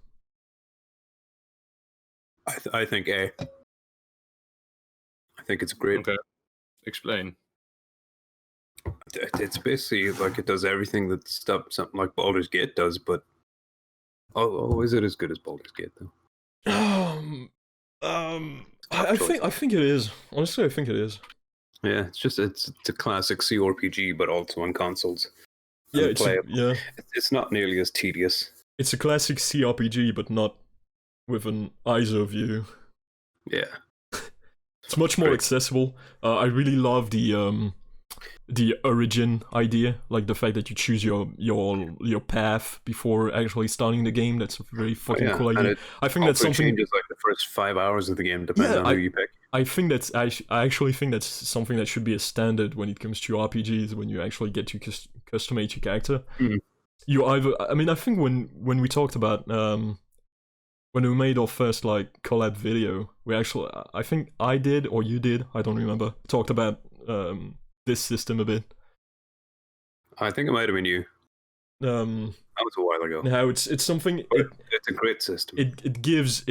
Speaker 2: I think A. I think it's great.
Speaker 3: Okay. Explain.
Speaker 2: It's basically like it does everything that something like Baldur's Gate does, but is it as good as Baldur's Gate though?
Speaker 1: I think it is. Honestly, I think it is.
Speaker 2: Yeah, it's a classic CRPG, but also on consoles.
Speaker 1: Yeah,
Speaker 2: it's not nearly as tedious.
Speaker 1: It's a classic CRPG, but not with an ISO view.
Speaker 2: Yeah,
Speaker 1: it's much more accessible. I really love the origin idea, like the fact that you choose your path before actually starting the game. That's a very fucking cool idea. I think that's something.
Speaker 2: Changes like the first 5 hours of the game, depending on who you pick.
Speaker 1: I actually think that's something that should be a standard when it comes to RPGs. When you actually get to customate your character, you either. I mean, I think when we talked about when we made our first like collab video, we actually, I think I did or you did, I don't remember, talked about this system a bit.
Speaker 2: I think it might have been you. That was a while ago.
Speaker 1: Now it's something.
Speaker 2: It's a great system.
Speaker 1: It gives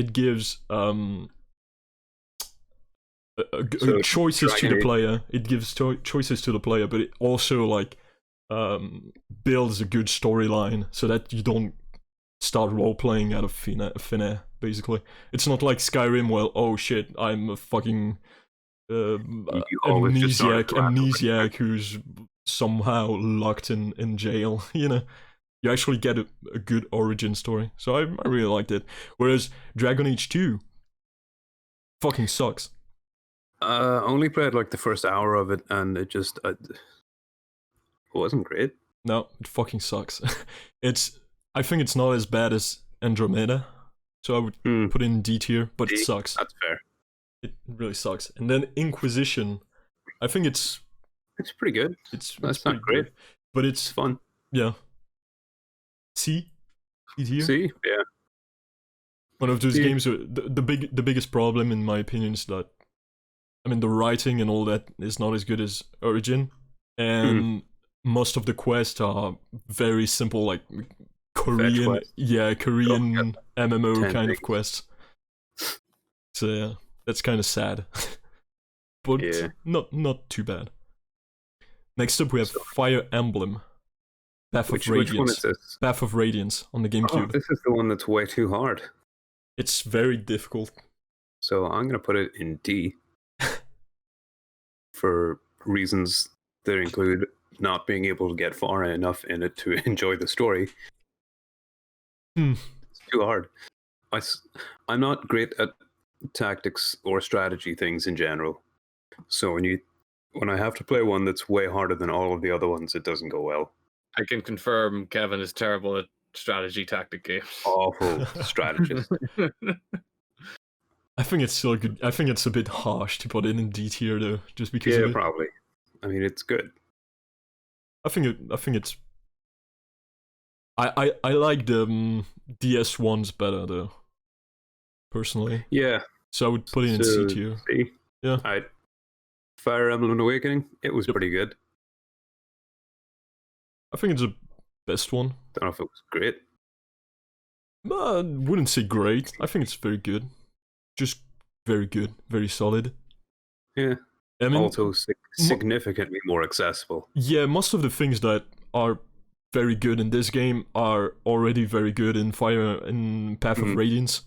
Speaker 1: choices to the player. It gives choices to the player, but it also like builds a good storyline so that you don't start role playing out of thin air. Basically, it's not like Skyrim. Well, oh shit, I'm a fucking amnesiac who's somehow locked in jail. You know, you actually get a good origin story. So I really liked it. Whereas Dragon Age 2 fucking sucks.
Speaker 2: Only played like the first hour of it, and it just it wasn't great.
Speaker 1: No, it fucking sucks. I think it's not as bad as Andromeda, so I would put it in D tier, but it sucks.
Speaker 2: That's fair.
Speaker 1: It really sucks. And then Inquisition, I think it's
Speaker 2: pretty good.
Speaker 1: It's
Speaker 2: That's
Speaker 1: pretty
Speaker 2: not great,
Speaker 1: good, but
Speaker 2: it's fun.
Speaker 1: yeah. C tier.
Speaker 2: See, yeah.
Speaker 1: One of those
Speaker 2: C.
Speaker 1: games. The biggest problem, in my opinion, is that the writing and all that is not as good as Origin, and most of the quests are very simple, like Korean, Korean MMO kind of quests. So yeah, that's kind of sad, but not too bad. Next up, we have Fire Emblem, Path of Radiance.
Speaker 2: Which one is this?
Speaker 1: Path of Radiance on the GameCube.
Speaker 2: Oh, this is the one that's way too hard.
Speaker 1: It's very difficult.
Speaker 2: So I'm gonna put it in D for reasons that include not being able to get far enough in it to enjoy the story. It's too hard. I'm not great at tactics or strategy things in general. So when I have to play one that's way harder than all of the other ones, it doesn't go well.
Speaker 3: I can confirm Kevin is terrible at strategy tactic games.
Speaker 2: Awful strategist.
Speaker 1: I think it's still good. I think it's a bit harsh to put it in D tier though, just because of it.
Speaker 2: Probably. I mean, it's good.
Speaker 1: I think it's. I like the DS ones better though, personally.
Speaker 2: Yeah.
Speaker 1: So I would put it in C tier.
Speaker 2: C?
Speaker 1: Yeah.
Speaker 2: Fire Emblem Awakening, it was pretty good.
Speaker 1: I think it's the best one.
Speaker 2: Don't know if it was great.
Speaker 1: I wouldn't say great. I think it's very good. Just very good, very solid.
Speaker 2: Yeah.
Speaker 1: I mean,
Speaker 2: also significantly more accessible.
Speaker 1: Yeah, most of the things that are very good in this game are already very good in Path of Radiance.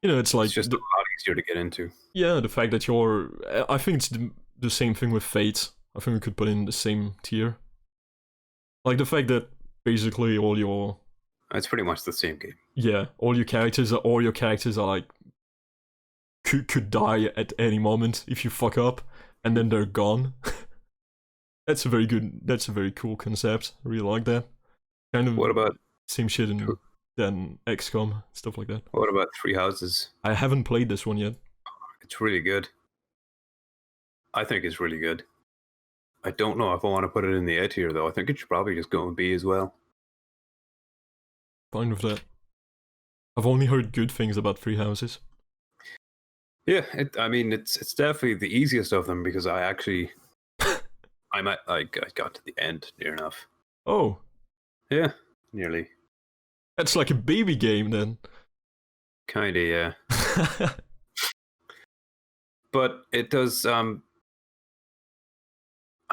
Speaker 1: It's like
Speaker 2: it's just a lot easier to get into.
Speaker 1: Yeah, the fact that I think it's the same thing with Fate. I think we could put in the same tier. Like the fact that basically all your...
Speaker 2: It's pretty much the same game.
Speaker 1: Yeah, all your characters are like... Could die at any moment if you fuck up, and then they're gone. That's a very cool concept. I really like that. Kind of
Speaker 2: what about
Speaker 1: same shit than XCOM, stuff like that.
Speaker 2: What about Three Houses?
Speaker 1: I haven't played this one yet.
Speaker 2: It's really good. I think it's really good. I don't know if I want to put it in the A tier though. I think it should probably just go in B as well.
Speaker 1: Fine with that. I've only heard good things about Three Houses.
Speaker 2: Yeah, it's definitely the easiest of them because I got to the end near enough.
Speaker 1: Oh.
Speaker 2: Yeah, nearly.
Speaker 1: That's like a baby game then.
Speaker 2: Kinda, yeah. But it does,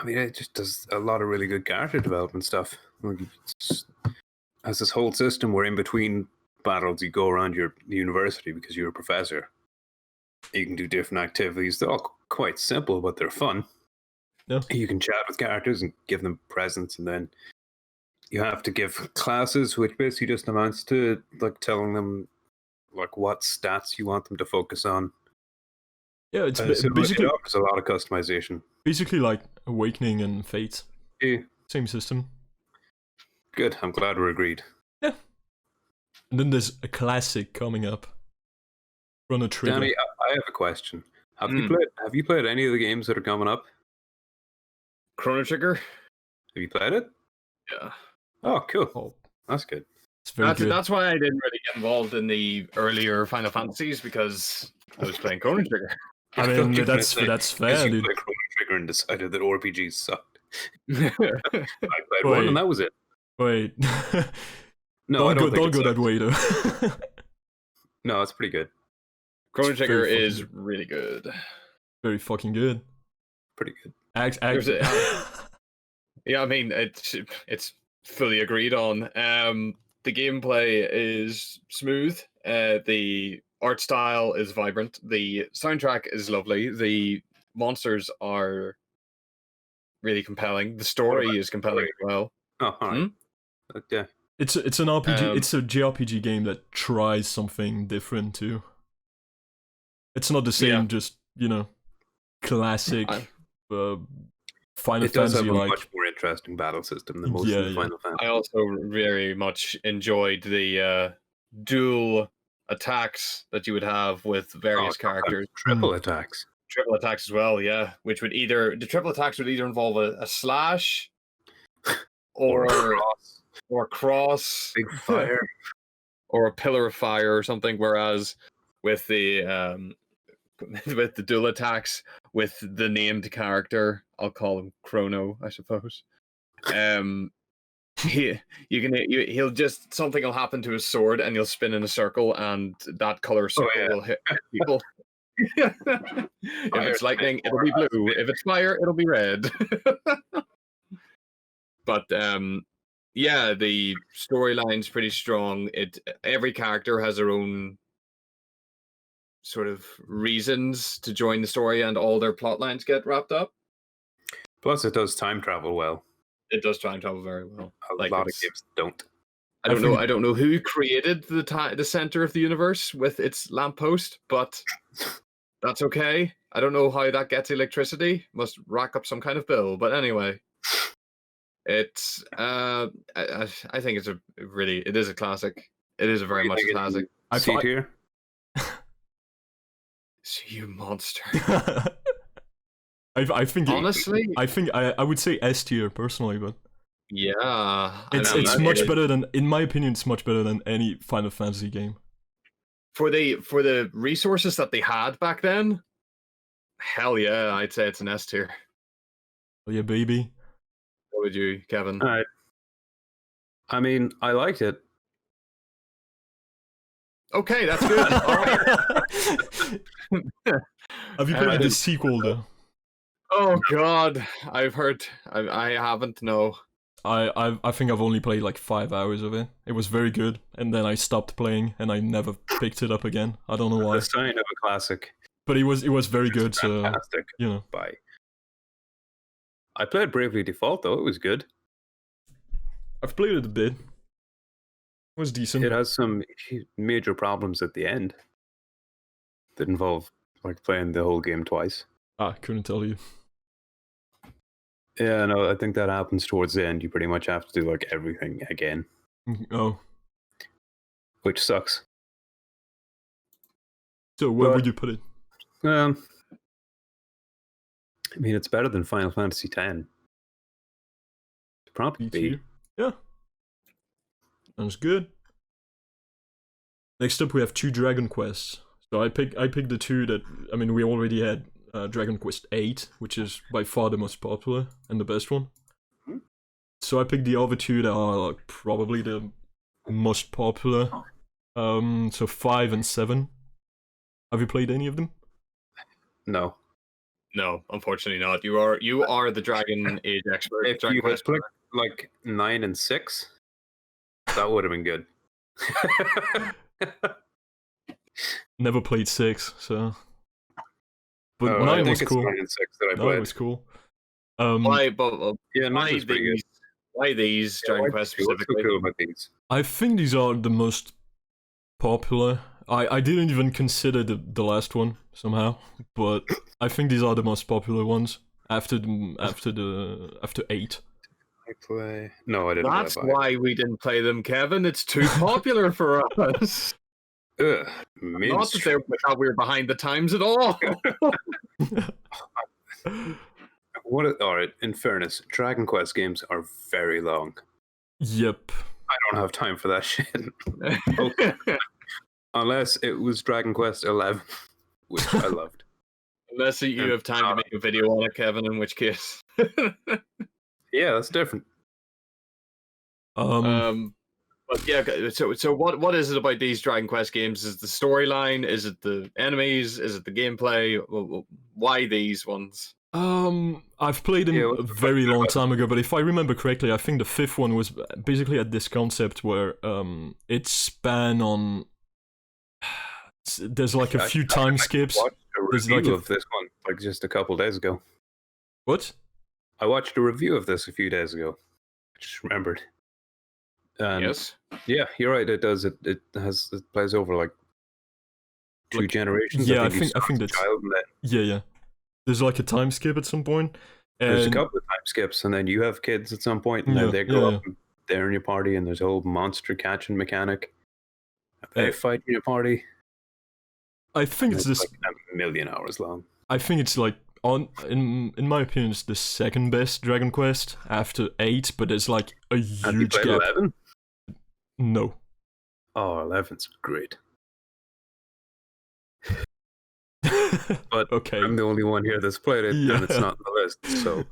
Speaker 2: it just does a lot of really good character development stuff. It has this whole system where in between battles you go around your university because you're a professor. You can do different activities. They're all quite simple, but they're fun.
Speaker 1: Yeah.
Speaker 2: You can chat with characters and give them presents, and then you have to give classes, which basically just amounts to like telling them like what stats you want them to focus on.
Speaker 1: Yeah, it's
Speaker 2: So
Speaker 1: basically
Speaker 2: there's a lot of customization.
Speaker 1: Basically like Awakening and Fate.
Speaker 2: Yeah.
Speaker 1: Same system.
Speaker 2: Good. I'm glad we're agreed.
Speaker 1: Yeah. And then there's a classic coming up. Chrono Trigger.
Speaker 2: Danny, I have a question. Have you played any of the games that are coming up?
Speaker 3: Chrono Trigger?
Speaker 2: Have you played it?
Speaker 3: Yeah.
Speaker 2: Oh, cool.
Speaker 1: Oh,
Speaker 2: that's good.
Speaker 1: It's very good.
Speaker 3: That's why I didn't really get involved in the earlier Final Fantasies because I was playing Chrono Trigger.
Speaker 1: I mean, that's fair,
Speaker 2: you
Speaker 1: dude.
Speaker 2: played Chrono Trigger and decided that RPGs sucked. I played one and that was it.
Speaker 1: Wait.
Speaker 2: No,
Speaker 1: don't go that way though.
Speaker 2: No, it's pretty good.
Speaker 3: Chrono Trigger is really good.
Speaker 1: Very fucking good.
Speaker 2: Pretty good.
Speaker 3: Yeah, I mean it's fully agreed on. The gameplay is smooth. The art style is vibrant. The soundtrack is lovely. The monsters are really compelling. The story is compelling as well.
Speaker 2: Oh, all right. Yeah.
Speaker 1: It's an RPG. It's a JRPG game that tries something different too. It's not the same, just classic Final
Speaker 2: it does
Speaker 1: Fantasy.
Speaker 2: have a
Speaker 1: like
Speaker 2: much more interesting battle system than most of the Final Fantasy.
Speaker 3: I also very much enjoyed the dual attacks that you would have with various characters.
Speaker 2: Triple attacks.
Speaker 3: Triple attacks as well, yeah. Which would the triple attacks would either involve a slash or a cross,
Speaker 2: big fire,
Speaker 3: or a pillar of fire or something. Whereas with the dual attacks with the named character, I'll call him Chrono, I suppose. He'll just, something will happen to his sword and he'll spin in a circle and that color circle will hit people. If it's lightning, it'll be blue. If it's fire, it'll be red. But yeah, the storyline's pretty strong. Every character has their own sort of reasons to join the story, and all their plot lines get wrapped up.
Speaker 2: Plus, it does time travel well.
Speaker 3: It does time travel very well.
Speaker 2: A lot of games don't.
Speaker 3: I don't know who created the center of the universe with its lamppost, but that's okay. I don't know how that gets electricity. Must rack up some kind of bill. But anyway, it's I think it is a classic. It is a very much a classic.
Speaker 2: I see it here.
Speaker 3: You monster.
Speaker 1: I think
Speaker 3: honestly,
Speaker 1: I would say S tier personally, but
Speaker 3: yeah,
Speaker 1: it's much better than, in my opinion, it's much better than any Final Fantasy game.
Speaker 3: For the resources that they had back then, hell yeah, I'd say it's an S tier.
Speaker 1: Oh yeah, baby.
Speaker 3: What would you, Kevin?
Speaker 2: I mean, I liked it.
Speaker 3: Okay, that's good. All right.
Speaker 1: Have you played the sequel though?
Speaker 3: Oh God, I've heard. I haven't. No.
Speaker 1: I think I've only played like 5 hours of it. It was very good, and then I stopped playing, and I never picked it up again. I don't know why.
Speaker 2: The sign of a classic.
Speaker 1: But it was very good.
Speaker 2: Fantastic.
Speaker 1: So you know.
Speaker 2: Bye. I played Bravely Default though. It was good.
Speaker 1: I've played it a bit. It was decent.
Speaker 2: It has some major problems at the end that involve like playing the whole game twice.
Speaker 1: Couldn't tell you.
Speaker 2: Yeah, no, I think that happens towards the end. You pretty much have to do like everything again.
Speaker 1: Oh.
Speaker 2: Which sucks.
Speaker 1: So where would you put it?
Speaker 2: I mean, it's better than Final Fantasy X. Probably B.
Speaker 1: Yeah. Sounds good. Next up, we have 2 Dragon Quests. So I picked the 2 that, I mean, we already had Dragon Quest VIII, which is by far the most popular and the best one.
Speaker 2: Mm-hmm.
Speaker 1: So I picked the other 2 that are like probably the most popular. So 5 and 7. Have you played any of them?
Speaker 2: No.
Speaker 3: No, unfortunately not. You are the Dragon Age expert.
Speaker 2: If
Speaker 3: Dragon
Speaker 2: you had
Speaker 3: Quest
Speaker 2: clicked like 9 and 6, that would have been good.
Speaker 1: Never played 6, so. But 9 was cool.
Speaker 2: 9 and 6 that I played.
Speaker 1: 9 was cool.
Speaker 3: Why these Dragon Quest specifically?
Speaker 2: What's so cool about these?
Speaker 1: I think these are the most popular. I didn't even consider the last one somehow, but I think these are the most popular ones after 8.
Speaker 2: I play. No, I didn't.
Speaker 3: That's why we didn't play them, Kevin. It's too popular for us.
Speaker 2: Not
Speaker 3: that we were behind the times at all.
Speaker 2: All right. In fairness, Dragon Quest games are very long.
Speaker 1: Yep.
Speaker 2: I don't have time for that shit. Okay. Unless it was Dragon Quest 11, which I loved.
Speaker 3: Unless you have time to make a video on it, Kevin, in which case.
Speaker 2: Yeah, that's different.
Speaker 3: But yeah, so what is it about these Dragon Quest games? Is it the storyline? Is it the enemies? Is it the gameplay? Why these ones?
Speaker 1: I've played them a very long time ago, but if I remember correctly, I think the 5th one was basically had this concept where it span on. There's like a few time skips.
Speaker 2: I watched a review of this one like just a couple days ago.
Speaker 1: What?
Speaker 2: I watched a review of this a few days ago. I just remembered.
Speaker 3: Yes.
Speaker 2: Yeah, you're right. It does. It plays over like 2 generations.
Speaker 1: Yeah, I think that's. Yeah. There's like a time skip at some point.
Speaker 2: There's a couple of time skips, and then you have kids at some point, and then they grow up. And they're in your party, and there's a whole monster catching mechanic. They fight in a party.
Speaker 1: I think it's this.
Speaker 2: like a million hours long.
Speaker 1: I think it's like in my opinion, it's the second best Dragon Quest after 8, but there's like a huge
Speaker 2: Have you played
Speaker 1: gap.
Speaker 2: 11?
Speaker 1: No.
Speaker 2: Oh, 11's great. But
Speaker 1: okay.
Speaker 2: I'm the only one here that's played it, and it's not on the list. So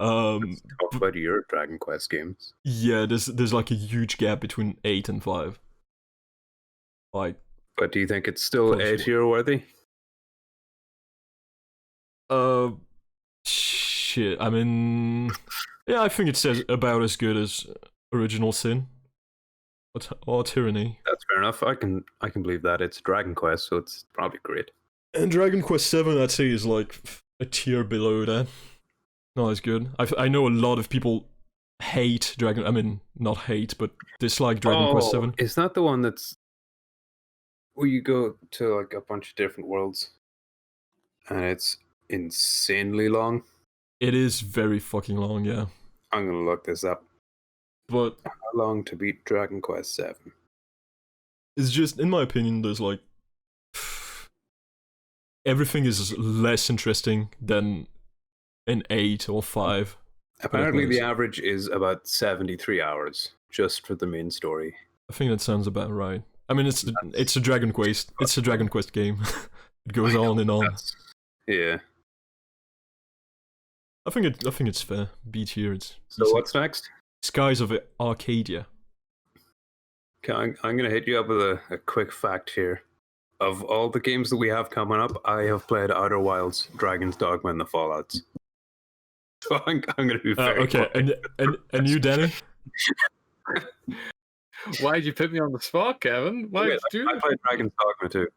Speaker 2: let's talk about your Dragon Quest games.
Speaker 1: Yeah, there's like a huge gap between 8 and 5. Like,
Speaker 2: but do you think it's still A tier worthy?
Speaker 1: Shit. I mean, yeah, I think it's about as good as Original Sin or Tyranny.
Speaker 2: That's fair enough. I can believe that. It's Dragon Quest, so it's probably great.
Speaker 1: And Dragon Quest 7, I'd say, is like a tier below that. Not as good. I know a lot of people hate Dragon. I mean, not hate, but dislike Dragon Quest 7.
Speaker 2: Is that the one that's where you go to like a bunch of different worlds, and it's insanely long?
Speaker 1: It is very fucking long, yeah.
Speaker 2: I'm gonna look this up.
Speaker 1: But
Speaker 2: how long to beat Dragon Quest 7?
Speaker 1: It's just, in my opinion, there's like everything is less interesting than in 8 or 5.
Speaker 2: Apparently, the average is about 73 hours just for the main story.
Speaker 1: I think that sounds about right. I mean, it's a Dragon Quest. It's a Dragon Quest game. It goes on and on.
Speaker 2: Yeah.
Speaker 1: I think it's fair. B tier. It's
Speaker 2: so
Speaker 1: decent.
Speaker 2: What's next?
Speaker 1: Skies of Arcadia.
Speaker 2: Okay, I'm gonna hit you up with a quick fact here. Of all the games that we have coming up, I have played Outer Wilds, Dragon's Dogma, and the Fallouts. So I'm gonna be very
Speaker 1: okay. And you, Danny?
Speaker 3: Why'd you put me on the spot, Kevin? Why did you do that?
Speaker 2: I played Dragon's Dogma too.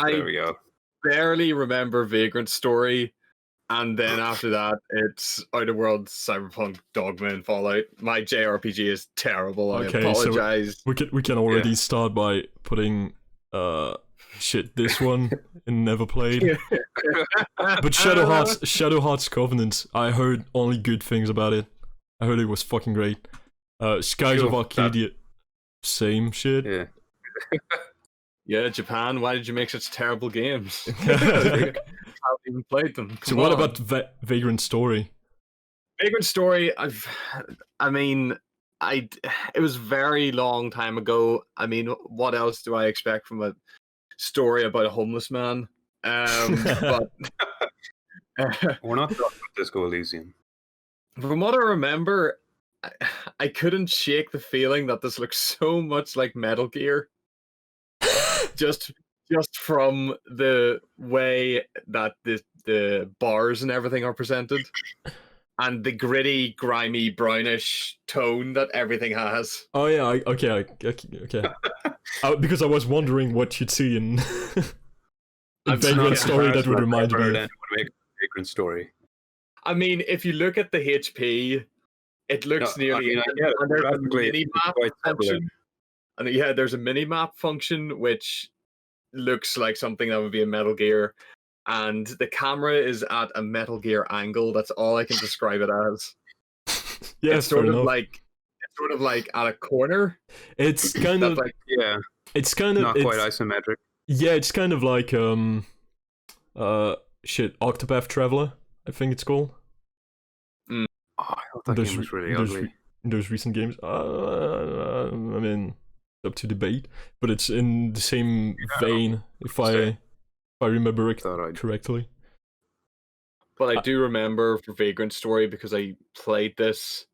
Speaker 2: There we go.
Speaker 3: Barely remember Vagrant Story, and then after that, it's Outer Worlds, Cyberpunk, Dogma, and Fallout. My JRPG is terrible. I apologize.
Speaker 1: So we can already start by putting this one in never played. But Shadow Hearts Covenant, I heard only good things about it. I heard it was fucking great. Skies of Arcadia, same shit.
Speaker 2: Yeah.
Speaker 3: Yeah, Japan, why did you make such terrible games? I haven't even played them.
Speaker 1: So what about Vagrant Story?
Speaker 3: Vagrant Story, it was very long time ago. I mean, what else do I expect from a story about a homeless man? But
Speaker 2: we're not talking about Disco Elysium.
Speaker 3: From what I remember, I couldn't shake the feeling that this looks so much like Metal Gear. just from the way that the bars and everything are presented, and the gritty, grimy, brownish tone that everything has.
Speaker 1: Oh yeah, okay. Because I was wondering what you'd see in Vagrant Story that would remind me of
Speaker 2: Vagrant Story.
Speaker 3: I mean, if you look at the HP, it looks nearly. And there's a mini map function. And yeah, there's a mini map function which looks like something that would be a Metal Gear, and the camera is at a Metal Gear angle. That's all I can describe it as.
Speaker 1: Yeah,
Speaker 3: it's sort of like at a corner.
Speaker 1: It's kind of
Speaker 2: like
Speaker 1: It's kind of
Speaker 2: not quite isometric.
Speaker 1: Yeah, it's kind of like Octopath Traveler, I think it's called.
Speaker 2: Oh, I thought that game was really ugly.
Speaker 1: Those recent games, I mean, up to debate, but it's in the same vein, if I remember it correctly.
Speaker 3: But I do remember for Vagrant Story, because I played this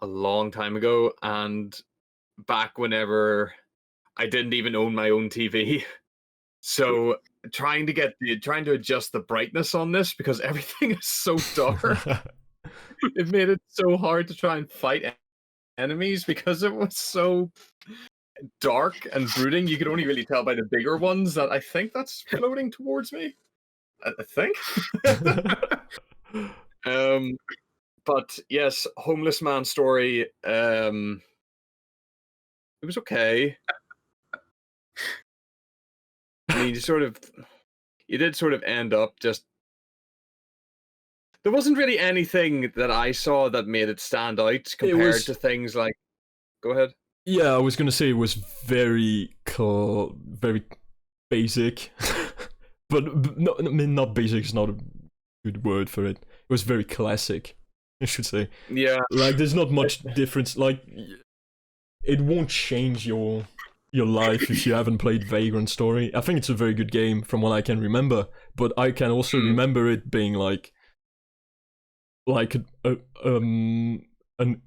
Speaker 3: a long time ago, and back whenever I didn't even own my own TV. So trying to adjust the brightness on this, because everything is so dark. It made it so hard to try and fight enemies because it was so dark and brooding. You could only really tell by the bigger ones that I think that's floating towards me. I think. But yes, Homeless Man Story. It was okay. I mean, you did sort of end up just. There wasn't really anything that I saw that made it stand out compared to things like. Go ahead.
Speaker 1: Yeah, I was gonna say it was very very basic, but no, I mean not basic is not a good word for it. It was very classic, I should say.
Speaker 3: Yeah.
Speaker 1: Like there's not much difference. Like it won't change your life if you haven't played Vagrant Story. I think it's a very good game from what I can remember, but I can also remember it being like an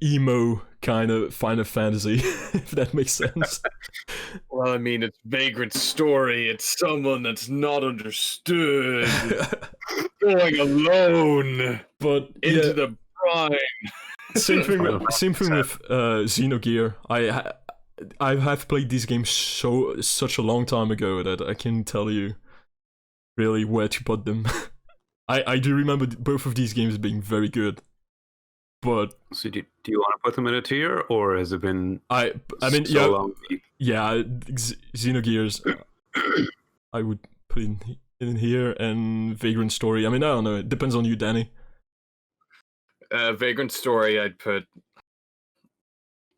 Speaker 1: emo kind of Final Fantasy, if that makes sense.
Speaker 3: Well, I mean, it's Vagrant Story. It's someone that's not understood, going alone,
Speaker 1: But
Speaker 3: into the brine.
Speaker 1: Same thing with Xenogear. I have played these games such a long time ago that I can tell you really where to put them. I do remember both of these games being very good, but
Speaker 2: So do you want to put them in a tier, or has it been?
Speaker 1: I mean
Speaker 2: so long?
Speaker 1: Xenogears I would put in here, and Vagrant Story. I mean I don't know. It depends on you, Danny.
Speaker 3: Vagrant Story, I'd put.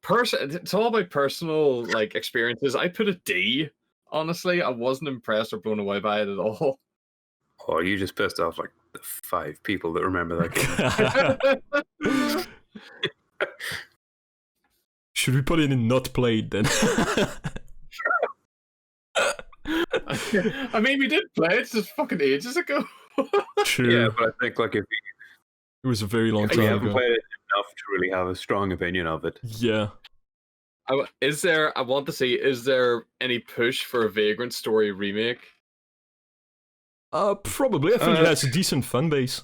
Speaker 3: It's all about personal like experiences. I put a D. Honestly, I wasn't impressed or blown away by it at all.
Speaker 2: Oh, you just pissed off like the 5 people that remember that game.
Speaker 1: Should we put it in not played then?
Speaker 3: I mean, we did play it just fucking ages ago.
Speaker 1: True.
Speaker 2: Yeah, but I think like if
Speaker 1: It was a very long
Speaker 2: you
Speaker 1: time
Speaker 2: haven't
Speaker 1: ago.
Speaker 2: played it enough to really have a strong opinion of it.
Speaker 1: Yeah.
Speaker 3: I want to see, is there any push for a Vagrant Story remake?
Speaker 1: Probably. I think it has a decent fan base.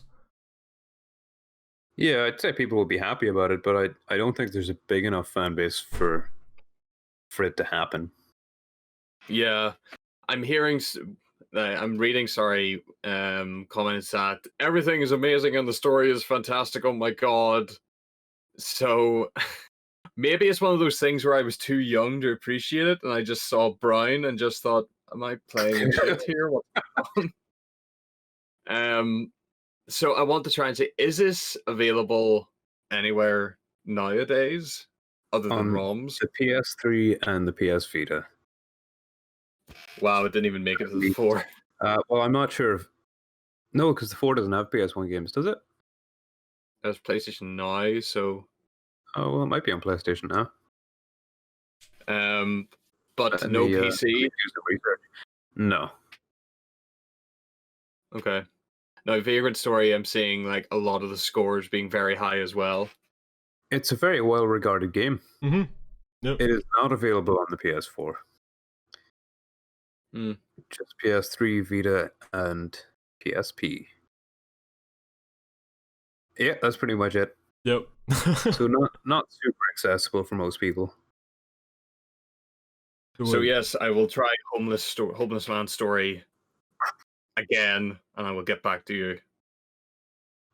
Speaker 2: Yeah, I'd say people will be happy about it, but I don't think there's a big enough fan base for it to happen.
Speaker 3: Yeah, I'm reading, comments that everything is amazing and the story is fantastic. Oh my god. So maybe it's one of those things where I was too young to appreciate it, and I just saw Brown and just thought, am I playing shit here? What's going on? So I want to try and say, is this available anywhere nowadays other than ROMs?
Speaker 2: The PS3 and the PS Vita.
Speaker 3: Wow, it didn't even make it to the 4.
Speaker 2: Well, I'm not sure. No, because the 4 doesn't have PS1 games, does it?
Speaker 3: There's PlayStation Now, so.
Speaker 2: Oh, well, it might be on PlayStation now.
Speaker 3: But no PC.
Speaker 2: No.
Speaker 3: Okay. Now, Vagrant Story, I'm seeing like a lot of the scores being very high as well.
Speaker 2: It's a very well-regarded game.
Speaker 1: Mm-hmm. Yep.
Speaker 2: It is not available on the PS4. Just PS3, Vita, and PSP. Yeah, that's pretty much it.
Speaker 1: Yep.
Speaker 2: So not super accessible for most people.
Speaker 3: So yes, I will try Homeless Man Story again, and I will get back to you.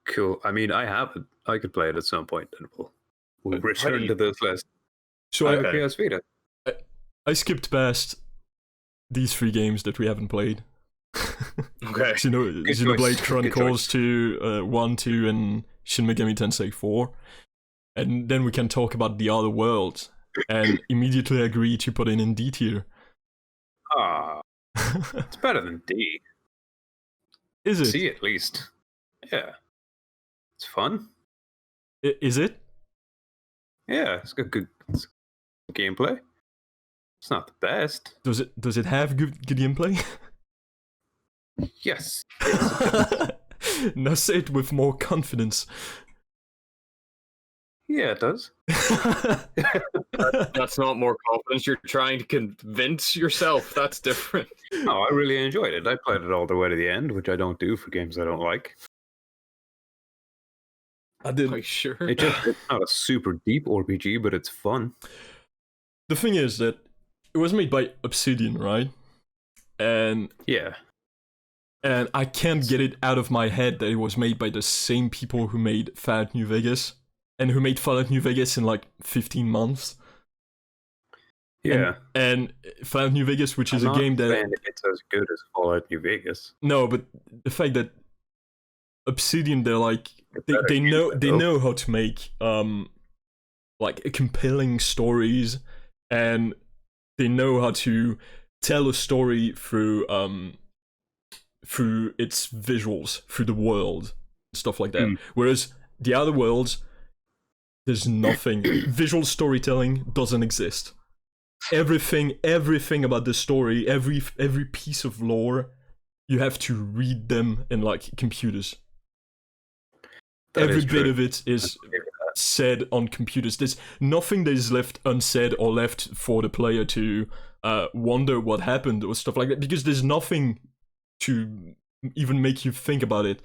Speaker 2: Cool. I mean, I have it. I could play it at some point, and we'll return to this list.
Speaker 1: So
Speaker 2: I have a PS Vita.
Speaker 1: I skipped past these 3 games that we haven't played.
Speaker 3: Okay.
Speaker 1: Xenoblade Chronicles 2, 1, 2, and Shin Megami Tensei 4. And then we can talk about the other worlds. And immediately agree to put in D tier.
Speaker 2: Ah, it's better than D.
Speaker 1: Is it?
Speaker 2: C at least. Yeah. It's fun.
Speaker 1: Is it?
Speaker 2: Yeah, it's got good gameplay. It's not the best.
Speaker 1: Does it have good gameplay?
Speaker 2: Yes.
Speaker 1: Now say it with more confidence.
Speaker 2: Yeah, it does.
Speaker 3: That's not more confidence. You're trying to convince yourself. That's different.
Speaker 2: No, I really enjoyed it. I played it all the way to the end, which I don't do for games I don't like.
Speaker 1: I did.
Speaker 3: Are you sure?
Speaker 2: It's not a super deep RPG, but it's fun.
Speaker 1: The thing is that it was made by Obsidian, right? And
Speaker 2: yeah.
Speaker 1: And I can't get it out of my head that it was made by the same people who made Fallout New Vegas. And who made Fallout New Vegas in like 15 months.
Speaker 2: Yeah.
Speaker 1: And Fallout New Vegas, which is a game that...
Speaker 2: it's as good as Fallout New Vegas.
Speaker 1: No, but the fact that Obsidian, they're like... They know how to make like compelling stories and they know how to tell a story through its visuals, through the world, stuff like that. Whereas the other worlds, there's nothing. Visual storytelling doesn't exist. Everything about the story, every piece of lore, you have to read them in like computers. Every bit of it is said on computers. There's nothing that is left unsaid or left for the player to wonder what happened or stuff like that, because there's nothing to even make you think about it.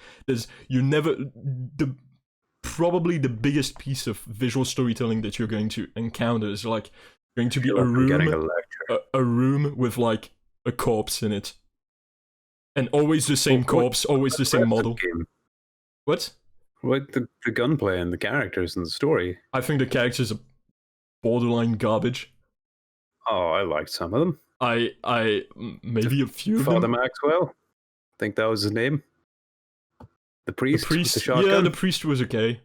Speaker 1: Probably the biggest piece of visual storytelling that you're going to encounter is like going to be a room with like a corpse in it, and always the same corpse, always the same model. What
Speaker 2: the gunplay and the characters and the story?
Speaker 1: I think the characters are borderline garbage.
Speaker 2: Oh, I liked some of them.
Speaker 1: I maybe a few of them.
Speaker 2: Father Maxwell, I think that was his name. The priest with the shotgun?
Speaker 1: Yeah, the priest was okay.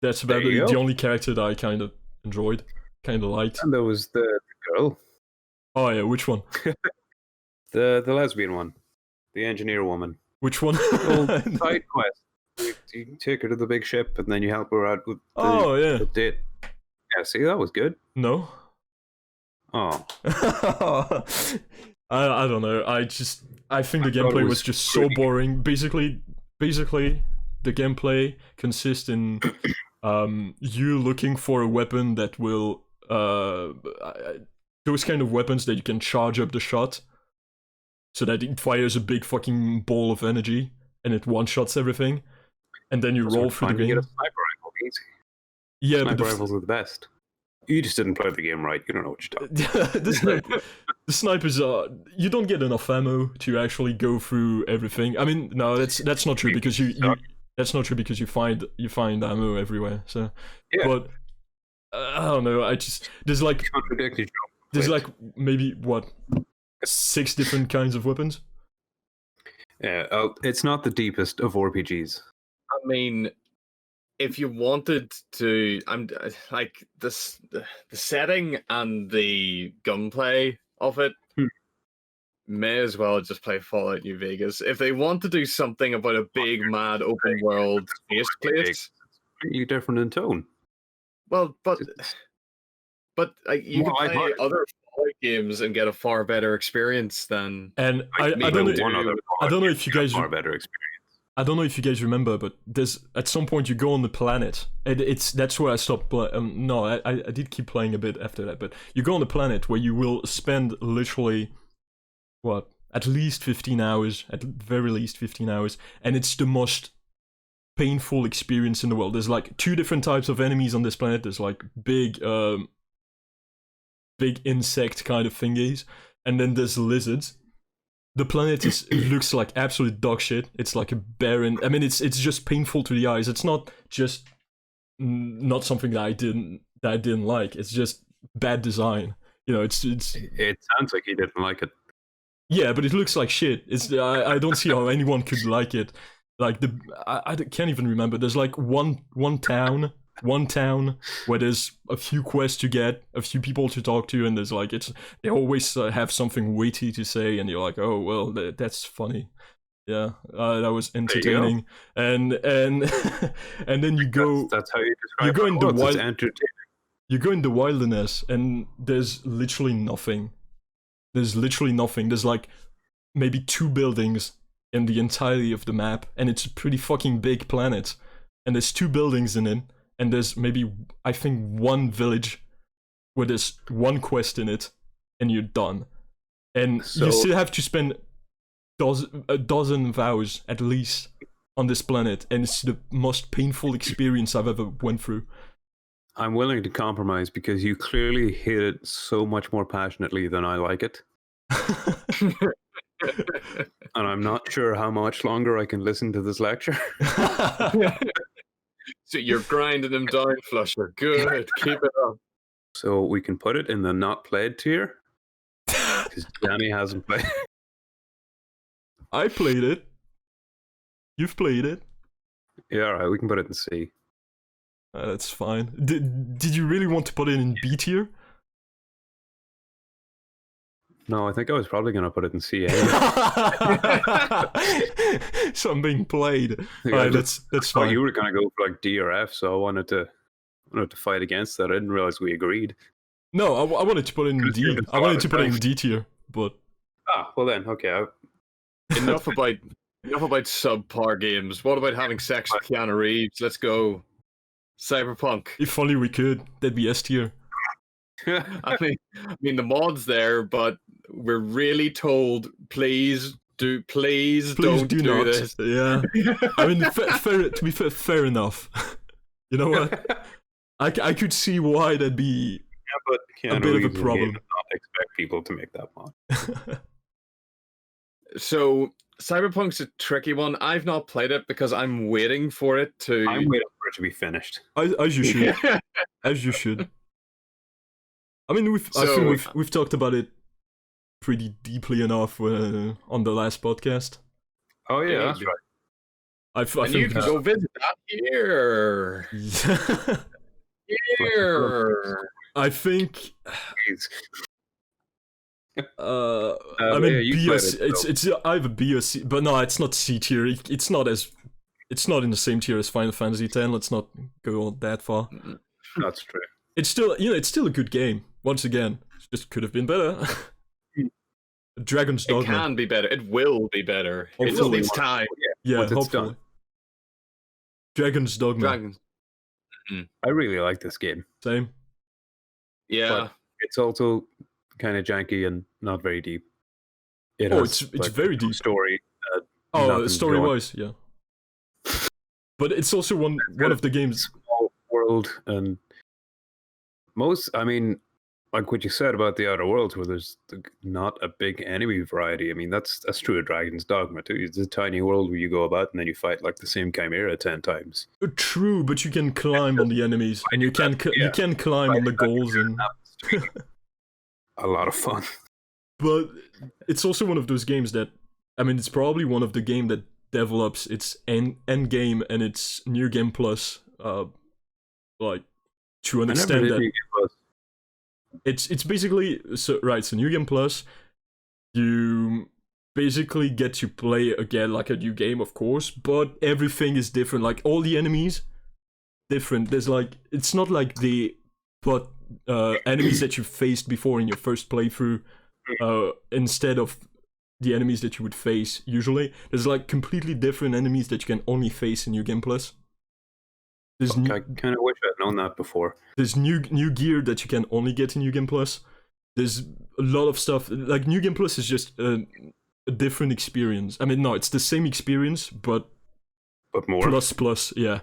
Speaker 1: That's about the only character that I kind of enjoyed, kind of liked.
Speaker 2: And there was the girl.
Speaker 1: Oh yeah, which one?
Speaker 2: the lesbian one, the engineer woman.
Speaker 1: Which one?
Speaker 2: Side quest. You take her to the big ship, and then you help her out with the date. Yeah, see, that was good.
Speaker 1: No.
Speaker 2: Oh.
Speaker 1: I don't know. I think the gameplay was just so boring. Basically, the gameplay consists in you looking for a weapon that will those kind of weapons that you can charge up the shot so that it fires a big fucking ball of energy and it one-shots everything, and then you roll through the game.
Speaker 2: Get a sniper rifle, easy.
Speaker 1: Yeah,
Speaker 2: sniper rifles are the best. You just didn't play the game right. You don't know what you're doing.
Speaker 1: The snipers are. You don't get enough ammo to actually go through everything. I mean, no, that's not true because that's not true because you find ammo everywhere. So, yeah. But I don't know. There's like maybe 6 different kinds of weapons.
Speaker 2: Yeah, it's not the deepest of RPGs.
Speaker 3: I mean, if you wanted to, I'm like this, the setting and the gunplay of it may as well just play Fallout New Vegas. If they want to do something about a big, mad, open world space place,
Speaker 2: it's completely different in tone.
Speaker 3: Well, but you can play other Fallout games and get a far better experience than.
Speaker 1: And I don't know if you guys
Speaker 2: far better experience.
Speaker 1: I don't know if you guys remember, but there's at some point you go on the planet, and that's where I stopped. No, I did keep playing a bit after that, but you go on the planet where you will spend literally at least 15 hours, at very least 15 hours, and it's the most painful experience in the world. There's like 2 different types of enemies on this planet. There's like big insect kind of thingies, and then there's lizards. The planet looks like absolute dog shit. It's like a barren. I mean, it's just painful to the eyes. It's not just not something that I didn't like. It's just bad design. You know, it
Speaker 2: sounds like he didn't like it.
Speaker 1: Yeah, but it looks like shit. I don't see how anyone could like it. Like I can't even remember. There's like one town where there's a few quests to get, a few people to talk to, and there's like they always have something weighty to say, and you're like, oh well, that's funny. Yeah, that was entertaining. And and then you go.
Speaker 2: That's how you describe.
Speaker 1: You go in the wild.
Speaker 2: Entertaining.
Speaker 1: You go in the wilderness, and there's literally nothing. There's like maybe 2 buildings in the entirety of the map, and it's a pretty fucking big planet, and there's 2 buildings in it. And there's maybe, I think, 1 village where there's 1 quest in it, and you're done. And you still have to spend a dozen hours at least on this planet, and it's the most painful experience I've ever went through.
Speaker 2: I'm willing to compromise because you clearly hate it so much more passionately than I like it. And I'm not sure how much longer I can listen to this lecture.
Speaker 3: So you're grinding them down, Flusher. Good, keep it up.
Speaker 2: So we can put it in the not played tier because Danny hasn't played.
Speaker 1: I played it. You've played it.
Speaker 2: Yeah, all right. We can put it in C.
Speaker 1: That's fine. Did you really want to put it in B tier?
Speaker 2: No, I think I was probably going to put it in CA.
Speaker 1: So I'm being played.
Speaker 2: Yeah,
Speaker 1: Alright, that's
Speaker 2: Oh,
Speaker 1: fine.
Speaker 2: you were going to go for like D or F, so I wanted to fight against that. I didn't realize we agreed.
Speaker 1: No, I wanted to put it in
Speaker 2: Could've
Speaker 1: D.
Speaker 2: saved it
Speaker 1: I
Speaker 2: for
Speaker 1: wanted
Speaker 2: other
Speaker 1: to put it in
Speaker 2: times.
Speaker 1: D tier, but
Speaker 2: Well then, okay.
Speaker 3: Enough about subpar games. What about having sex with Keanu Reeves? Let's go. Cyberpunk.
Speaker 1: if only we could, that'd be S tier.
Speaker 3: I mean the mod's there, but we're really told, please don't
Speaker 1: Please
Speaker 3: do
Speaker 1: do not.
Speaker 3: this.
Speaker 1: Yeah. I mean, fair, to be fair, fair enough. You know what? I could see why that'd be
Speaker 2: But
Speaker 1: a bit of a problem.
Speaker 2: Not expect people to make that mod.
Speaker 3: So Cyberpunk's a tricky one. I've not played it because I'm waiting for it to.
Speaker 2: I'm waiting for it to be finished.
Speaker 1: As you should. As you should. I mean, I think we've talked about it pretty deeply enough on the last podcast.
Speaker 2: Oh yeah, that's right.
Speaker 1: I
Speaker 3: And you
Speaker 1: think
Speaker 3: can go visit that here. Here.
Speaker 1: I think
Speaker 2: Jeez.
Speaker 1: I mean,
Speaker 2: yeah, you
Speaker 1: B or
Speaker 2: played
Speaker 1: C,
Speaker 2: it,
Speaker 1: it's either B or C, but no, it's not C tier. It's not in the same tier as Final Fantasy X. Let's not go that far.
Speaker 2: That's true.
Speaker 1: It's still, it's still a good game. Once again, it just could have been better. Dragon's
Speaker 3: It
Speaker 1: Dogma.
Speaker 3: can be better. It will be better. It just
Speaker 1: Hopefully.
Speaker 3: needs time.
Speaker 1: Yeah,
Speaker 2: Once it's
Speaker 1: hopefully.
Speaker 2: done.
Speaker 1: Dragon's Dogma.
Speaker 3: Dragons.
Speaker 2: I really like this game.
Speaker 1: Same.
Speaker 3: Yeah.
Speaker 2: But it's also kind of janky and not very deep. It
Speaker 1: Oh,
Speaker 2: has,
Speaker 1: it's very deep.
Speaker 2: Story.
Speaker 1: Oh,
Speaker 2: nothing
Speaker 1: story
Speaker 2: going.
Speaker 1: wise, yeah. But it's also one of the games.
Speaker 2: Small world and I mean, like what you said about the Outer Worlds, where there's not a big enemy variety. I mean, that's true of Dragon's Dogma too. It's a tiny world where you go about and then you fight like the same chimera 10 times.
Speaker 1: True, but you can climb on the enemies, and you can climb on the goals, and
Speaker 2: A lot of fun.
Speaker 1: but it's also one of those games that, I mean, it's probably one of the game that develops its end game and its new game plus, like to an extent that it's basically so new game plus. You basically get to play again like a new game, of course, but everything is different. Like all the enemies, different. There's like it's not like enemies that you faced before in your first playthrough, instead of the enemies that you would face usually. There's like completely different enemies that you can only face in New Game Plus.
Speaker 2: I kind of wish I'd known that before.
Speaker 1: There's new gear that you can only get in New Game Plus. There's a lot of stuff. Like New Game Plus is just a different experience. I mean, no, it's the same experience, but
Speaker 2: more.
Speaker 1: plus, yeah.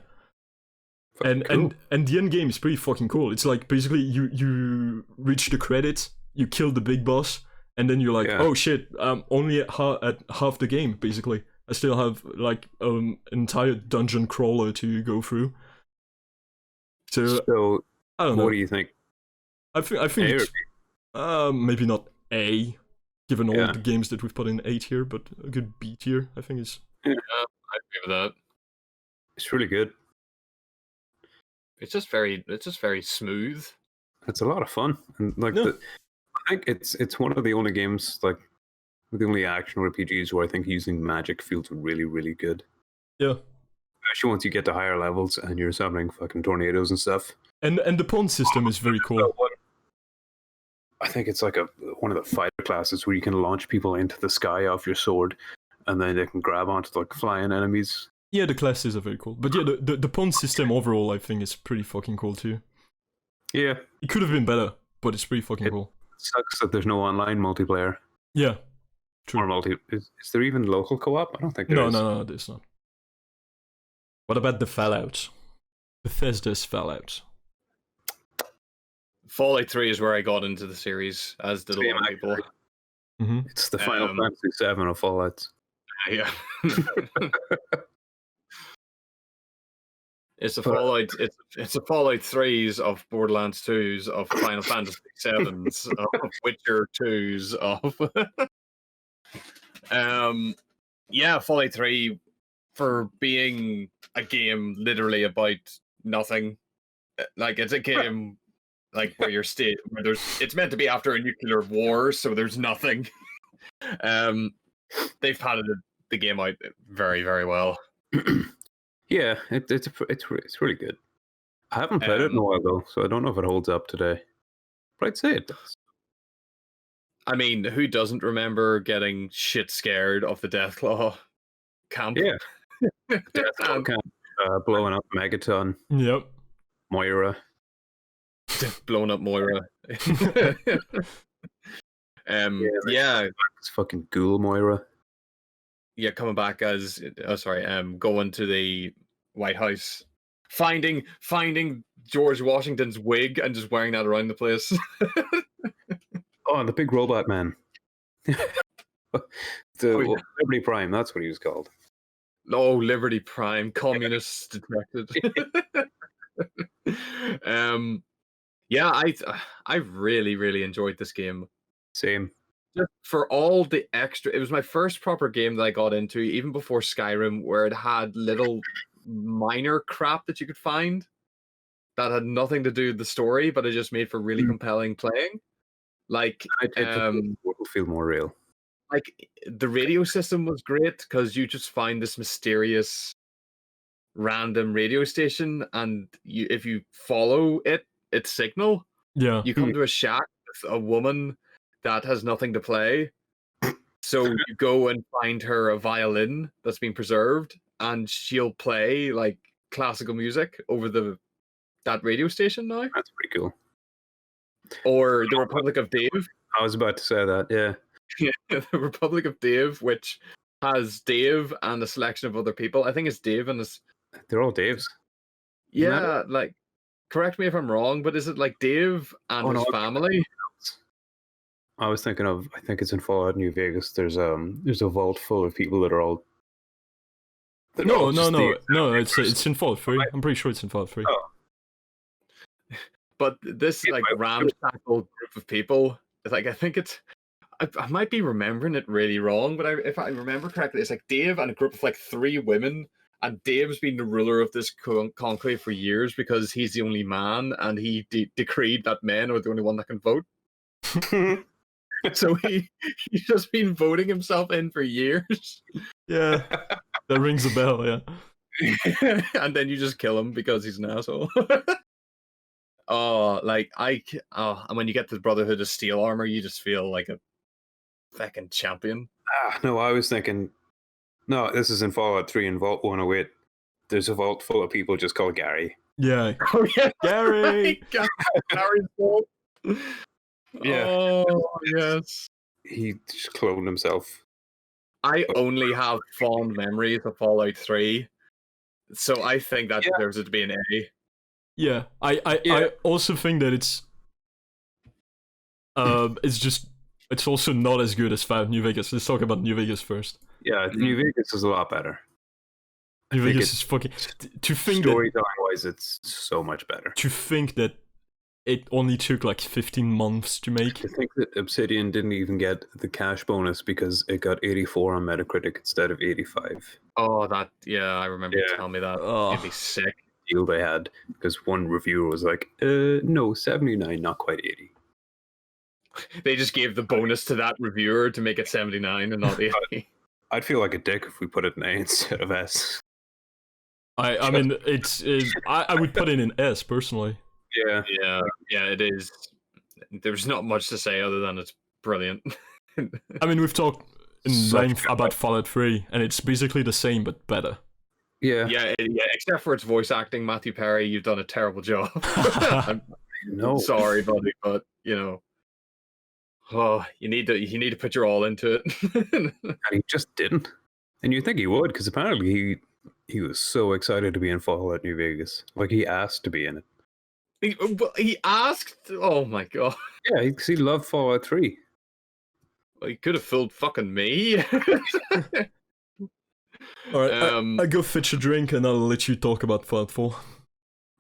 Speaker 1: And
Speaker 2: Cool.
Speaker 1: and the end game is pretty fucking cool. It's like basically you reach the credits, you kill the big boss, and then you're like,
Speaker 2: Yeah.
Speaker 1: oh shit, I'm only at half the game. Basically, I still have like an entire dungeon crawler to go through. So I don't know.
Speaker 2: What do you think?
Speaker 1: I think
Speaker 2: A or
Speaker 1: it's, maybe not A, given all
Speaker 2: Yeah.
Speaker 1: the games that we've put in A tier, but a good B tier. I think is.
Speaker 3: I agree with that.
Speaker 2: It's really good.
Speaker 3: It's just very smooth.
Speaker 2: It's a lot of fun, and like
Speaker 1: Yeah.
Speaker 2: I think it's one of the only games, like the only action RPGs where I think using magic feels really, really good.
Speaker 1: Yeah.
Speaker 2: Especially once you get to higher levels and you're summoning fucking tornadoes and stuff.
Speaker 1: And the pawn system is very cool.
Speaker 2: I think it's like one of the fighter classes where you can launch people into the sky off your sword, and then they can grab onto like flying enemies.
Speaker 1: Yeah, the classes are very cool. But yeah, the pawn system overall, I think, is pretty fucking cool too.
Speaker 2: Yeah,
Speaker 1: It could have been better, but it's pretty fucking cool.
Speaker 2: it sucks that there's no online multiplayer.
Speaker 1: Yeah. True.
Speaker 2: Or is there even local co-op? I don't think there is.
Speaker 1: No, there's not. What about the Fallout? Bethesda's Fallout.
Speaker 3: Fallout 3 is where I got into the series, as did a lot of people.
Speaker 1: Mm-hmm.
Speaker 2: It's the Final Fantasy 7 of Fallout.
Speaker 3: Yeah. It's a Fallout. It's a Fallout 3s of Borderlands 2s of Final Fantasy 7s of Witcher 2s of. Yeah, Fallout 3 for being a game literally about nothing. Like it's a game like where you're where it's meant to be after a nuclear war, so there's nothing. They've padded the game out very, very well.
Speaker 2: Yeah, it's really good. I haven't played it in a while though, so I don't know if it holds up today. But I'd say it does.
Speaker 3: I mean, who doesn't remember getting shit scared of the Deathclaw camp?
Speaker 2: Yeah. Deathclaw camp, blowing up Megaton.
Speaker 1: Yep.
Speaker 2: Moira.
Speaker 3: Blowing up Moira. Yeah.
Speaker 2: It's fucking ghoul Moira.
Speaker 3: Yeah, coming back as going to the White House, finding George Washington's wig and just wearing that around the place.
Speaker 2: Oh, the big robot man. Liberty Prime, that's what he was called.
Speaker 3: Oh, Liberty Prime, communists detected. Yeah, I really, really enjoyed this game.
Speaker 2: Same.
Speaker 3: Just for all the extra, it was my first proper game that I got into, even before Skyrim, where it had little minor crap that you could find that had nothing to do with the story, but it just made for really compelling playing. Like,
Speaker 2: it will feel more real.
Speaker 3: Like the radio system was great because you just find this mysterious, random radio station, and if you follow its signal, you come to a shack with a woman that has nothing to play. So you go and find her a violin that's been preserved, and she'll play like classical music over that radio station now.
Speaker 2: That's pretty cool.
Speaker 3: Or the Republic of Dave.
Speaker 2: I was about to say that, yeah.
Speaker 3: Yeah, the Republic of Dave, which has Dave and a selection of other people. I think it's Dave and
Speaker 2: they're all Daves.
Speaker 3: Yeah, like, correct me if I'm wrong, but is it like Dave and his family?
Speaker 2: I was thinking of, I think it's in Fallout New Vegas. There's a vault full of people that are all.
Speaker 1: No. It's in Fallout 3. I'm pretty sure it's in Fallout 3.
Speaker 2: Oh.
Speaker 3: But this like ramshackle group of people, like I think it's. I might be remembering it really wrong, but if I remember correctly, it's like Dave and a group of like 3 women, and Dave's been the ruler of this conclave for years because he's the only man, and he decreed that men are the only one that can vote. So he's just been voting himself in for years.
Speaker 1: Yeah, that rings a bell, yeah.
Speaker 3: And then you just kill him because he's an asshole. And when you get to the Brotherhood of Steel Armor, you just feel like a fucking champion.
Speaker 2: No, I was thinking, no, this is in Fallout 3 in Vault 108. There's a vault full of people just called Gary.
Speaker 1: Yeah.
Speaker 3: Oh, yeah.
Speaker 1: Gary!
Speaker 3: Gary's vault.
Speaker 2: Yeah.
Speaker 3: Oh, yes.
Speaker 2: He just cloned himself.
Speaker 3: I only have fond memories of Fallout 3, so I think that deserves it to be an A.
Speaker 1: Yeah, I also think that it's also not as good as Fallout New Vegas. Let's talk about New Vegas first.
Speaker 2: Yeah, New Vegas is a lot better.
Speaker 1: New Vegas is fucking. To think
Speaker 2: storytelling wise, it's so much better.
Speaker 1: To think that it only took like 15 months to make.
Speaker 2: To think that Obsidian didn't even get the cash bonus because it got 84 on Metacritic instead of 85.
Speaker 3: Oh, I remember you telling me that.
Speaker 1: Oh.
Speaker 3: It'd be sick.
Speaker 2: Deal they had because one reviewer was like, no, 79, not quite 80.
Speaker 3: They just gave the bonus to that reviewer to make it 79 and not 80.
Speaker 2: I'd feel like a dick if we put it in A instead of S.
Speaker 1: I mean, I would put it in S personally.
Speaker 3: Yeah, it is. There's not much to say other than it's brilliant.
Speaker 1: I mean, we've talked in length about Fallout 3, and it's basically the same but better.
Speaker 3: Yeah, except for its voice acting, Matthew Perry, you've done a terrible job.
Speaker 2: No,
Speaker 3: sorry, buddy, but you need to put your all into it.
Speaker 2: And he just didn't. And you'd think he would, because apparently he was so excited to be in Fallout New Vegas. Like, he asked to be in it.
Speaker 3: He asked? Oh my god.
Speaker 2: Yeah, he loved Fallout 3.
Speaker 3: Well, he could have fooled fucking me.
Speaker 1: Alright, I go fetch a drink and I'll let you talk about Fallout 4.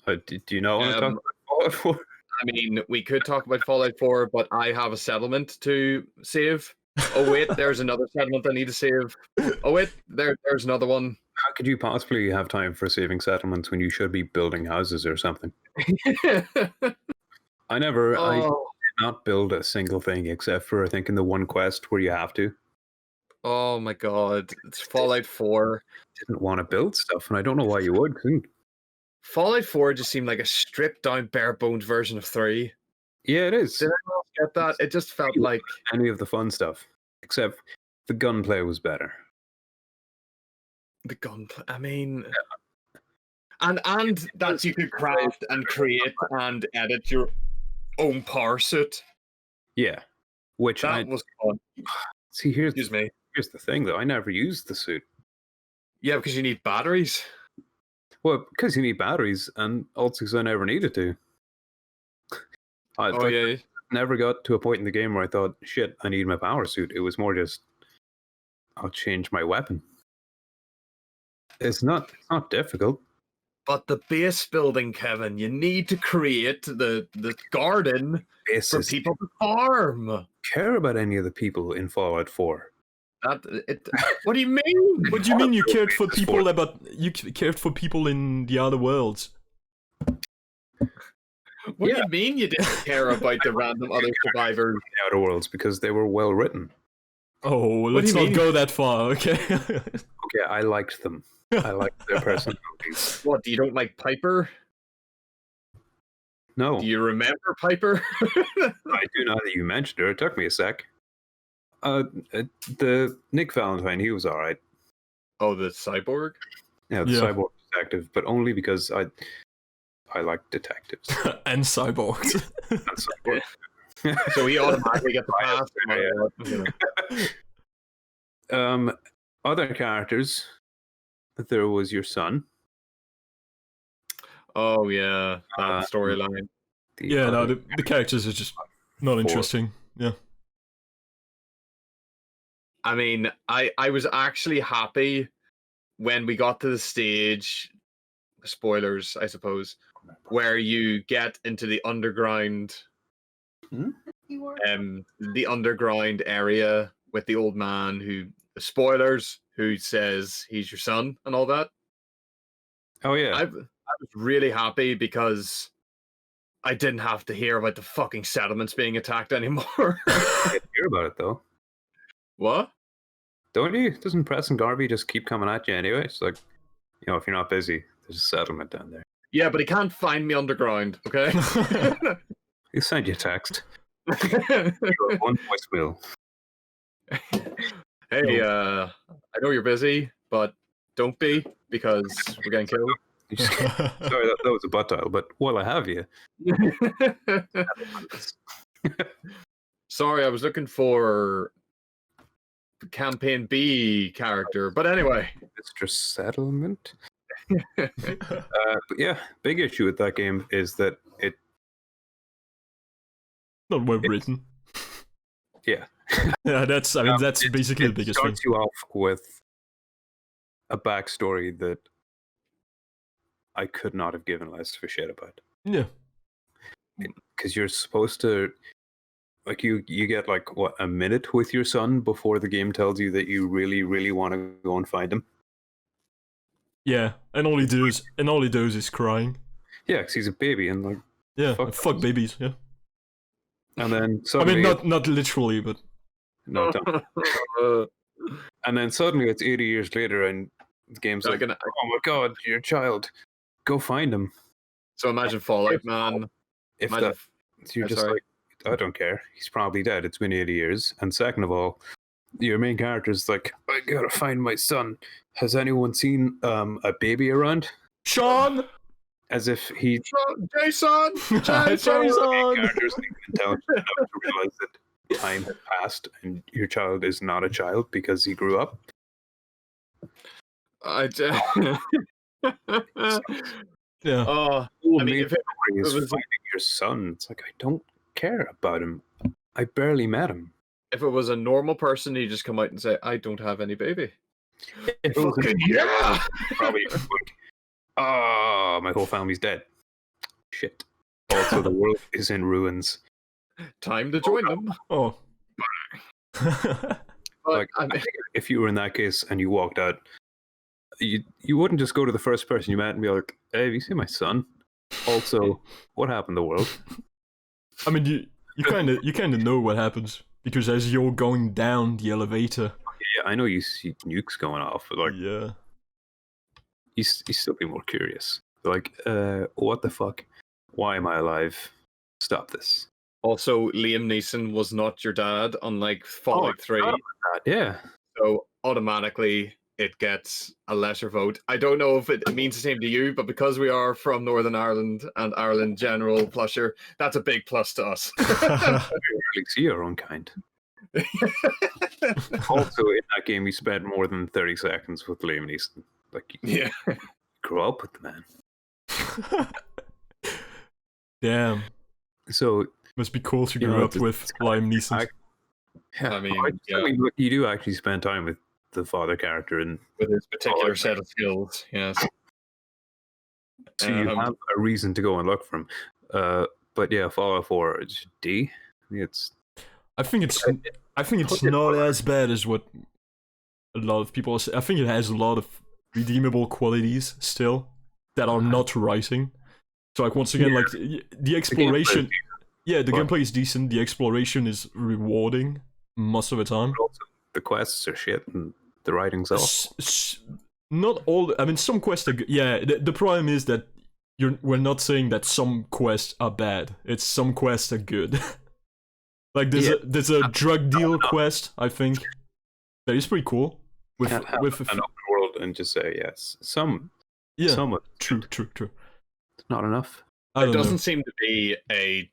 Speaker 2: Do you not want to talk about Fallout 4?
Speaker 3: I mean, we could talk about Fallout 4, but I have a settlement to save. Oh wait, there's another settlement I need to save. Oh wait, there's another one.
Speaker 2: How could you possibly have time for saving settlements when you should be building houses or something? I did
Speaker 3: Oh,
Speaker 2: not build a single thing except for I think in the one quest where you have to.
Speaker 3: oh my god. It's Fallout 4.
Speaker 2: Didn't want to build stuff, and I don't know why you would.
Speaker 3: Fallout 4 just seemed like a stripped down, bare bones version of 3.
Speaker 2: Yeah, it is.
Speaker 3: Did anyone else get that? It just felt like
Speaker 2: Any of the fun stuff, except the gunplay was better.
Speaker 3: the gunplay. I mean, and that you could craft and create and edit your own power suit.
Speaker 2: Yeah, which
Speaker 3: That was fun.
Speaker 2: see.
Speaker 3: Excuse me.
Speaker 2: Here's the thing, though. I never used the suit.
Speaker 3: Yeah, because you need batteries.
Speaker 2: Well, because you need batteries, and also because I never needed to.
Speaker 3: Oh yeah.
Speaker 2: Never got to a point in the game where I thought, shit, I need my power suit. It was more just, I'll change my weapon. It's not difficult.
Speaker 3: But the base building, Kevin, you need to create the garden for people to farm.
Speaker 2: Care about any of the people in Fallout 4.
Speaker 3: What do you mean?
Speaker 1: What do you mean you cared for people you cared for people in the other worlds?
Speaker 3: What do you mean you didn't care about the random other survivors?
Speaker 2: In the Outer Worlds because they were well written.
Speaker 1: Oh, let's not go that far, okay?
Speaker 2: Okay, I liked them. I liked their personalities.
Speaker 3: What, you don't like Piper?
Speaker 2: No.
Speaker 3: Do you remember Piper?
Speaker 2: I do now that you mentioned her. It took me a sec. The Nick Valentine, he was alright.
Speaker 3: Oh, the cyborg?
Speaker 2: Yeah, the cyborg detective, but only because I like detectives.
Speaker 1: And cyborgs.
Speaker 2: And cyborgs.
Speaker 3: So he automatically gets the pass.
Speaker 2: Other characters. There was your son.
Speaker 3: Oh yeah, that storyline.
Speaker 1: Yeah, no, the characters are just not interesting. Yeah.
Speaker 3: I mean, I was actually happy when we got to the stage, spoilers, I suppose, where you get into the underground, the underground area with the old man who, spoilers, who says he's your son and all that.
Speaker 2: Oh yeah,
Speaker 3: I was really happy because I didn't have to hear about the fucking settlements being attacked anymore.
Speaker 2: I hear about it though.
Speaker 3: What?
Speaker 2: Don't you? Doesn't Press and Garvey just keep coming at you anyway? It's like, if you're not busy, there's a settlement down there.
Speaker 3: Yeah, but he can't find me underground, okay?
Speaker 2: He'll send you a text. You have one voicemail.
Speaker 3: Hey, I know you're busy, but don't be, because we're getting killed.
Speaker 2: Sorry, that was a butt dial, but while I have you.
Speaker 3: Sorry, I was looking for Campaign B character, but anyway.
Speaker 2: Mr. Settlement? But yeah, big issue with that game is that it...
Speaker 1: Not well written.
Speaker 2: Yeah.
Speaker 1: Yeah, that's basically the biggest thing.
Speaker 2: It starts you off with a backstory that I could not have given less of a shit about.
Speaker 1: Yeah.
Speaker 2: Because you're supposed to... Like, you get, like, what, a minute with your son before the game tells you that you really, really want to go and find him?
Speaker 1: Yeah, and all he does is crying.
Speaker 2: Yeah, because he's a baby, and, like...
Speaker 1: Yeah, fuck babies, yeah.
Speaker 2: And then suddenly...
Speaker 1: I mean, not literally, but...
Speaker 2: No, don't. And then suddenly it's 80 years later, and the game's like, oh my god, your child. Go find him.
Speaker 3: So imagine Fallout, man.
Speaker 2: You're just like, I don't care. He's probably dead. It's been 80 years. And second of all, your main character's like, I gotta find my son. Has anyone seen a baby around?
Speaker 1: Sean!
Speaker 2: As if he...
Speaker 3: Jason!
Speaker 1: Jason!
Speaker 2: Characters intelligent enough to realize that time has passed and your child is not a child because he grew up.
Speaker 1: Yeah.
Speaker 3: I mean, if it was
Speaker 2: finding your son, it's like, I don't care about him. I barely met him.
Speaker 3: If it was a normal person, he'd just come out and say, I don't have any baby.
Speaker 2: If it was probably like, my whole family's dead. Shit. Also, the world is in ruins.
Speaker 3: Time to join them.
Speaker 1: Oh.
Speaker 2: Like, I think if you were in that case and you walked out, you wouldn't just go to the first person you met and be like, hey, have you seen my son? Also, what happened to the world?
Speaker 1: I mean, you kind of know what happens because as you're going down the elevator.
Speaker 2: Yeah, I know you see nukes going off, but like,
Speaker 1: Yeah.
Speaker 2: you still be more curious. Like, what the fuck? Why am I alive? Stop this.
Speaker 3: Also, Liam Neeson was not your dad, unlike Fallout 3.
Speaker 2: Yeah.
Speaker 3: So automatically it gets a lesser vote. I don't know if it means the same to you, but because we are from Northern Ireland and Ireland general plusher, that's a big plus to us.
Speaker 2: You really see your own kind. Also, in that game, you spent more than 30 seconds with Liam Neeson. Like, you grew up with the man.
Speaker 1: Damn.
Speaker 2: So
Speaker 1: must be cool to grow up with Liam Neeson.
Speaker 3: I mean,
Speaker 2: look, you do actually spend time with the father character and
Speaker 3: with his particular set of skills. Yes.
Speaker 2: So you have a reason to go and look for him. But yeah, Fallout 4 is D.
Speaker 1: I think it's not as bad as what a lot of people say. I think it has a lot of redeemable qualities still that are not writing. So like once again, like the exploration, the gameplay is decent. The exploration is rewarding most of the time.
Speaker 2: Also, the quests are shit and the writing's off.
Speaker 1: Not all. I mean, some quests are good. Yeah, the problem is that we're not saying that some quests are bad. It's some quests are good. Like there's a drug deal quest, I think, that is pretty cool.
Speaker 2: With an open world and just say yes. Some
Speaker 1: true.
Speaker 2: Not enough.
Speaker 3: It doesn't seem to be a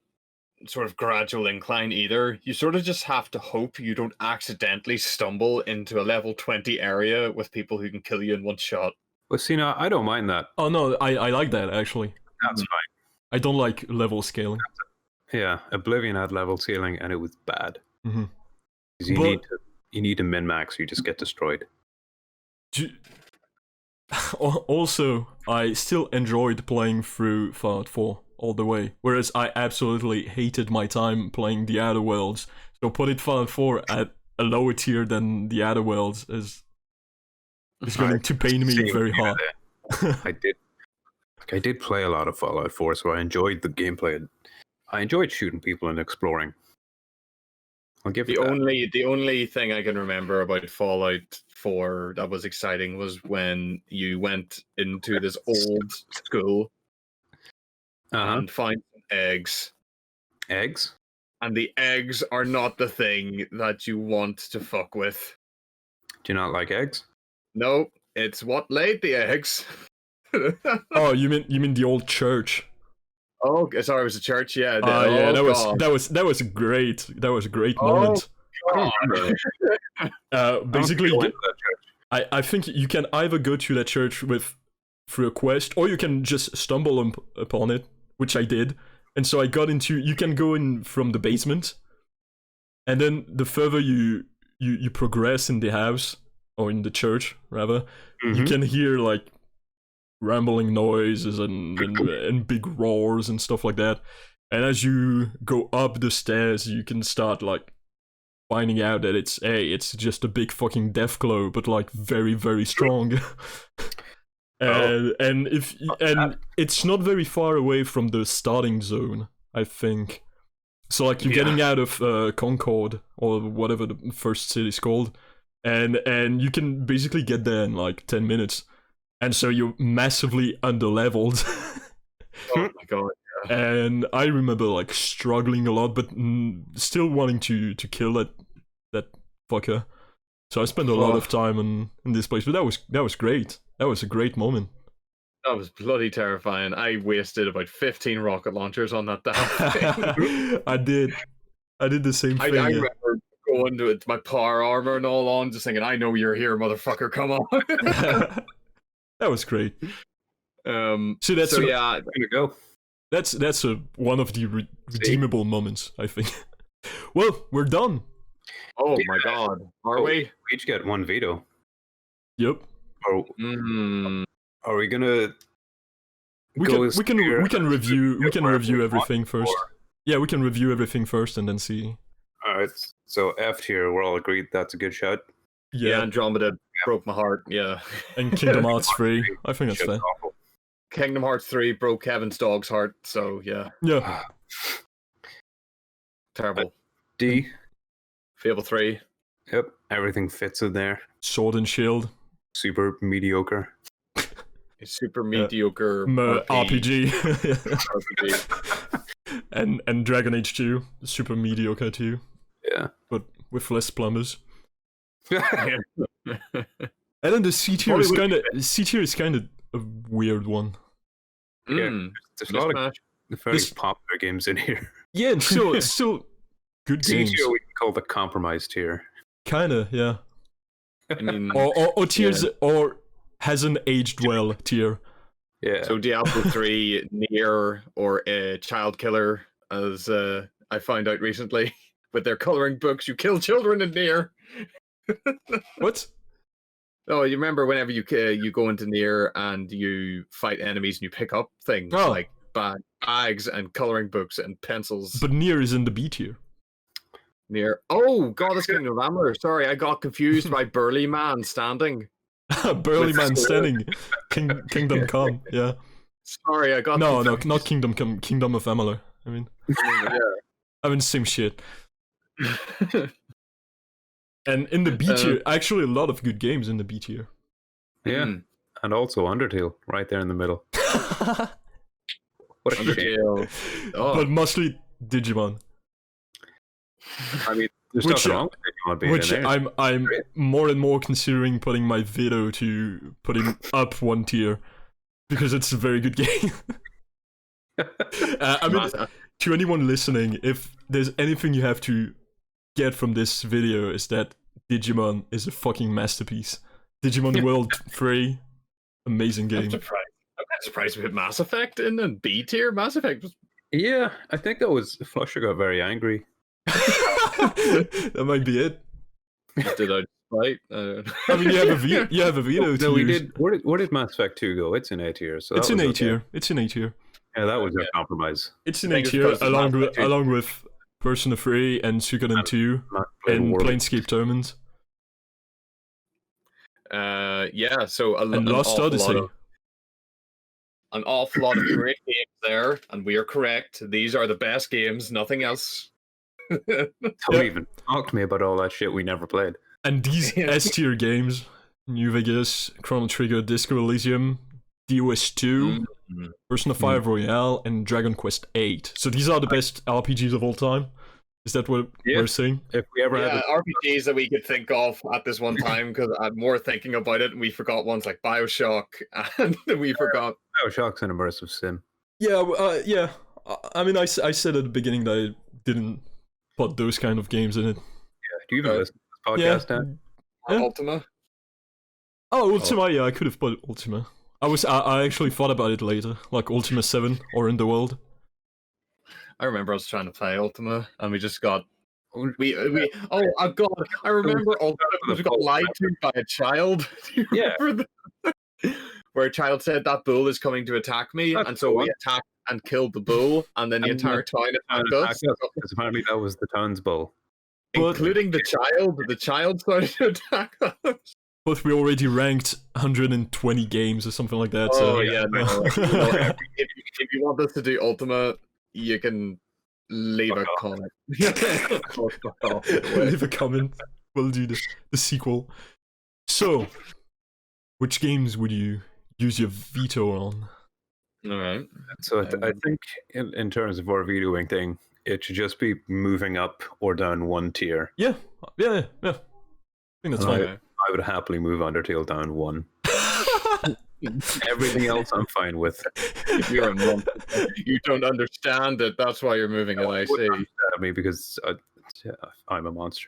Speaker 3: sort of gradual incline either. You sort of just have to hope you don't accidentally stumble into a level 20 area with people who can kill you in one shot.
Speaker 2: Well, see, now I don't mind that.
Speaker 1: Oh no, I like that actually.
Speaker 2: That's fine.
Speaker 1: I don't like level scaling.
Speaker 2: Yeah, Oblivion had level scaling and it was bad.
Speaker 1: Mm-hmm.
Speaker 2: Because you need to min-max, you just get destroyed.
Speaker 1: Also, I still enjoyed playing through Fallout 4 all the way, whereas I absolutely hated my time playing the Outer Worlds. So putting Fallout 4 at a lower tier than the Outer Worlds is going to pain me very hard.
Speaker 2: I did play a lot of Fallout 4, so I enjoyed the gameplay. I enjoyed shooting people and exploring. I'll give
Speaker 3: the only thing I can remember about Fallout 4 that was exciting was when you went into this old school and found eggs.
Speaker 2: Eggs?
Speaker 3: And the eggs are not the thing that you want to fuck with.
Speaker 2: Do you not like eggs?
Speaker 3: No, it's what laid the eggs.
Speaker 1: Oh, you mean the old church?
Speaker 3: Oh, sorry, it was a church. Yeah.
Speaker 1: That was a great moment. Basically, I think you can either go to that church through a quest, or you can just stumble upon it, which I did. And so I got into. You can go in from the basement, and then the further you progress in the house or in the church, rather, you can hear like rambling noises and big roars and stuff like that. And as you go up the stairs, you can start like finding out that it's just a big fucking deathglow, but like very, very strong. And it's not very far away from the starting zone, I think. So like you're getting out of Concord or whatever the first city's called, and you can basically get there in like 10 minutes. And so you're massively underleveled.
Speaker 3: Oh my god. Yeah.
Speaker 1: And I remember like struggling a lot, but still wanting to kill that fucker. So I spent a lot of time in this place, but that was great. That was a great moment.
Speaker 3: That was bloody terrifying. I wasted about 15 rocket launchers on that damn thing.
Speaker 1: I did the same thing.
Speaker 3: I remember going to my power armor and all on, just thinking, I know you're here, motherfucker, come on.
Speaker 1: That was great.
Speaker 2: So that's gonna go.
Speaker 1: That's one of the redeemable moments, I think. Well, we're done.
Speaker 3: Oh my god, are we?
Speaker 2: We each get one veto.
Speaker 1: Yep.
Speaker 2: Are we gonna?
Speaker 1: We can review everything first. Yeah, we can review everything first and then see.
Speaker 2: All right. So F tier, we're all agreed that's a good shot.
Speaker 3: Yeah, Andromeda broke my heart. Yeah,
Speaker 1: and Kingdom Hearts 3. I think that's fair.
Speaker 3: Kingdom Hearts 3 broke Kevin's dog's heart. So yeah.
Speaker 1: Yeah.
Speaker 3: Terrible.
Speaker 2: D.
Speaker 3: Fable 3.
Speaker 2: Yep, everything fits in there.
Speaker 1: Sword and Shield.
Speaker 2: Super mediocre.
Speaker 3: A super mediocre
Speaker 1: RPG.
Speaker 3: RPG.
Speaker 1: and Dragon Age 2. Super mediocre too.
Speaker 2: Yeah.
Speaker 1: But with less plumbers.
Speaker 3: Yeah.
Speaker 1: And then the C tier is kind of a weird one.
Speaker 3: Mm.
Speaker 2: There's a lot of very popular games in here.
Speaker 1: Yeah, and still good
Speaker 2: C
Speaker 1: games.
Speaker 2: tier we can call the compromise tier.
Speaker 1: Kinda, yeah.
Speaker 3: I mean,
Speaker 1: or tiers, or hasn't aged well tier.
Speaker 2: Yeah.
Speaker 3: so Diablo 3, Nier, or Child Killer, as I found out recently with their coloring books. You kill children in Nier.
Speaker 1: What?
Speaker 3: Oh, you remember whenever you go into Nier and you fight enemies and you pick up things
Speaker 1: Oh.
Speaker 3: like bags and coloring books and pencils.
Speaker 1: But Nier is in the B tier.
Speaker 3: Nier. Oh, God, it's Kingdom of Amalur. Sorry, I got confused by Burly Man Standing.
Speaker 1: Burly Man Standing. Kingdom Come, yeah.
Speaker 3: Sorry, I got
Speaker 1: No,
Speaker 3: confused.
Speaker 1: not Kingdom Come. Kingdom of Amalur. I mean, same shit. And in the B tier, actually a lot of good games in the B tier.
Speaker 2: Yeah.
Speaker 3: Mm.
Speaker 2: And also Undertale, right there in the middle. What a shame.
Speaker 3: Undertale. Oh.
Speaker 1: But mostly Digimon.
Speaker 2: I mean, there's
Speaker 1: Which-
Speaker 2: nothing wrong with Digimon being
Speaker 1: Which
Speaker 2: in there.
Speaker 1: I'm
Speaker 2: Great.
Speaker 1: more and more considering putting my veto to putting up one tier. Because it's a very good game. I mean, to anyone listening, if there's anything you have to get from this video, is that Digimon is a fucking masterpiece. Digimon World 3, amazing
Speaker 3: I'm
Speaker 1: game.
Speaker 3: surprised. I'm not surprised we put Mass Effect in and B tier. Mass Effect was.
Speaker 2: Yeah, I think that was Flusher got very angry.
Speaker 1: That might be it.
Speaker 3: Did I fight?
Speaker 1: I mean, you have a veto to
Speaker 2: No, we
Speaker 1: use.
Speaker 2: did. Where did Mass Effect 2 go? It's in A tier. So
Speaker 1: It's
Speaker 2: that
Speaker 1: in
Speaker 2: was
Speaker 1: A
Speaker 2: okay.
Speaker 1: tier. It's in A tier.
Speaker 2: Yeah, that was a compromise.
Speaker 1: It's in
Speaker 3: I
Speaker 1: A
Speaker 3: think it's
Speaker 1: tier
Speaker 3: because of
Speaker 1: along
Speaker 3: Mass
Speaker 1: with
Speaker 3: Effect 2.
Speaker 1: along with Persona 3 and Suikoden 2
Speaker 2: Not played
Speaker 1: and
Speaker 2: War-
Speaker 1: Planescape Tournament
Speaker 3: Yeah. So
Speaker 1: and Lost Odyssey.
Speaker 3: An awful lot of great games there, and we are correct. These are the best games. Nothing else.
Speaker 2: Don't even talk to me about all that shit we never played.
Speaker 1: And these
Speaker 3: Yeah.
Speaker 1: S tier games, New Vegas, Chrono Trigger, Disco Elysium, DOS 2,
Speaker 3: Mm.
Speaker 1: Persona 5 Royale, and Dragon Quest 8. So these are the best RPGs of all time. Is that what
Speaker 2: Yeah.
Speaker 1: we're saying?
Speaker 2: If we ever
Speaker 3: Yeah,
Speaker 2: had
Speaker 3: RPGs that we could think of at this one time, because I'm more thinking about it, and we forgot ones like Bioshock, and we forgot.
Speaker 2: Bioshock's an immersive sim.
Speaker 1: Yeah, yeah. I mean, I said at the beginning that I didn't put those kind of games in it.
Speaker 2: Do you even
Speaker 3: Okay.
Speaker 2: listen to this podcast, Dan?
Speaker 1: Yeah.
Speaker 3: Ultima.
Speaker 1: Oh, Ultima, yeah, I could have put Ultima. I actually thought about it later, like Ultima 7 or In the World.
Speaker 3: I remember I was trying to play Ultima, and we just got. We oh God! I remember Ultima we got lied to by a child. Do you
Speaker 2: Yeah.
Speaker 3: remember where a child said that bull is coming to attack me,
Speaker 2: That's
Speaker 3: and so
Speaker 2: the
Speaker 3: we
Speaker 2: one.
Speaker 3: attacked and killed the bull, and then the
Speaker 2: And
Speaker 3: entire town attacked us,
Speaker 2: Because apparently that was the town's bowl.
Speaker 1: But-
Speaker 3: including the child. The child started to attack us.
Speaker 1: But we already ranked 120 games or something like that.
Speaker 3: Oh
Speaker 1: So
Speaker 3: yeah, no. If you want us to do Ultima, you can leave a comment. Oh, fuck off.
Speaker 1: leave a comment. We'll do the sequel. So, which games would you use your veto on?
Speaker 3: All right.
Speaker 2: So I think in terms of our vetoing thing, it should just be moving up or down one tier.
Speaker 1: Yeah. I think that's fine.
Speaker 3: Okay.
Speaker 2: I would happily move Undertale down one. Everything else I'm fine with.
Speaker 3: You're a monk. You don't understand it. That's why you're moving it. I see.
Speaker 2: At me because I'm a monster.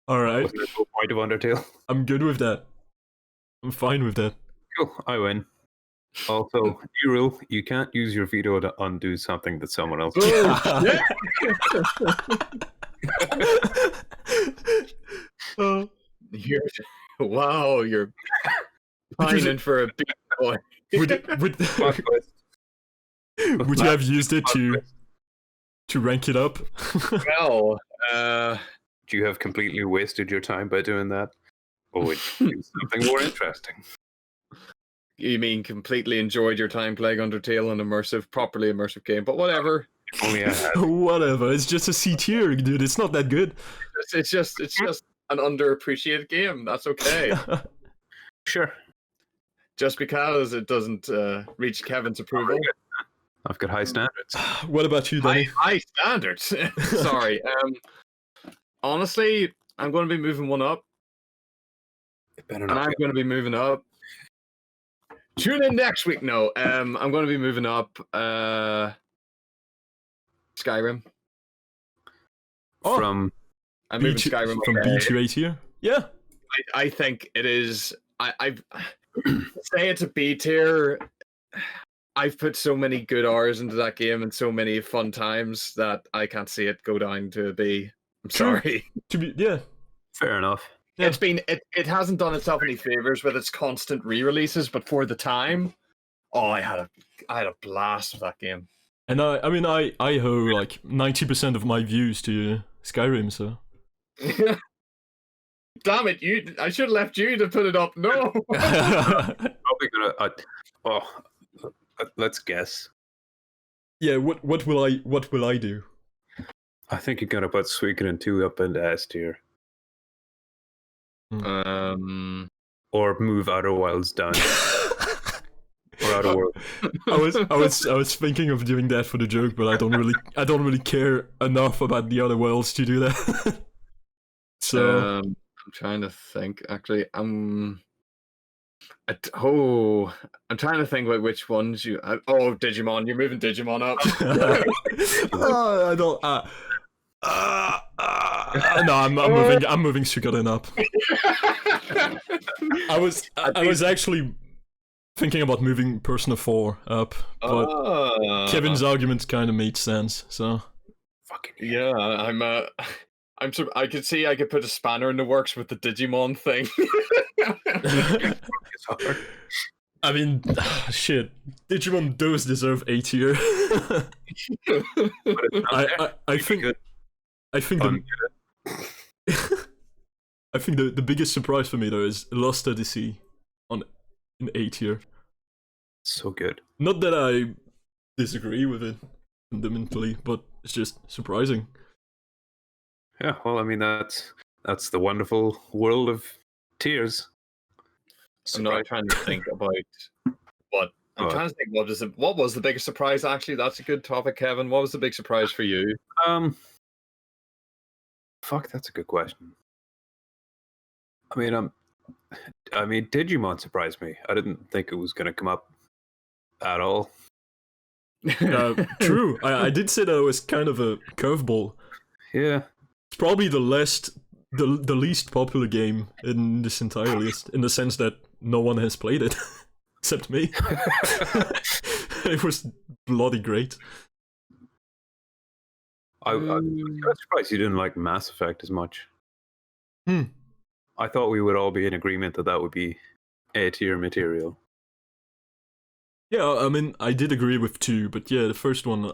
Speaker 1: All right,
Speaker 2: Wasn't there no point of Undertale?
Speaker 1: I'm good with that. I'm fine with that.
Speaker 2: Cool, I win. Also, new rule: you can't use your veto to undo something that someone else.
Speaker 1: Oh.
Speaker 3: You're you're pining for a big boy.
Speaker 1: Would
Speaker 2: Plot twist.
Speaker 1: would you have used it to rank it up?
Speaker 3: Well,
Speaker 2: Do you have completely wasted your time by doing that? Or would you do something more interesting?
Speaker 3: you mean completely enjoyed your time playing Undertale, an properly immersive game? But whatever.
Speaker 2: If only I had.
Speaker 1: Whatever. It's just a C tier, dude. It's not that good.
Speaker 3: It's just an underappreciated game. That's okay.
Speaker 2: Sure.
Speaker 3: Just because it doesn't reach Kevin's approval.
Speaker 2: I've got high standards.
Speaker 1: What about you, Danny?
Speaker 3: High standards. Sorry. Honestly, I'm going to be moving one up.
Speaker 2: It better
Speaker 3: And
Speaker 2: not
Speaker 3: I'm
Speaker 2: be-
Speaker 3: going to be moving up. Tune in next week. No, I'm going to be moving up Skyrim.
Speaker 1: Oh.
Speaker 2: from
Speaker 3: I'm moving
Speaker 1: B to,
Speaker 3: Skyrim
Speaker 1: from
Speaker 3: up
Speaker 1: B
Speaker 3: ahead.
Speaker 1: to A tier? Yeah.
Speaker 3: I think it is. I say it's a B tier. I've put so many good hours into that game and so many fun times that I can't see it go down to a B. I'm
Speaker 1: True.
Speaker 3: sorry.
Speaker 1: To be, yeah.
Speaker 2: fair enough.
Speaker 1: Yeah.
Speaker 3: It's been it hasn't done itself any favors with its constant re-releases, but for the time, I had a blast with that game.
Speaker 1: And I mean, I owe like 90% of my views to Skyrim, so.
Speaker 3: Damn it! I should have left you to put it up. No.
Speaker 2: Probably gonna. Let's guess.
Speaker 1: Yeah. What will I do?
Speaker 2: I think you're gonna put Suikoden 2 up in the S tier, or move Outer Wilds down, or Outer World.
Speaker 1: I was thinking of doing that for the joke, but I don't really care enough about the other worlds to do that. So
Speaker 3: I'm trying to think. Actually, I'm trying to think about which ones you. Digimon! You're moving Digimon up.
Speaker 1: I don't. No, I'm moving Suikoden up. I was actually thinking about moving Persona 4 up, but Kevin's argument kind of made sense. So
Speaker 2: Fucking
Speaker 3: yeah, I could see I could put a spanner in the works with the Digimon thing.
Speaker 2: it's hard.
Speaker 1: I mean, shit, Digimon does deserve A tier.
Speaker 2: But it's not there.
Speaker 1: I think
Speaker 2: Good.
Speaker 1: I think
Speaker 2: Fun.
Speaker 1: I think the biggest surprise for me though is Lost Odyssey in A tier.
Speaker 2: So good.
Speaker 1: Not that I disagree with it fundamentally, but it's just surprising.
Speaker 2: Yeah, well, I mean that's the wonderful world of tiers.
Speaker 3: I'm now trying to think about what I'm trying to think. What was the biggest surprise? Actually, that's a good topic, Kevin. What was the big surprise for you?
Speaker 2: Fuck, that's a good question. I mean, Digimon surprised me. I didn't think it was going to come up at all.
Speaker 1: True. I did say that it was kind of a curveball.
Speaker 2: Yeah.
Speaker 1: It's probably the least popular game in this entire list, in the sense that no one has played it except me. It was bloody great.
Speaker 2: I was surprised you didn't like Mass Effect as much. I thought we would all be in agreement that would be A tier material.
Speaker 1: Yeah, I mean, I did agree with 2, but yeah, the first one,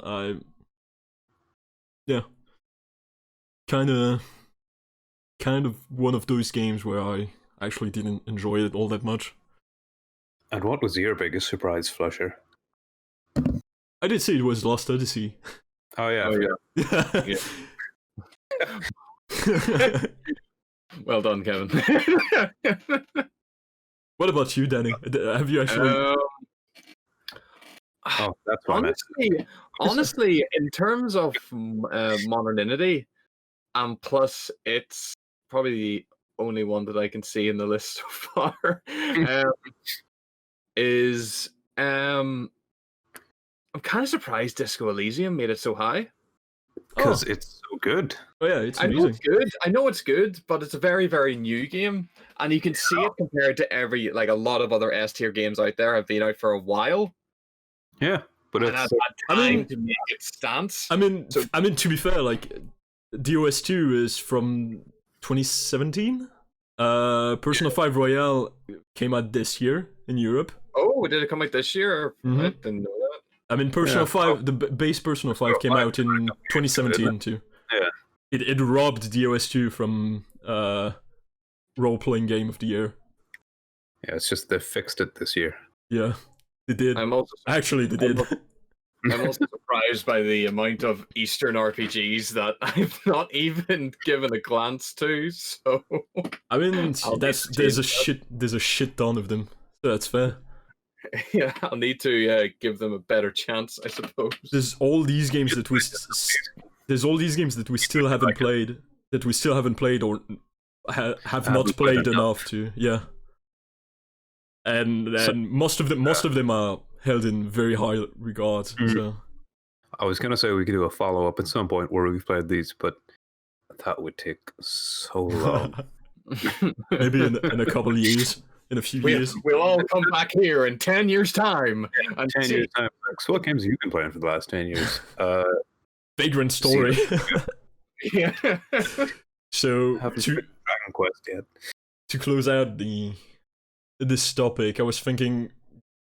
Speaker 1: kind of one of those games where I actually didn't enjoy it all that much.
Speaker 2: And what was your biggest surprise, Flusher?
Speaker 1: I did say it was Lost Odyssey.
Speaker 2: Oh yeah.
Speaker 3: Yeah. Well done, Kevin.
Speaker 1: What about you, Danny? Have you actually?
Speaker 2: Oh, that's what
Speaker 3: honestly, in terms of modernity, plus it's probably the only one that I can see in the list so far. I'm kind of surprised Disco Elysium made it so high.
Speaker 2: Because it's so good.
Speaker 1: Oh yeah, it's
Speaker 3: I
Speaker 1: amazing.
Speaker 3: know it's good. I know it's good, but it's a very, very new game, and you can see it compared to a lot of other S tier games out there have been out for a while.
Speaker 2: Yeah, but
Speaker 3: And
Speaker 2: it's.
Speaker 3: I've had time to make its stance.
Speaker 1: I mean, to be fair, like DOS 2 is from 2017. Persona 5 Royale came out this year in Europe.
Speaker 3: Oh, did it come out this year?
Speaker 1: Mhm.
Speaker 3: I didn't know that.
Speaker 1: I mean, Persona 5, the base Persona 5 came out in 2017 too.
Speaker 2: Yeah.
Speaker 1: It robbed DOS 2 from role-playing game of the year.
Speaker 2: Yeah, it's just they fixed it this year.
Speaker 1: Yeah, they did.
Speaker 3: I'm also
Speaker 1: Actually, they did.
Speaker 3: I'm also surprised by the amount of Eastern RPGs that I've not even given a glance to. So
Speaker 1: I mean,
Speaker 3: I'll
Speaker 1: there's a shit ton of them. So that's fair.
Speaker 3: yeah, I'll need to give them a better chance, I suppose.
Speaker 1: There's all these games that we still haven't played, or have not played enough to. Yeah. And most of them are held in very high regard. So
Speaker 2: I was gonna say we could do a follow up at some point where we've played these, but that would take so long.
Speaker 1: maybe in a couple of years, in a few years.
Speaker 3: We'll all come back here in 10 years' time. And
Speaker 2: 10 years time. So what games have you been playing for the last 10 years?
Speaker 1: Vagrant Story.
Speaker 3: Yeah.
Speaker 2: Haven't
Speaker 1: So
Speaker 2: played Dragon Quest yet.
Speaker 1: to close out this topic, I was thinking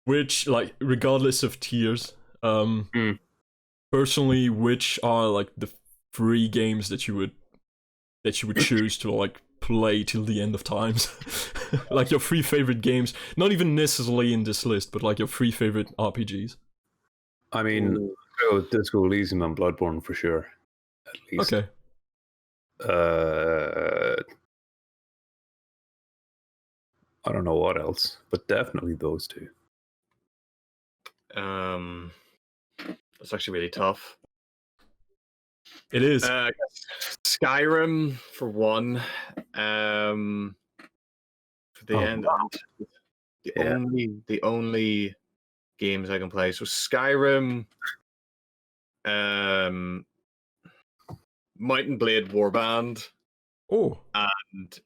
Speaker 1: which, like, regardless of tiers, personally, which are like the 3 games that you would choose to like play till the end of times? Like your 3 favorite games, not even necessarily in this list, but like your 3 favorite RPGs.
Speaker 2: I mean, Disco Elysium and Bloodborne for sure. At least.
Speaker 1: Okay.
Speaker 2: I don't know what else, but definitely those 2.
Speaker 3: That's actually really tough.
Speaker 1: It is.
Speaker 3: Skyrim for one. For the end, the only games I can play. So Skyrim, Mountain Blade Warband, and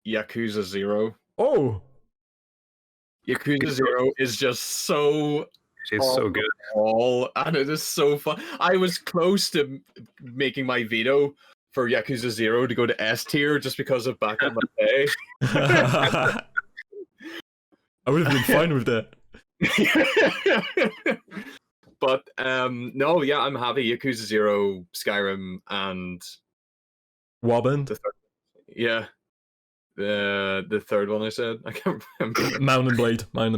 Speaker 3: Yakuza 0.
Speaker 1: Oh.
Speaker 3: Yakuza 0 is just so
Speaker 2: It's so good.
Speaker 3: And it is so fun. I was close to making my veto for Yakuza 0 to go to S tier just because of back in my day.
Speaker 1: I would have been fine with that.
Speaker 3: But no, yeah, I'm happy. Yakuza 0, Skyrim, and
Speaker 1: Warband?
Speaker 3: Yeah. The third one I said. I can't remember.
Speaker 1: Mountain Blade.
Speaker 3: Yeah,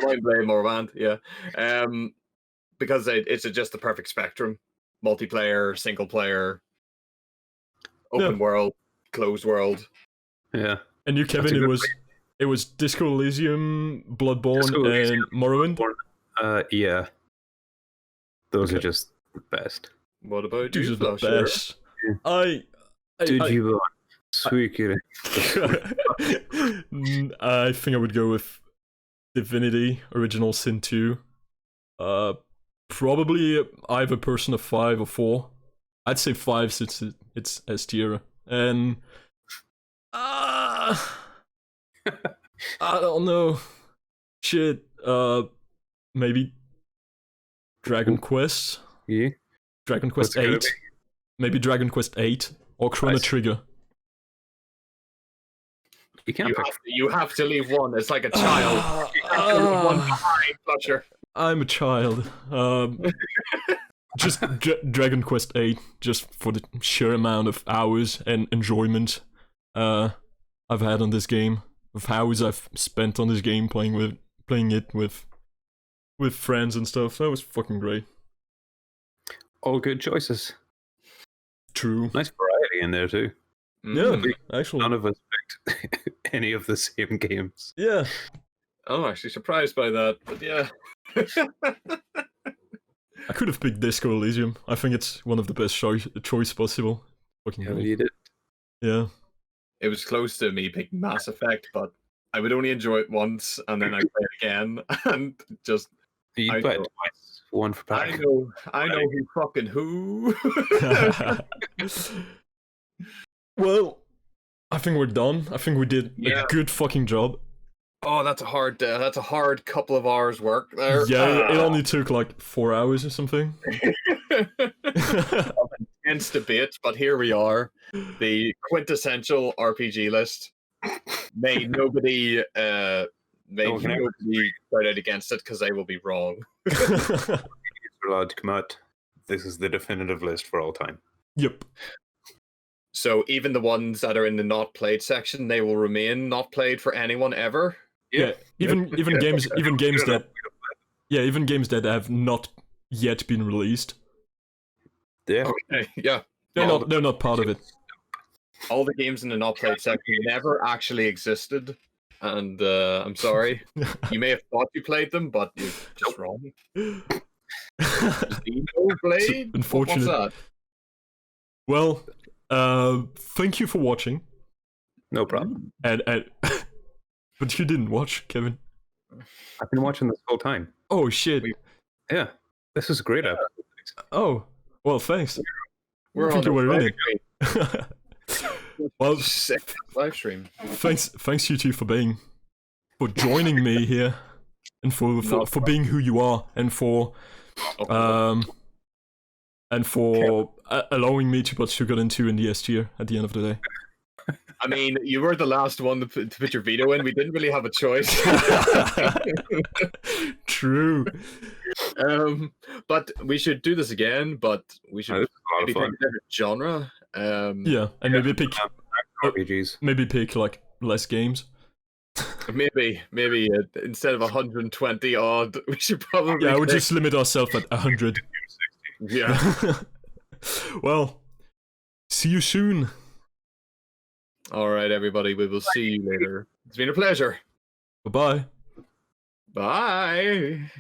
Speaker 3: Mountain Blade, Morrowind, yeah. Because it's just the perfect spectrum. Multiplayer, single player, open world, closed world.
Speaker 2: Yeah.
Speaker 1: And you, Kevin, it was Disco Elysium, Bloodborne, and Morrowind?
Speaker 2: Yeah. Those are just the best.
Speaker 3: What about
Speaker 1: These
Speaker 3: you,
Speaker 1: are the
Speaker 3: Flusher?
Speaker 1: best.
Speaker 2: Sweet kitty.
Speaker 1: I think I would go with Divinity, Original Sin 2. Probably either Persona 5 or 4. I'd say 5 since it's S tier. And I don't know. Shit. Maybe Dragon Quest.
Speaker 2: Yeah.
Speaker 1: Dragon Quest 8. Maybe Dragon Quest 8 or Chrono Trigger.
Speaker 2: You
Speaker 3: have to leave one. It's like a child. You have to leave one behind, Flusher.
Speaker 1: I'm a child. Just Dragon Quest 8, just for the sheer amount of hours and enjoyment I've had on this game, of hours I've spent on this game playing it with friends and stuff. That was fucking great.
Speaker 2: All good choices.
Speaker 1: True.
Speaker 2: Nice variety in there too.
Speaker 1: Yeah, actually.
Speaker 2: None of us picked any of the same games.
Speaker 1: Yeah.
Speaker 3: I'm actually surprised by that, but yeah.
Speaker 1: I could have picked Disco Elysium. I think it's one of the best choice possible. Fucking great.
Speaker 2: You did.
Speaker 1: Yeah.
Speaker 3: It was close to me picking Mass Effect, but I would only enjoy it once, and then I play it again, and just...
Speaker 2: You played twice. One for back.
Speaker 3: I know who fucking who.
Speaker 1: Well, I think we're done. I think we did a good fucking job.
Speaker 3: Oh, that's a hard couple of hours work there.
Speaker 1: Yeah, it only took like 4 hours or something.
Speaker 3: Intense debate, but here we are. The quintessential RPG list. May nobody start out against it because they will be wrong.
Speaker 2: We're allowed to come out. This is the definitive list for all time.
Speaker 1: Yep.
Speaker 3: So even the ones that are in the not played section, they will remain not played for anyone ever.
Speaker 1: Yeah. Even games that have not yet been released.
Speaker 2: Yeah.
Speaker 3: Okay, yeah.
Speaker 1: They're not part of it.
Speaker 3: All the games in the not played section never actually existed, and I'm sorry. You may have thought you played them, but you're just wrong. Blade?
Speaker 1: Unfortunate.
Speaker 3: What's that?
Speaker 1: Well, thank you for watching.
Speaker 2: No problem.
Speaker 1: And but you didn't watch, Kevin.
Speaker 2: I've been watching this whole time.
Speaker 1: Oh shit.
Speaker 2: Yeah. This is a great episode.
Speaker 1: Oh, well, thanks.
Speaker 3: We're
Speaker 1: I think
Speaker 3: on
Speaker 1: you were in
Speaker 3: the
Speaker 1: it. Well,
Speaker 3: sick live stream.
Speaker 1: thanks you two for joining me here, and for being who you are, and for allowing me to put Sugar into in the S tier at the end of the day.
Speaker 3: I mean, you were the last one to put your veto in. We didn't really have a choice.
Speaker 1: True.
Speaker 3: But we should do this again. But we should maybe pick a different genre.
Speaker 1: Yeah, and maybe pick
Speaker 2: RPGs.
Speaker 1: Maybe pick like less games.
Speaker 3: Maybe instead of 120 odd, we should probably.
Speaker 1: Yeah, we'll just limit ourselves at 100.
Speaker 3: Yeah.
Speaker 1: Well, see you soon.
Speaker 3: All right, everybody. We will see you later. It's been a pleasure.
Speaker 1: Bye-bye.
Speaker 3: Bye.